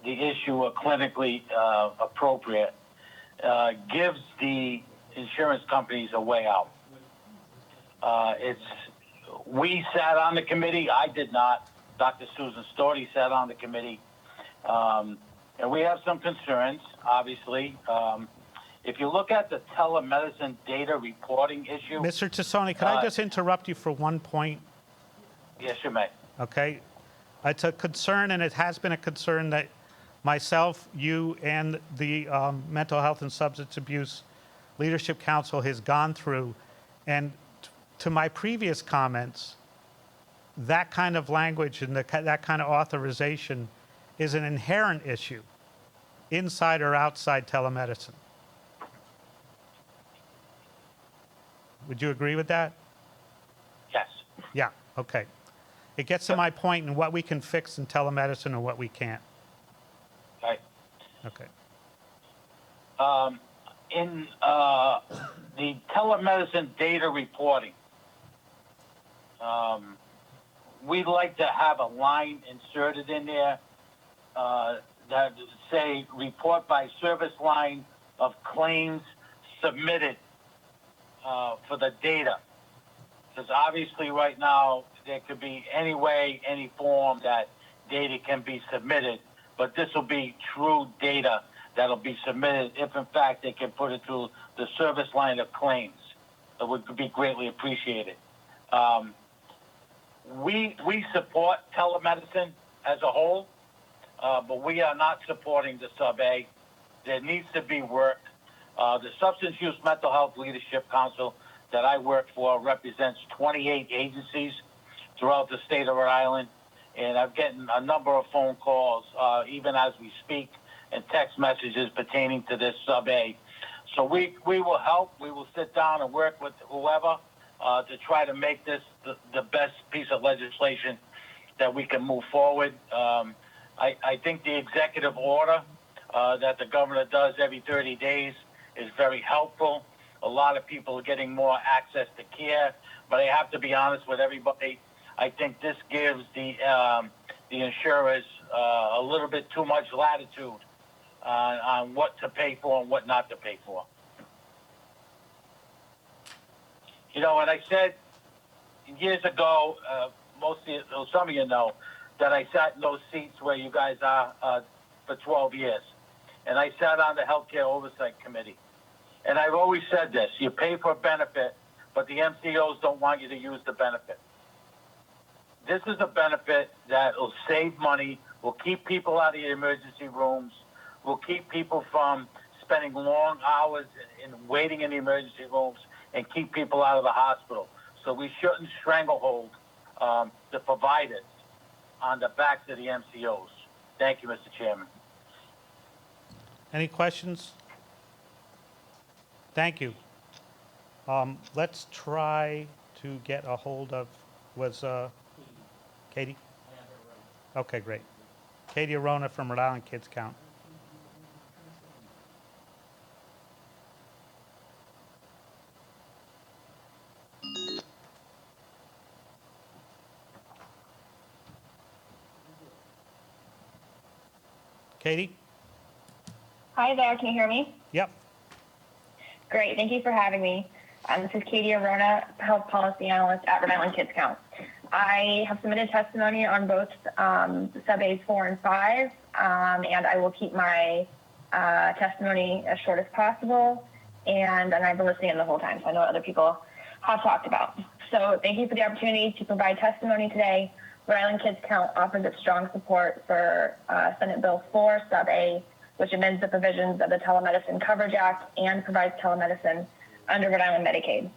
the issue of clinically appropriate gives the insurance companies a way out. We sat on the committee. I did not. Dr. Susan Storti sat on the committee. And we have some concerns, obviously. If you look at the telemedicine data reporting issue. Mr. Tassone, could I just interrupt you for one point? Yes, you may. Okay. It's a concern, and it has been a concern that myself, you, and the Mental Health and Substance Abuse Leadership Council has gone through. And to my previous comments, that kind of language and that kind of authorization is an inherent issue, inside or outside telemedicine. Would you agree with that? Yes. Yeah, okay. It gets to my point in what we can fix in telemedicine and what we can't. Right. Okay. In the telemedicine data reporting, we'd like to have a line inserted in there that say report by service line of claims submitted for the data. Because obviously right now there could be any way, any form that data can be submitted, but this will be true data that'll be submitted if in fact they can put it through the service line of claims. That would be greatly appreciated. We support telemedicine as a whole, but we are not supporting the sub A. There needs to be work. The Substance Use Mental Health Leadership Council that I work for represents 28 agencies throughout the state of Rhode Island, and I've gotten a number of phone calls, even as we speak, and text messages pertaining to this sub A. So we will help. We will sit down and work with whoever to try to make this the best piece of legislation that we can move forward. I think the executive order that the governor does every 30 days is very helpful. A lot of people are getting more access to care, but I have to be honest with everybody. I think this gives the insurers a little bit too much latitude on what to pay for and what not to pay for. You know, and I said years ago, some of you know, that I sat in those seats where you guys are for 12 years. And I sat on the Healthcare Oversight Committee. And I've always said this, you pay for a benefit, but the MCOs don't want you to use the benefit. This is a benefit that will save money, will keep people out of the emergency rooms, will keep people from spending long hours in waiting in the emergency rooms, and keep people out of the hospital. So we shouldn't stranglehold the providers on the backs of the MCOs. Thank you, Mr. Chairman. Any questions? Thank you. Let's try to get a hold of, Katie? Okay, great. Katie Orona from Rhode Island Kids Count. Katie? Hi there, can you hear me? Yep. Great, thank you for having me. This is Katie Orona, Health Policy Analyst at Rhode Island Kids Count. I have submitted testimony on both sub-A's 4 and 5, and I will keep my testimony as short as possible, and I've been listening in the whole time, so I know what other people have talked about. So thank you for the opportunity to provide testimony today. Rhode Island Kids Count offers its strong support for Senate Bill 4, sub-A, which amends the provisions of the Telemedicine Coverage Act and provides telemedicine under Rhode Island Medicaid.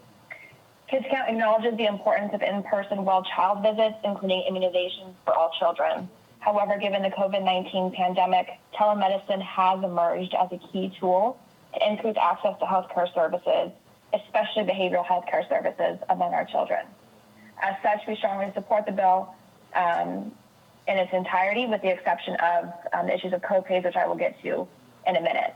Kids Count acknowledges the importance of in-person well-child visits, including immunizations for all children. However, given the COVID-19 pandemic, telemedicine has emerged as a key tool to increase access to healthcare services, especially behavioral healthcare services among our children. As such, we strongly support the bill in its entirety, with the exception of the issues of copays, which I will get to in a minute.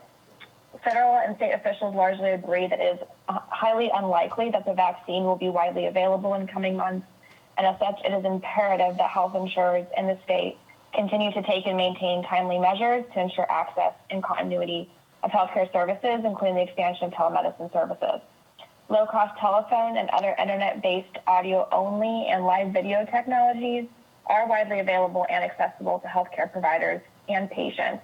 Federal and state officials largely agree that it is highly unlikely that the vaccine will be widely available in coming months, and as such, it is imperative that health insurers in the state continue to take and maintain timely measures to ensure access and continuity of healthcare services, including the expansion of telemedicine services. Low-cost telephone and other internet-based audio-only and live video technologies are widely available and accessible to healthcare providers and patients,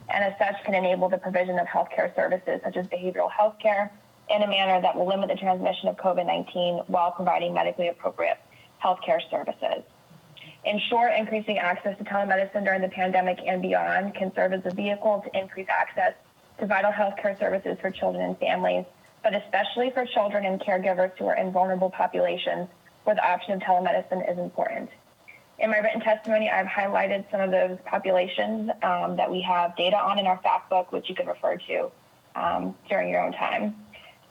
and as such can enable the provision of healthcare services such as behavioral healthcare in a manner that will limit the transmission of COVID-19 while providing medically appropriate healthcare services. In short, increasing access to telemedicine during the pandemic and beyond can serve as a vehicle to increase access to vital healthcare services for children and families, but especially for children and caregivers who are in vulnerable populations where the option of telemedicine is important. In my written testimony, I've highlighted some of those populations that we have data on in our fact book, which you can refer to during your own time.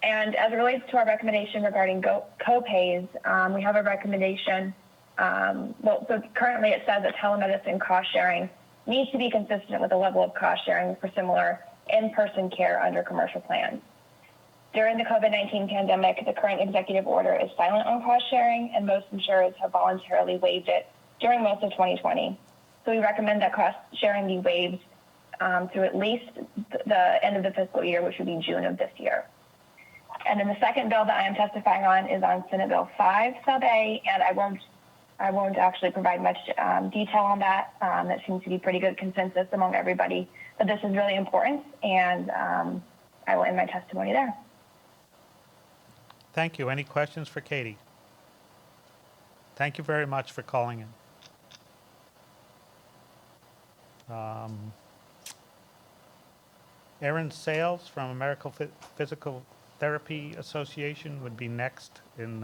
And as it relates to our recommendation regarding copays, we have a recommendation. So currently it says that telemedicine cost sharing needs to be consistent with the level of cost sharing for similar in-person care under commercial plans. During the COVID-19 pandemic, the current executive order is silent on cost sharing, and most insurers have voluntarily waived it during most of 2020. So we recommend that cost sharing be waived through at least the end of the fiscal year, which would be June of this year. And then the second bill that I am testifying on is on Senate Bill 5, sub-A, and I won't actually provide much detail on that. That seems to be pretty good consensus among everybody, but this is really important, and I will end my testimony there. Thank you. Any questions for Katie? Thank you very much for calling in. Erin Sales from American Physical Therapy Association would be next in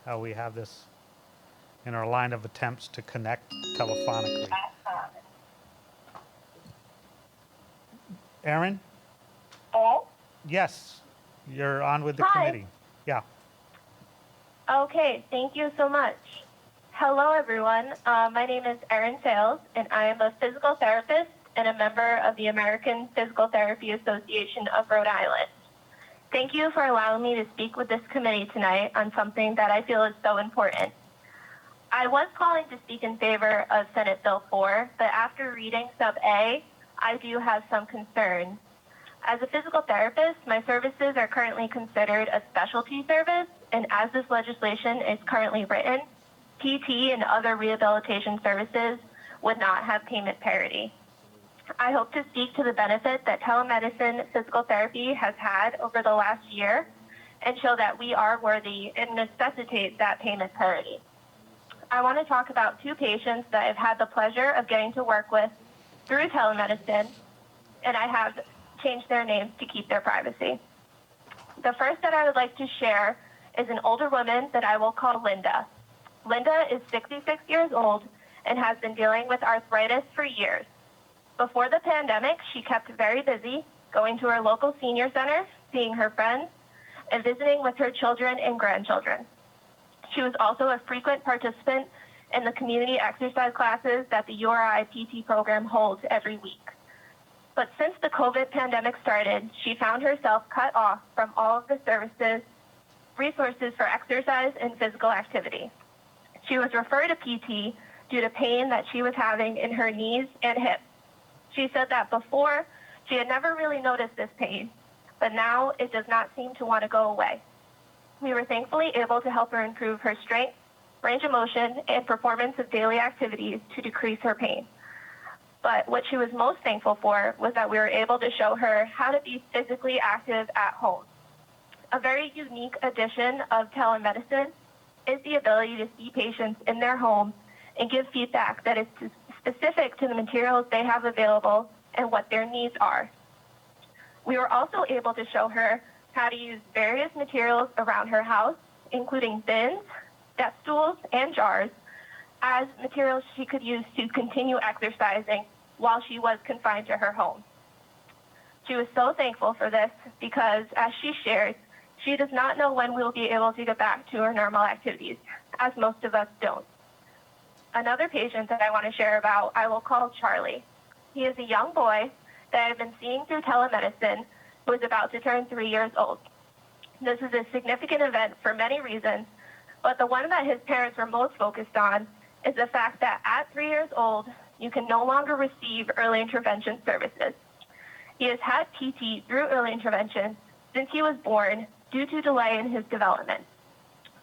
how we have this in our line of attempts to connect telephonically. Erin? Hello? Yes, you're on with the committee. Yeah. Okay, thank you so much. Hello, everyone. My name is Erin Sales, and I am a physical therapist and a member of the American Physical Therapy Association of Rhode Island. Thank you for allowing me to speak with this committee tonight on something that I feel is so important. I was calling to speak in favor of Senate Bill 4, but after reading Sub A, I do have some concerns. As a physical therapist, my services are currently considered a specialty service, and as this legislation is currently written, PT and other rehabilitation services would not have payment parity. I hope to speak to the benefit that telemedicine physical therapy has had over the last year and show that we are worthy and necessitate that payment parity. I want to talk about two patients that I've had the pleasure of getting to work with through telemedicine, and I have changed their names to keep their privacy. The first that I would like to share is an older woman that I will call Linda. Linda is 66 years old and has been dealing with arthritis for years. Before the pandemic, she kept very busy, going to her local senior center, seeing her friends, and visiting with her children and grandchildren. She was also a frequent participant in the community exercise classes that the URI PT program holds every week. But since the COVID pandemic started, she found herself cut off from all of the resources for exercise and physical activity. She was referred to PT due to pain that she was having in her knees and hips. She said that before, she had never really noticed this pain, but now it does not seem to want to go away. We were thankfully able to help her improve her strength, range of motion, and performance of daily activities to decrease her pain. But what she was most thankful for was that we were able to show her how to be physically active at home. A very unique addition of telemedicine is the ability to see patients in their home and give feedback that is specific to the materials they have available and what their needs are. We were also able to show her how to use various materials around her house, including bins, step stools, and jars, as materials she could use to continue exercising while she was confined to her home. She was so thankful for this because, as she shared, she does not know when we'll be able to get back to her normal activities, as most of us don't. Another patient that I want to share about, I will call Charlie. He is a young boy that I've been seeing through telemedicine who is about to turn 3 years old. This is a significant event for many reasons, but the one that his parents were most focused on is the fact that at 3 years old, you can no longer receive early intervention services. He has had PT through early intervention since he was born due to delay in his development.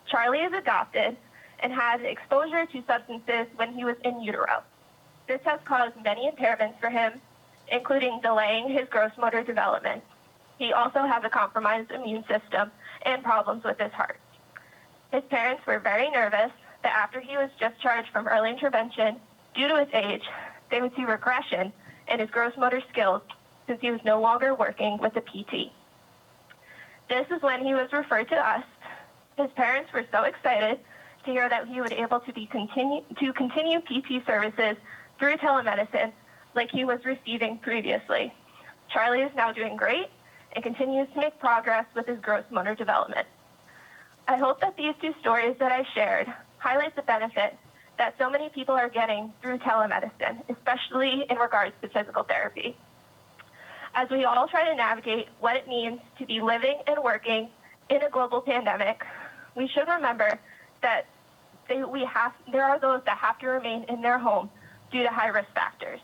Charlie is adopted and had exposure to substances when he was in utero. This has caused many impairments for him, including delaying his gross motor development. He also has a compromised immune system and problems with his heart. His parents were very nervous that after he was discharged from early intervention, due to his age, they would see regression in his gross motor skills since he was no longer working with a PT. This is when he was referred to us. His parents were so excited to hear that he would be able to continue PT services through telemedicine like he was receiving previously. Charlie is now doing great and continues to make progress with his gross motor development. I hope that these two stories that I shared highlight the benefit that so many people are getting through telemedicine, especially in regards to physical therapy. As we all try to navigate what it means to be living and working in a global pandemic, we should remember that there are those that have to remain in their home due to high-risk factors.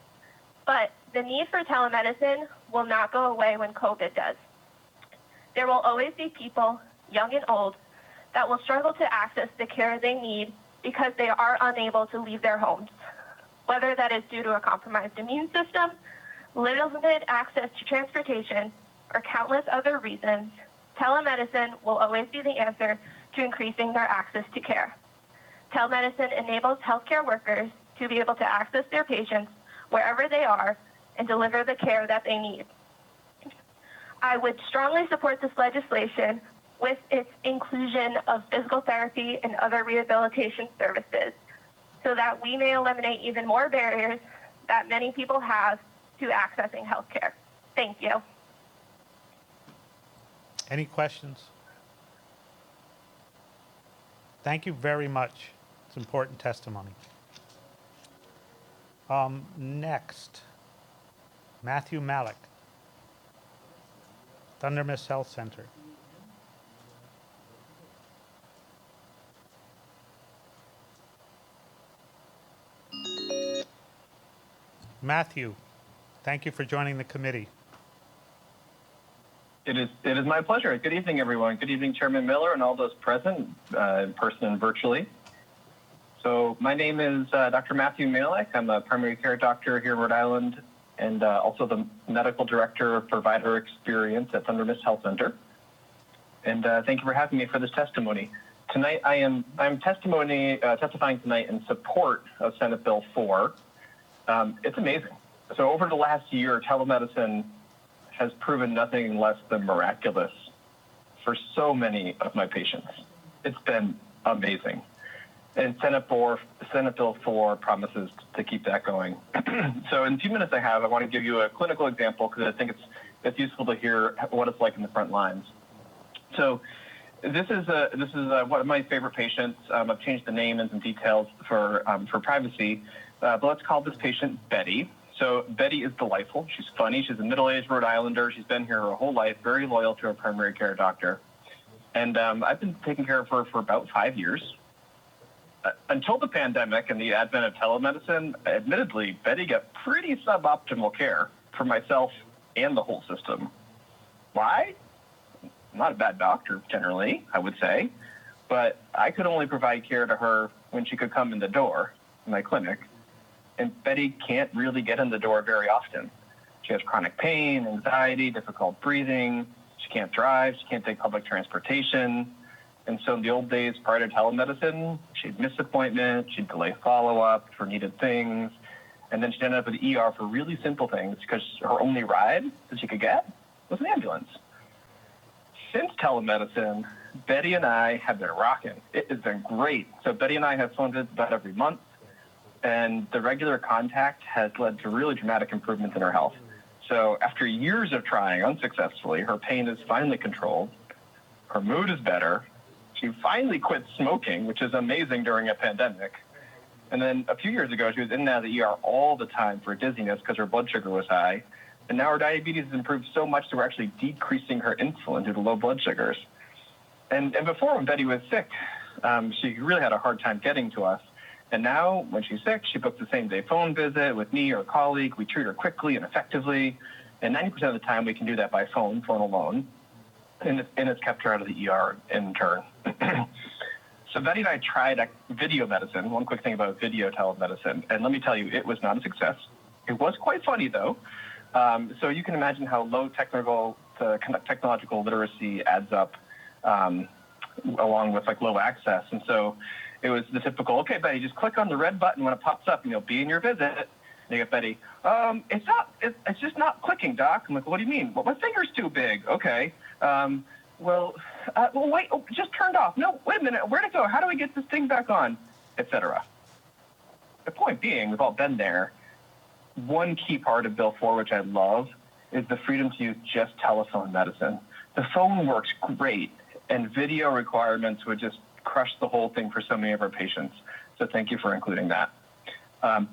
But the need for telemedicine will not go away when COVID does. There will always be people, young and old, that will struggle to access the care they need because they are unable to leave their homes. Whether that is due to a compromised immune system, limited access to transportation, or countless other reasons, telemedicine will always be the answer to increasing their access to care. Telemedicine enables healthcare workers to be able to access their patients wherever they are and deliver the care that they need. I would strongly support this legislation with its inclusion of physical therapy and other rehabilitation services so that we may eliminate even more barriers that many people have to accessing healthcare. Thank you. Any questions? Thank you very much. It's important testimony. Next, Matthew Malik, Thunder Miss Health Center. Matthew, Thank you for joining the committee. It is my pleasure. Good evening, everyone. Good evening, Chairman Miller and all those present in person and virtually. So my name is Dr. Matthew Malek. I'm a primary care doctor here in Rhode Island and also the medical director of provider experience at Thunder Mist Health Center. And thank you for having me for this testimony. Tonight, I'm testifying tonight in support of Senate Bill 4. It's amazing. So over the last year, telemedicine has proven nothing less than miraculous for so many of my patients. It's been amazing. And Senate Bill 4 promises to keep that going. So in the few minutes I have, I want to give you a clinical example because I think it's useful to hear what it's like in the front lines. So this is one of my favorite patients. I've changed the name and some details for privacy, but let's call this patient Betty. So Betty is delightful. She's funny. She's a middle-aged Rhode Islander. She's been here her whole life, very loyal to her primary care doctor. And I've been taking care of her for about 5 years. Until the pandemic and the advent of telemedicine, admittedly, Betty got pretty suboptimal care for myself and the whole system. Why? I'm not a bad doctor, generally, I would say, but I could only provide care to her when she could come in the door in my clinic, and Betty can't really get in the door very often. She has chronic pain, anxiety, difficult breathing. She can't drive. She can't take public transportation. And so in the old days prior to telemedicine, she'd miss appointments, she'd delay follow-up for needed things, and then she'd end up at the ER for really simple things because her only ride that she could get was an ambulance. Since telemedicine, Betty and I have been rocking. It has been great. So Betty and I have phone visits about every month, and the regular contact has led to really dramatic improvements in her health. So after years of trying unsuccessfully, her pain is finally controlled, her mood is better, she finally quit smoking, which is amazing during a pandemic. And then a few years ago, she was in and out of the ER all the time for dizziness because her blood sugar was high. And now her diabetes has improved so much that we're actually decreasing her insulin due to low blood sugars. And before, when Betty was sick, she really had a hard time getting to us. And now, when she's sick, she books the same-day phone visit with me or a colleague. We treat her quickly and effectively. And 90% of the time, we can do that by phone alone. And it's kept her out of the ER in turn. So Betty and I tried video medicine. One quick thing about video telemedicine. And let me tell you, it was not a success. It was quite funny, though. So you can imagine how low technological literacy adds up along with low access. And so it was the typical, okay, Betty, just click on the red button when it pops up and you'll be in your visit. And you get Betty, it's just not clicking, Doc. I'm like, what do you mean? Well, my finger's too big. Okay. Well, wait, just turned off. No, wait a minute. Where'd it go? How do I get this thing back on? Etc. The point being, we've all been there. One key part of Bill 4, which I love, is the freedom to use just telephone medicine. The phone works great, and video requirements would just crush the whole thing for so many of our patients. So thank you for including that.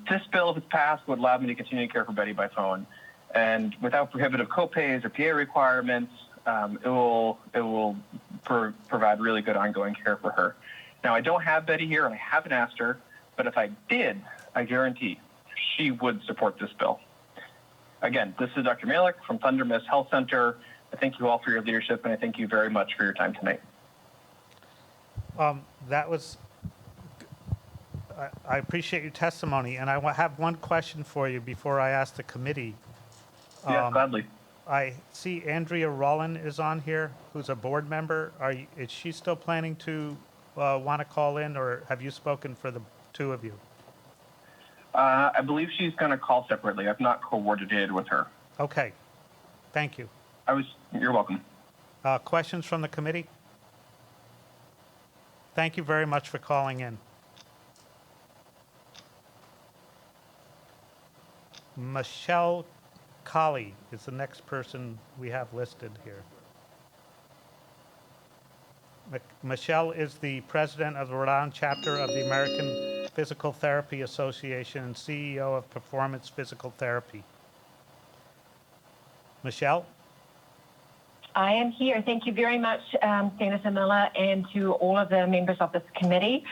This bill, if it's passed, would allow me to continue to care for Betty by phone. And without prohibitive copays or PA requirements, it will provide really good ongoing care for her. Now, I don't have Betty here, and I haven't asked her, but if I did, I guarantee she would support this bill. Again, this is Dr. Malek from Thunder Mist Health Center. I thank you all for your leadership, and I thank you very much for your time tonight. I appreciate your testimony, and I have one question for you before I ask the committee. Yes, gladly. I see Andrea Rollin is on here, who's a board member. Is she still planning to want to call in, or have you spoken for the two of you? I believe she's going to call separately. I've not coordinated with her. Okay. Thank you. You're welcome. Questions from the committee? Thank you very much for calling in. Michelle Colley is the next person we have listed here. Michelle is the president of the Rhode Island Chapter of the American Physical Therapy Association and CEO of Performance Physical Therapy. Michelle? I am here. Thank you very much, Senator Miller, and to all of the members of this committee.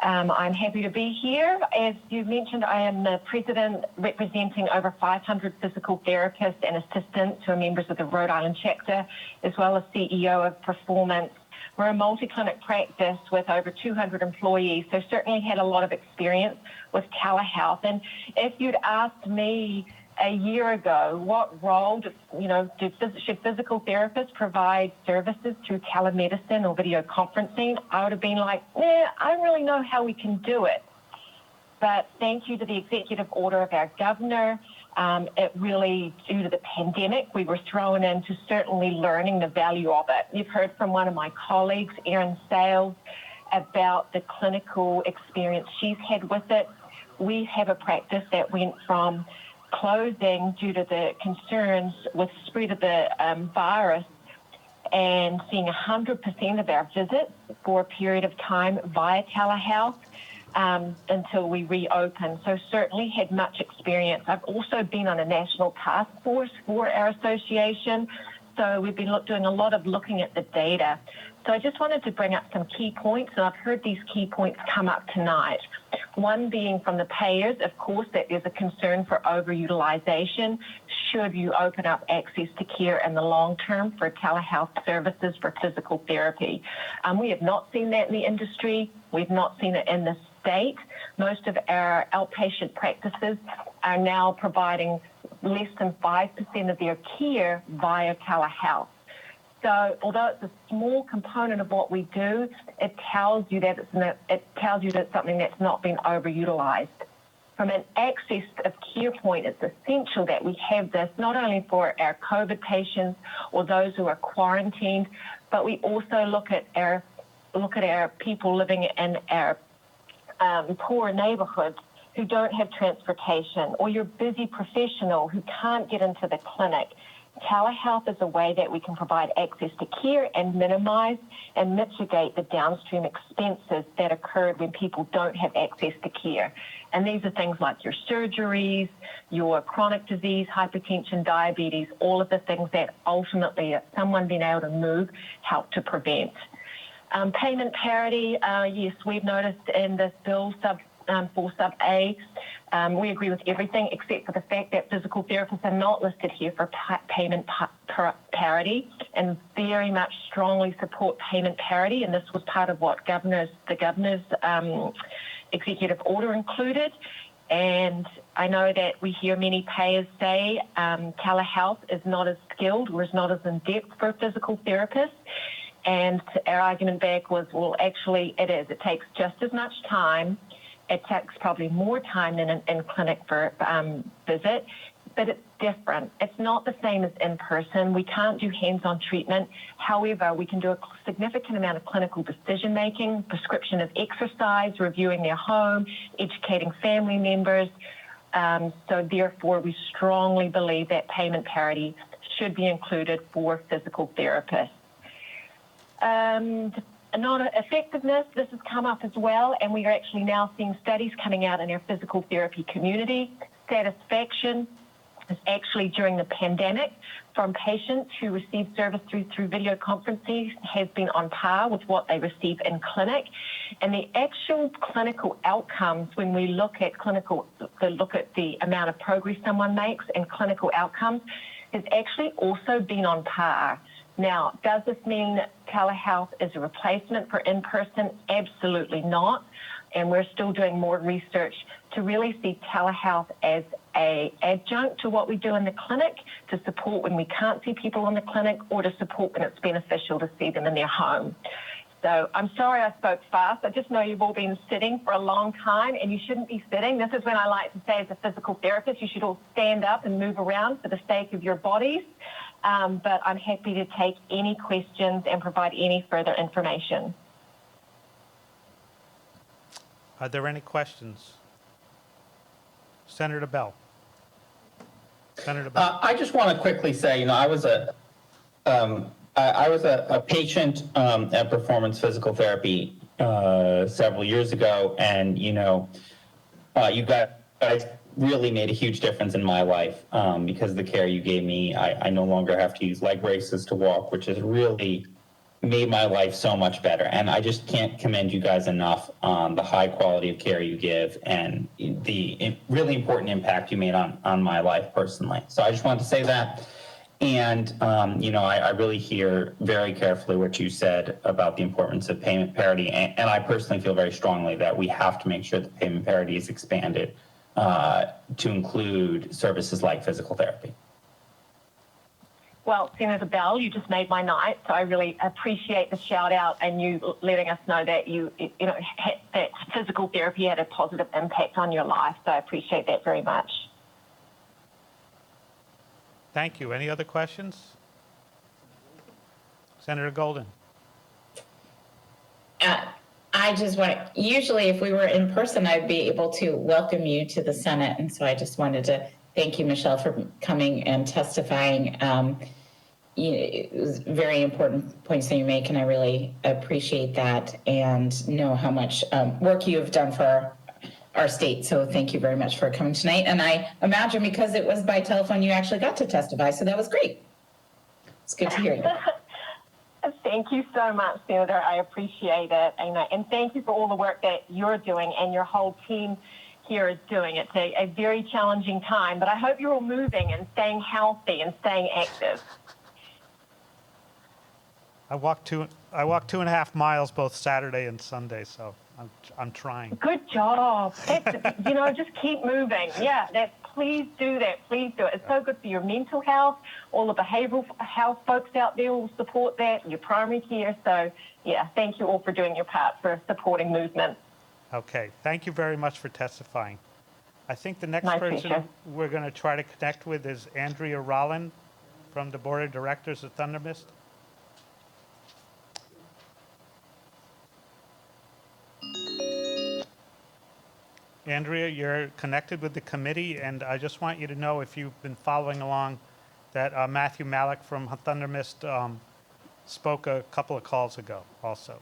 I'm happy to be here. As you mentioned, I am the president representing over 500 physical therapists and assistants who are members of the Rhode Island Chapter, as well as CEO of Performance. We're a multi-clinic practice with over 200 employees, so certainly had a lot of experience with telehealth. And if you'd asked me a year ago, what role should physical therapists provide services through telemedicine or video conferencing, I would have been like, I don't really know how we can do it. But thank you to the executive order of our governor, it really, due to the pandemic, we were thrown into certainly learning the value of it. You've heard from one of my colleagues, Erin Sales, about the clinical experience she's had with it. We have a practice that went from closing due to the concerns with spread of the virus and seeing 100% of our visits for a period of time via telehealth until we reopened. So certainly had much experience. I've also been on a national task force for our association. So we've been doing a lot of looking at the data. So I just wanted to bring up some key points, and I've heard these key points come up tonight. One being from the payers, of course, that there's a concern for overutilization. Should you open up access to care in the long term for telehealth services for physical therapy? We have not seen that in the industry. We've not seen it in the state. Most of our outpatient practices are now providing less than 5% of their care via telehealth. So although it's a small component of what we do, it tells you that it's something that's not been overutilized. From an access of care point, it's essential that we have this not only for our COVID patients or those who are quarantined, but we also look at our people living in our poor neighborhoods who don't have transportation, or your busy professional who can't get into the clinic. Telehealth is a way that we can provide access to care and minimize and mitigate the downstream expenses that occurred when people don't have access to care. And these are things like your surgeries, your chronic disease, hypertension, diabetes, all of the things that ultimately someone being able to move help to prevent. Payment parity, yes, we've noticed in this bill for sub A, we agree with everything except for the fact that physical therapists are not listed here for payment parity, and very much strongly support payment parity. And this was part of what the governor's executive order included. And I know that we hear many payers say telehealth is not as skilled or is not as in-depth for physical therapists. And our argument back was, well, actually it is. It takes just as much time. It takes probably more time than an in-clinic for visit, but it's different. It's not the same as in-person. We can't do hands-on treatment. However, we can do a significant amount of clinical decision-making, prescription of exercise, reviewing their home, educating family members. So therefore, we strongly believe that payment parity should be included for physical therapists. Non-effectiveness, this has come up as well, and we are actually now seeing studies coming out in our physical therapy community. Satisfaction is actually during the pandemic from patients who receive service through video conferencing has been on par with what they receive in clinic. And the actual clinical outcomes, when we look at the amount of progress someone makes and clinical outcomes, has actually also been on par. Now, does this mean telehealth is a replacement for in-person? Absolutely not. And we're still doing more research to really see telehealth as an adjunct to what we do in the clinic, to support when we can't see people in the clinic, or to support when it's beneficial to see them in their home. So I'm sorry I spoke fast. I just know you've all been sitting for a long time, and you shouldn't be sitting. This is when I like to say, as a physical therapist, you should all stand up and move around for the sake of your bodies. But I'm happy to take any questions and provide any further information. Are there any questions? Senator Bell. Senator Bell. I just want to quickly say, I was a patient at Performance Physical Therapy several years ago, and you guys really made a huge difference in my life because of the care you gave me. I no longer have to use leg braces to walk, which is really made my life so much better. And I just can't commend you guys enough on the high quality of care you give and the really important impact you made on my life personally. So I just wanted to say that. And, I really hear very carefully what you said about the importance of payment parity. And I personally feel very strongly that we have to make sure that payment parity is expanded to include services like physical therapy. Well, Senator Bell, you just made my night, so I really appreciate the shout out and you letting us know that that physical therapy had a positive impact on your life. So I appreciate that very much. Thank you. Any other questions? Senator Golden. I just want to, usually if we were in person, I'd be able to welcome you to the Senate. And so I just wanted to thank you, Michelle, for coming and testifying. It was very important points that you make, and I really appreciate that and know how much work you have done for our state. So thank you very much for coming tonight. And I imagine because it was by telephone, you actually got to testify. So that was great. It's good to hear you. Thank you so much, Senator. I appreciate it. And thank you for all the work that you're doing and your whole team here is doing. It's a very challenging time, but I hope you're all moving and staying healthy and staying active. I walked 2.5 miles both Saturday and Sunday, so I'm trying. Good job. Just keep moving. Yeah, please do that. Please do it. It's so good for your mental health. All the behavioral health folks out there will support that, and your primary care. So, yeah, thank you all for doing your part for supporting movement. Okay. Thank you very much for testifying. I think the next person pleasure. we're going to try to connect with is Andrea Rolland from the Board of Directors of Thunder Mist. Andrea, you're connected with the committee, and I just want you to know, if you've been following along, that Matthew Malik from Thunder Mist spoke a couple of calls ago also.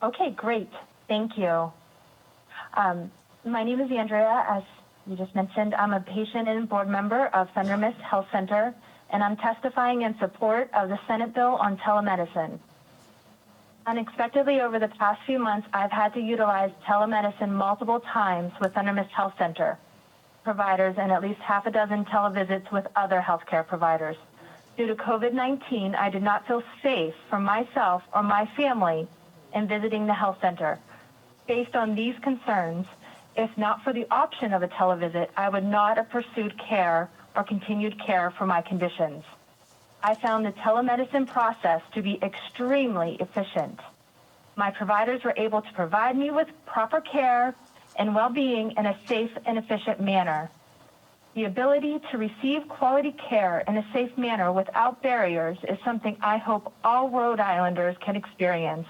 Okay, great. Thank you. My name is Andrea. As you just mentioned, I'm a patient and board member of Thunder Mist Health Center, and I'm testifying in support of the Senate bill on telemedicine. Unexpectedly, over the past few months, I've had to utilize telemedicine multiple times with Thunder Mist Health Center providers and at least half a dozen televisits with other healthcare providers. Due to COVID-19, I did not feel safe for myself or my family in visiting the health center. Based on these concerns, if not for the option of a televisit, I would not have pursued care or continued care for my conditions. I found the telemedicine process to be extremely efficient. My providers were able to provide me with proper care and well-being in a safe and efficient manner. The ability to receive quality care in a safe manner without barriers is something I hope all Rhode Islanders can experience.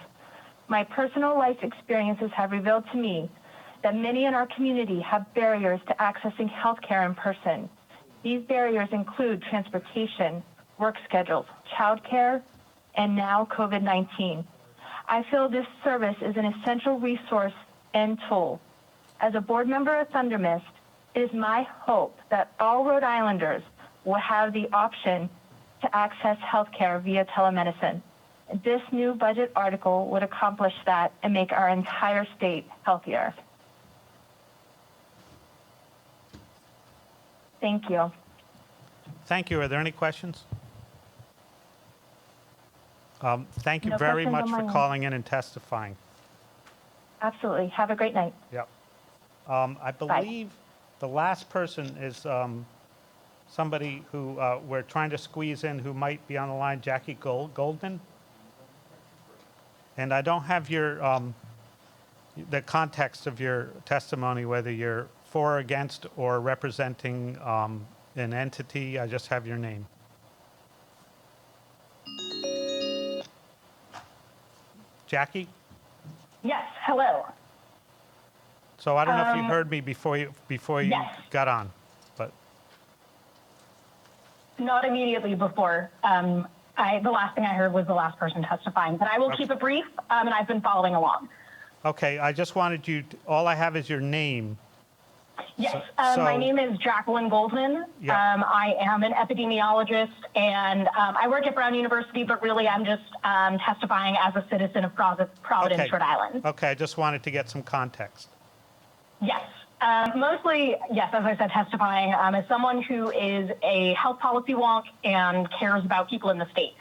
My personal life experiences have revealed to me that many in our community have barriers to accessing healthcare in person. These barriers include transportation, work schedules, childcare, and now COVID-19. I feel this service is an essential resource and tool. As a board member of Thunder Mist, it is my hope that all Rhode Islanders will have the option to access healthcare via telemedicine. This new budget article would accomplish that and make our entire state healthier. Thank you. Thank you. Are there any questions? Thank you No very questions much on for my end. calling in and testifying. Absolutely. Have a great night. Yep. I believe the last person is somebody who we're trying to squeeze in who might be on the line, Jackie Goldman. And I don't have your the context of your testimony, whether you're for or against or representing an entity. I just have your name. Jackie? Yes, hello. So I don't know if you heard me before you Yes. got on, but Not immediately before. The last thing I heard was the last person testifying, but I will keep it brief, and I've been following along. okay. I just wanted you. All I have is your name, Yes, So- my name is Jacqueline Goldman. Yeah. I am an epidemiologist, and I work at Brown University, but really I'm just testifying as a citizen of Providence, Okay. Rhode Island. Okay, I just wanted to get some context. Yes. Mostly, yes, as I said, testifying as someone who is a health policy wonk and cares about people in the state.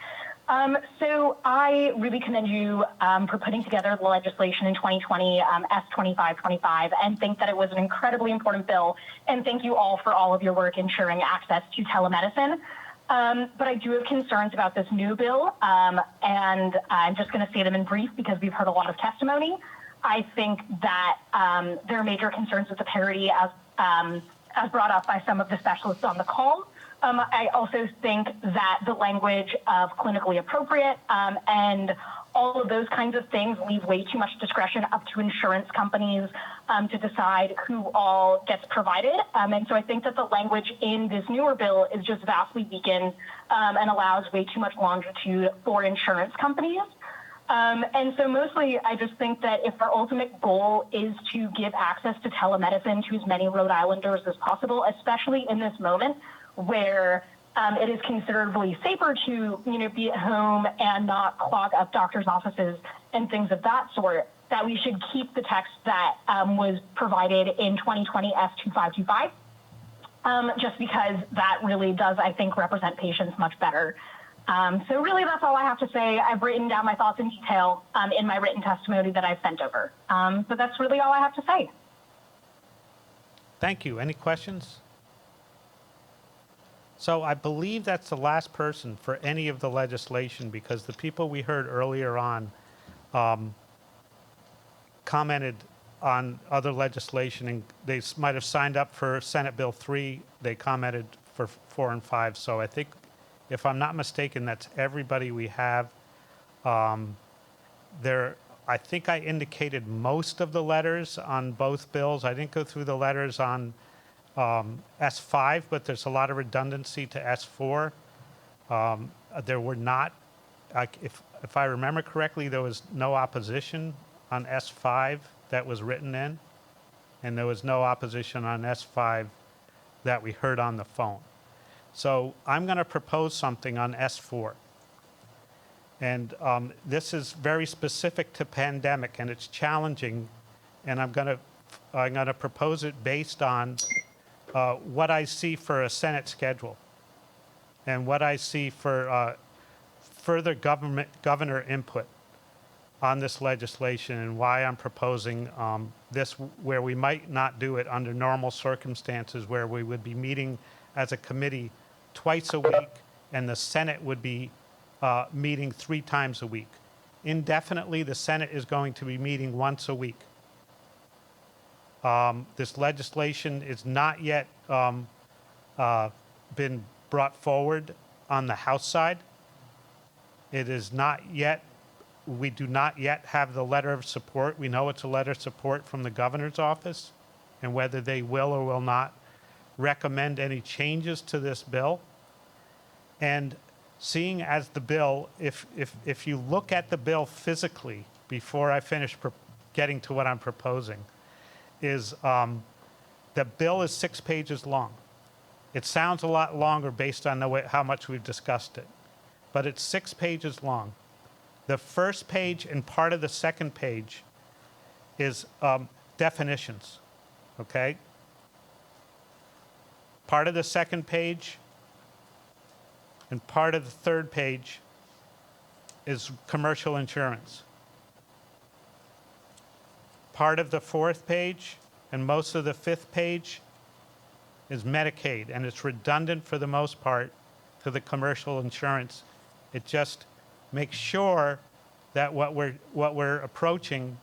So I really commend you for putting together the legislation in 2020, S2525, and think that it was an incredibly important bill. And thank you all for all of your work ensuring access to telemedicine. But I do have concerns about this new bill, and I'm just going to say them in brief because we've heard a lot of testimony. I think that there are major concerns with the parity as brought up by some of the specialists on the call. I also think that the language of clinically appropriate and all of those kinds of things leave way too much discretion up to insurance companies to decide who all gets provided. And so I think that the language in this newer bill is just vastly weakened and allows way too much longitude for insurance companies. And so mostly, I just think that if our ultimate goal is to give access to telemedicine to as many Rhode Islanders as possible, especially in this moment where it is considerably safer to, be at home and not clog up doctors' offices and things of that sort, that we should keep the text that was provided in 2020 S2525, just because that really does, I think, represent patients much better. So really, that's all I have to say. I've written down my thoughts in detail in my written testimony that I've sent over. But that's really all I have to say. Thank you. Any questions? So I believe that's the last person for any of the legislation, because the people we heard earlier on commented on other legislation, and they might have signed up for Senate Bill 3. They commented for 4 and 5. So I think, if I'm not mistaken, that's everybody we have. I think I indicated most of the letters on both bills. I didn't go through the letters on S5, but there's a lot of redundancy to S4. There were not, if I remember correctly, there was no opposition on S5 that was written in, and there was no opposition on S5 that we heard on the phone. So I'm going to propose something on S4. And this is very specific to pandemic, and it's challenging. And I'm going to propose it based on what I see for a Senate schedule and what I see for further governor input on this legislation, and why I'm proposing this, where we might not do it under normal circumstances, where we would be meeting as a committee twice a week, and the Senate would be meeting 3 times a week. Indefinitely, the Senate is going to be meeting once a week. This legislation is not yet been brought forward on the House side. It is not yet, we do not yet have the letter of support. We know it's a letter of support from the governor's office, and whether they will or will not recommend any changes to this bill. And seeing as the bill, if you look at the bill physically before I finish getting to what I'm proposing, is the bill is 6 pages long. It sounds a lot longer based on how much we've discussed it, but it's 6 pages long. The first page and part of the second page is definitions, okay? Part of the second page and part of the third page is commercial insurance. Part of the fourth page and most of the fifth page is Medicaid, and it's redundant for the most part to the commercial insurance. It just makes sure that what we're approaching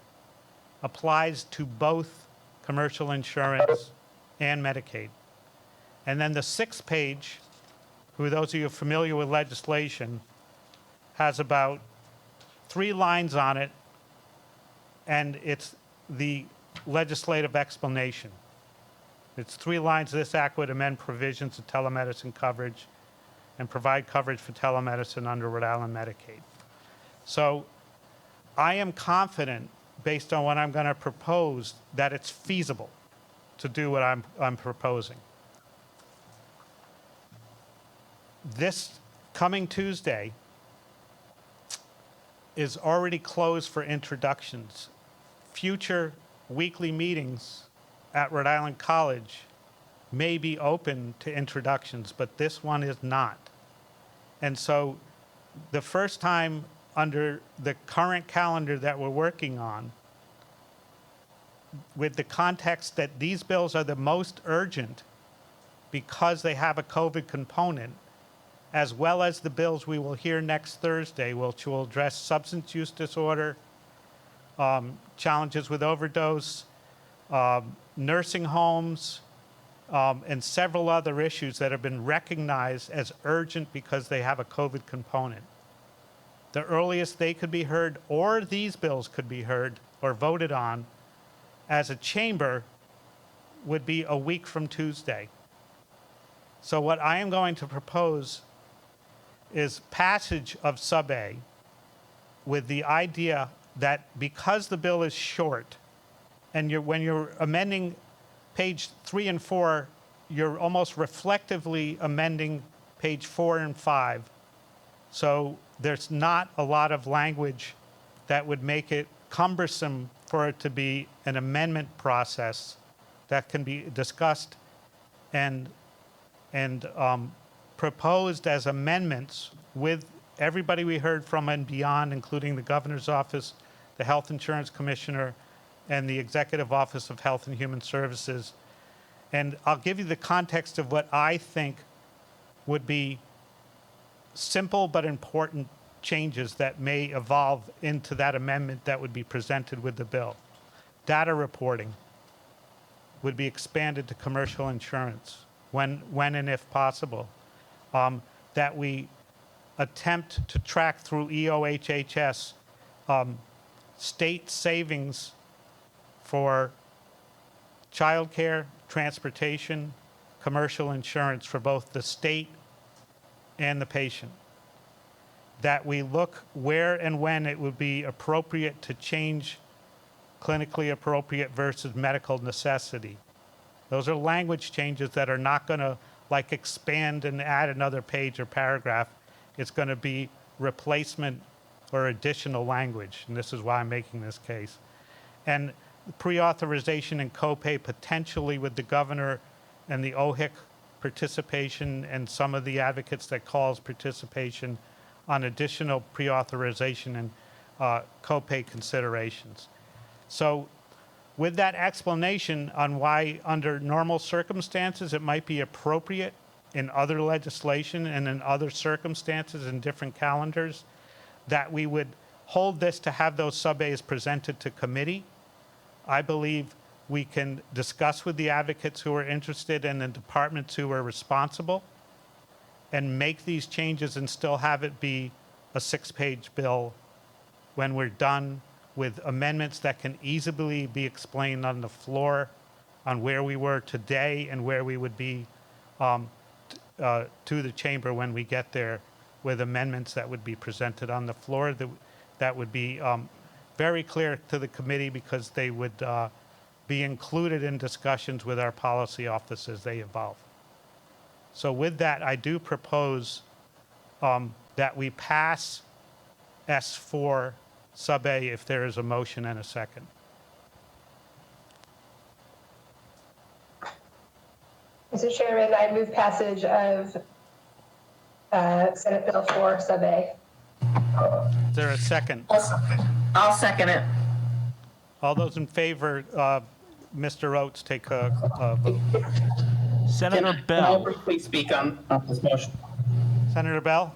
applies to both commercial insurance and Medicaid. And then the sixth page, for those of you familiar with legislation, has about 3 lines on it, and it's the legislative explanation. It's 3 lines. This act would amend provisions of telemedicine coverage and provide coverage for telemedicine under Rhode Island Medicaid. So I am confident, based on what I'm going to propose, that it's feasible to do what I'm proposing. This coming Tuesday is already closed for introductions. Future weekly meetings at Rhode Island College may be open to introductions, but this one is not. And so the first time under the current calendar that we're working on, with the context that these bills are the most urgent because they have a COVID component, as well as the bills we will hear next Thursday, which will address substance use disorder, challenges with overdose, nursing homes, and several other issues that have been recognized as urgent because they have a COVID component. The earliest they could be heard, or these bills could be heard or voted on as a chamber, would be a week from Tuesday. So what I am going to propose is passage of sub A with the idea that because the bill is short, and when you're amending page 3 and 4, you're almost reflectively amending page 4 and 5. So there's not a lot of language that would make it cumbersome for it to be an amendment process that can be discussed and proposed as amendments with everybody we heard from and beyond, including the governor's office, the health insurance commissioner, and the executive office of health and human services. And I'll give you the context of what I think would be simple but important changes that may evolve into that amendment that would be presented with the bill. Data reporting would be expanded to commercial insurance when and if possible. That we attempt to track through EOHHS state savings for childcare, transportation, commercial insurance for both the state and the patient. That we look where and when it would be appropriate to change clinically appropriate versus medical necessity. Those are language changes that are not going to like expand and add another page or paragraph. It's going to be replacement or additional language, and this is why I'm making this case. And pre-authorization and copay potentially with the governor and the OHIC participation and some of the advocates that calls participation on additional pre-authorization and copay considerations. So with that explanation on why under normal circumstances it might be appropriate in other legislation and in other circumstances in different calendars, that we would hold this to have those sub-As presented to committee. I believe we can discuss with the advocates who are interested and the departments who are responsible and make these changes and still have it be a 6-page bill when we're done with amendments that can easily be explained on the floor on where we were today and where we would be to the chamber when we get there, with amendments that would be presented on the floor that would be very clear to the committee because they would be included in discussions with our policy office as they evolve. So with that, I do propose that we pass S4 sub A if there is a motion and a second. Mr. Chairman, I move passage of Senate Bill 4 sub A. Is there a second? I'll second it. All those in favor, Mr. Oates, take a vote. Senator Can Bell. I briefly speak on this motion? Senator Bell?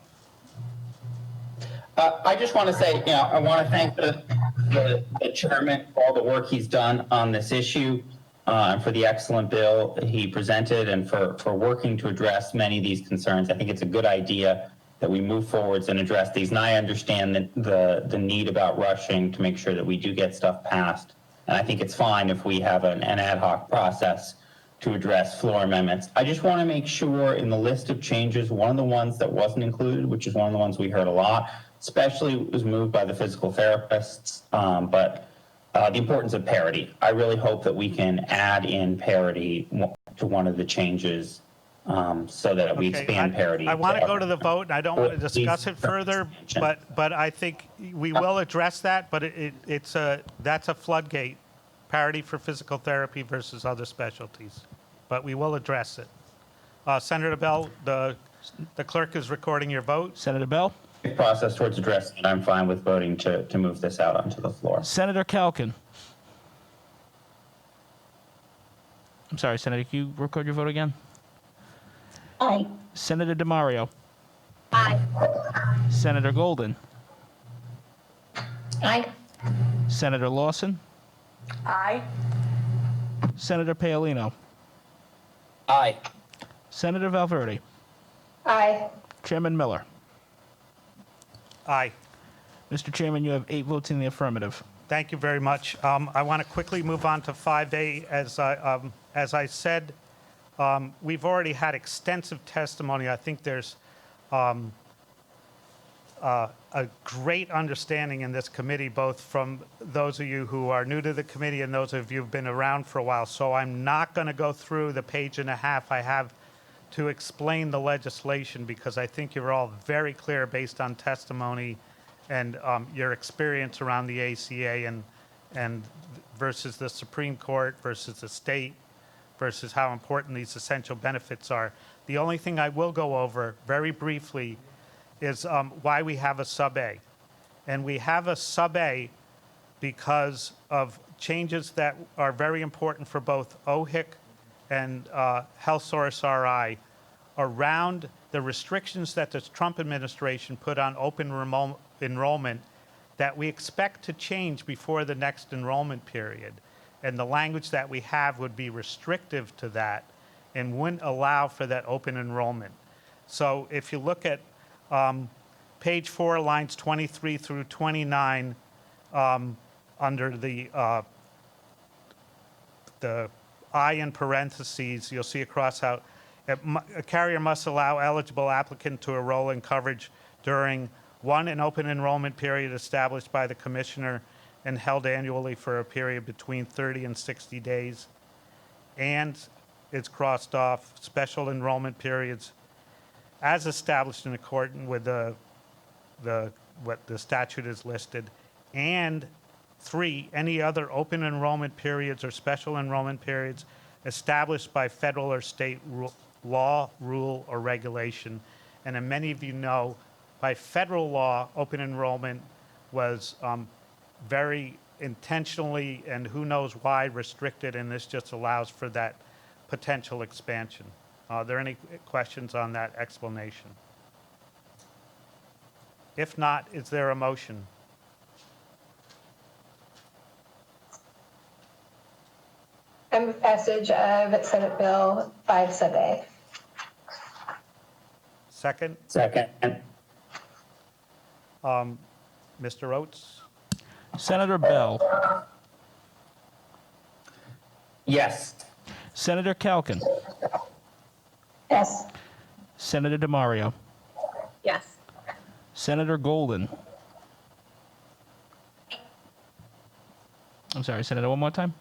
I just want to say, I want to thank the chairman for all the work he's done on this issue, for the excellent bill he presented, and for working to address many of these concerns. I think it's a good idea that we move forwards and address these. And I understand the need about rushing to make sure that we do get stuff passed. And I think it's fine if we have an ad hoc process to address floor amendments. I just want to make sure in the list of changes, one of the ones that wasn't included, which is one of the ones we heard a lot, especially was moved by the physical therapists, but the importance of parity. I really hope that we can add in parity to one of the changes so that we expand parity. I want to go to the vote, and I don't want to discuss it further, but I think we will address that, but that's a floodgate, parity for physical therapy versus other specialties. But we will address it. Senator Bell, the clerk is recording your vote. Senator Bell? Process towards addressing it. I'm fine with voting to move this out onto the floor. Senator Calkin? I'm sorry, Senator, can you record your vote again? Aye. Senator DiMario? Aye. Senator Golden? Aye. Senator Lawson? Aye. Senator Paolino? Aye. Senator Valverde? Aye. Chairman Miller? Aye. Mr. Chairman, you have 8 votes in the affirmative. Thank you very much. I want to quickly move on to 5A. As I said, we've already had extensive testimony. I think there's a great understanding in this committee, both from those of you who are new to the committee and those of you who've been around for a while. So I'm not going to go through the page and a half I have to explain the legislation, because I think you're all very clear based on testimony and your experience around the ACA and versus the Supreme Court versus the state versus how important these essential benefits are. The only thing I will go over very briefly is why we have a sub-A. And we have a sub-A because of changes that are very important for both OHIC and HealthSource RI around the restrictions that the Trump administration put on open enrollment that we expect to change before the next enrollment period. And the language that we have would be restrictive to that and wouldn't allow for that open enrollment. So if you look at page 4, lines 23 through 29, under the I in parentheses, you'll see a cross out. A carrier must allow eligible applicant to enroll in coverage during 1, an open enrollment period established by the commissioner and held annually for a period between 30 and 60 days. And it's crossed off special enrollment periods as established in accordance with what the statute is listed. And 3, any other open enrollment periods or special enrollment periods established by federal or state law, rule, or regulation. And as many of you know, by federal law, open enrollment was very intentionally, and who knows why, restricted, and this just allows for that potential expansion. Are there any questions on that explanation? If not, is there a motion? I move passage of Senate Bill 5 sub A. Second? Second. Mr. Oates? Senator Bell? Yes. Senator Calkin? Yes. Senator DiMario? Yes. Senator Golden? I'm sorry, Senator, one more time?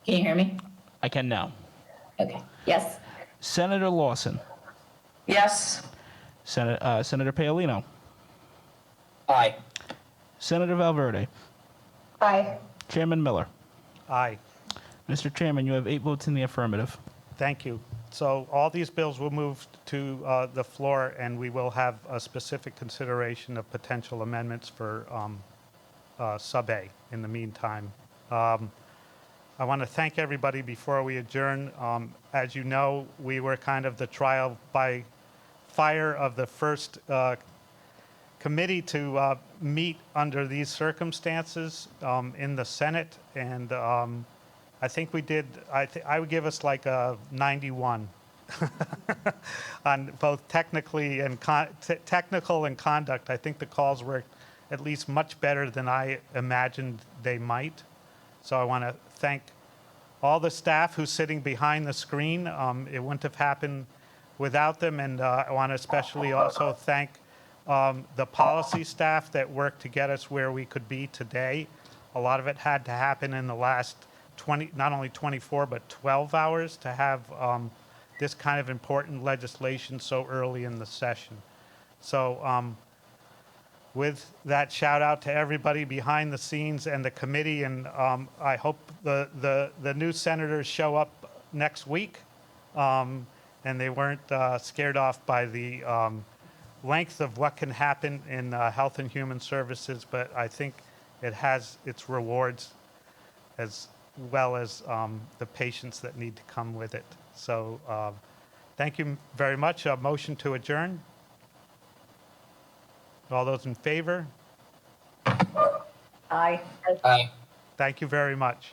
Can you hear me? I can now. Okay. Yes. Senator Lawson? Yes. Senator Paolino? Aye. Senator Valverde? Aye. Chairman Miller? Aye. Mr. Chairman, you have 8 votes in the affirmative. Thank you. So all these bills will move to the floor, and we will have a specific consideration of potential amendments for sub-A in the meantime. I want to thank everybody before we adjourn. As you know, we were kind of the trial by fire of the first committee to meet under these circumstances in the Senate, and I think we did. I would give us like a 91 on both technically and technical and conduct. I think the calls were at least much better than I imagined they might. So I want to thank all the staff who's sitting behind the screen. It wouldn't have happened without them, and I want to especially also thank the policy staff that worked to get us where we could be today. A lot of it had to happen in the last 20, not only 24, but 12 hours to have this kind of important legislation so early in the session. So with that, shout out to everybody behind the scenes and the committee, and I hope the new senators show up next week, and they weren't scared off by the length of what can happen in Health and Human Services, but I think it has its rewards as well as the patients that need to come with it. So thank you very much. A motion to adjourn. All those in favor? Aye. Aye. Thank you very much.